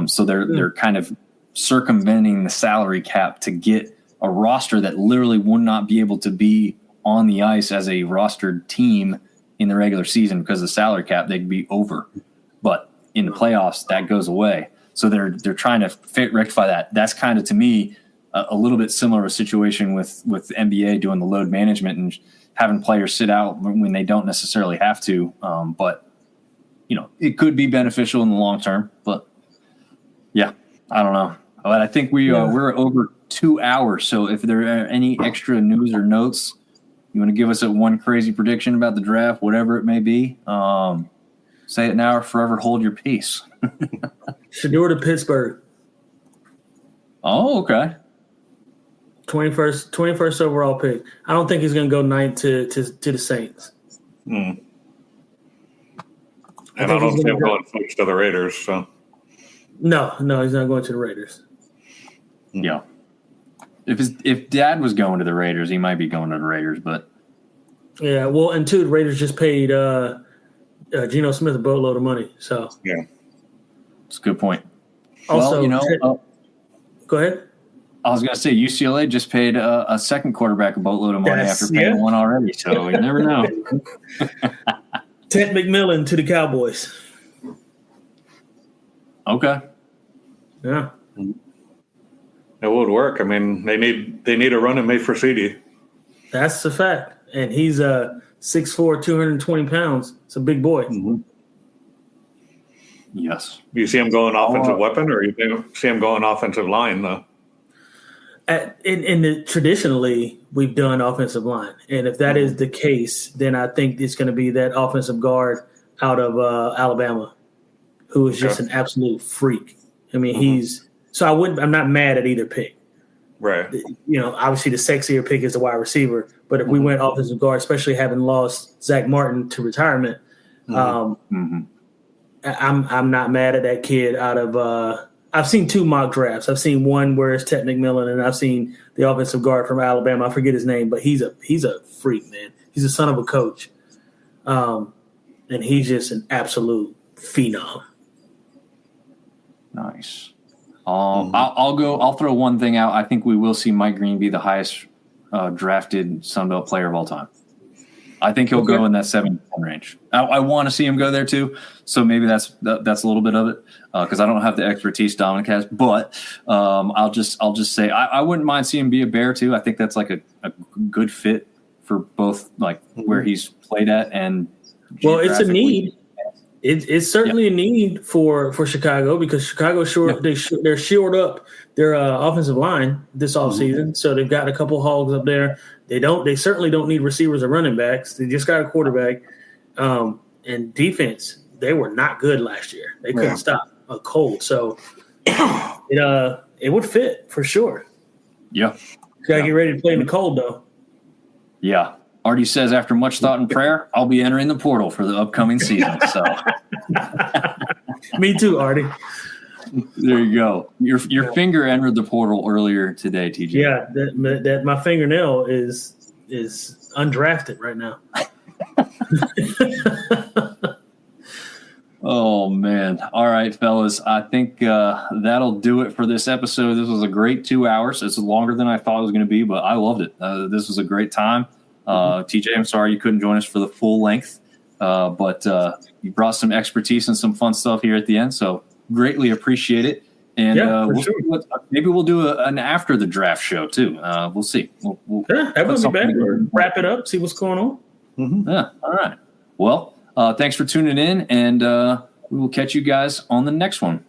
So they're kind of circumventing the salary cap to get a roster that literally would not be able to be on the ice as a rostered team in the regular season because of the salary cap. They'd be over, but in the playoffs that goes away. So they're trying to rectify that. That's kind of, to me, a little bit similar of a situation with the NBA doing the load management and having players sit out when they don't necessarily have to. But it could be beneficial in the long term. But I don't know. But I think we're over 2 hours. So if there are any extra news or notes, you want to give us one crazy prediction about the draft, whatever it may be, say it now or forever hold your peace. Shedeur to Pittsburgh. Oh, okay. 21st overall pick. I don't think he's going to go 9th to the Saints. And I don't see him going first to the Raiders. So no, he's not going to the Raiders. Yeah. If Dad was going to the Raiders, he might be going to the Raiders, but and two, the Raiders just paid Geno Smith a boatload of money. So it's a good point. Also, go ahead. I was going to say UCLA just paid a second quarterback a boatload of money after paying one already, so you never know. Ted McMillan to the Cowboys. Okay. Yeah. It would work. I mean, they need a run and made for CD. That's a fact. And he's 6'4", 220 pounds. It's a big boy. Mm-hmm. Yes. Do you see him going offensive weapon, or you see him going offensive line, though? Traditionally, we've done offensive line. And if that is the case, then I think it's going to be that offensive guard out of Alabama, who is just an absolute freak. I mean, I'm not mad at either pick. Right. Obviously the sexier pick is the wide receiver, but if we went offensive guard, especially having lost Zach Martin to retirement, I'm not mad at that kid out of I've seen 2 mock drafts. I've seen one where it's Ted McMillan, and I've seen the offensive guard from Alabama. I forget his name, but he's a freak, man. He's the son of a coach. And he's just an absolute phenom. Nice. I'll throw one thing out. I think we will see Mike Green be the highest drafted Sunbelt player of all time. I think he'll go in that 7 to 10 range. I want to see him go there too. So maybe that's a little bit of it because I don't have the expertise Dominic has. But I'll just say I wouldn't mind seeing him be a Bear too. I think that's like a good fit for both like where he's played at and. Well, it's a need. It's certainly a need for Chicago because Chicago's short. Yeah. They're shored up their offensive line this offseason, so they've got a couple hogs up there. They certainly don't need receivers or running backs. They just got a quarterback. And defense, they were not good last year. They couldn't stop a cold, so it would fit for sure. Yeah, you gotta get ready to play in the cold though. Yeah. Artie says, after much thought and prayer, I'll be entering the portal for the upcoming season. So, me too, Artie. There you go. Your finger entered the portal earlier today, TJ. Yeah, that my fingernail is undrafted right now. Oh man! All right, fellas. I think that'll do it for this episode. This was a great 2 hours. It's longer than I thought it was going to be, but I loved it. This was a great time. TJ, I'm sorry you couldn't join us for the full length, but you brought some expertise and some fun stuff here at the end, so greatly appreciate it. And maybe we'll do an after the draft show too. We'll see. We'll that would be better. Wrap it up, see what's going on. Mm-hmm. Yeah. All right. Well, thanks for tuning in, and we will catch you guys on the next one.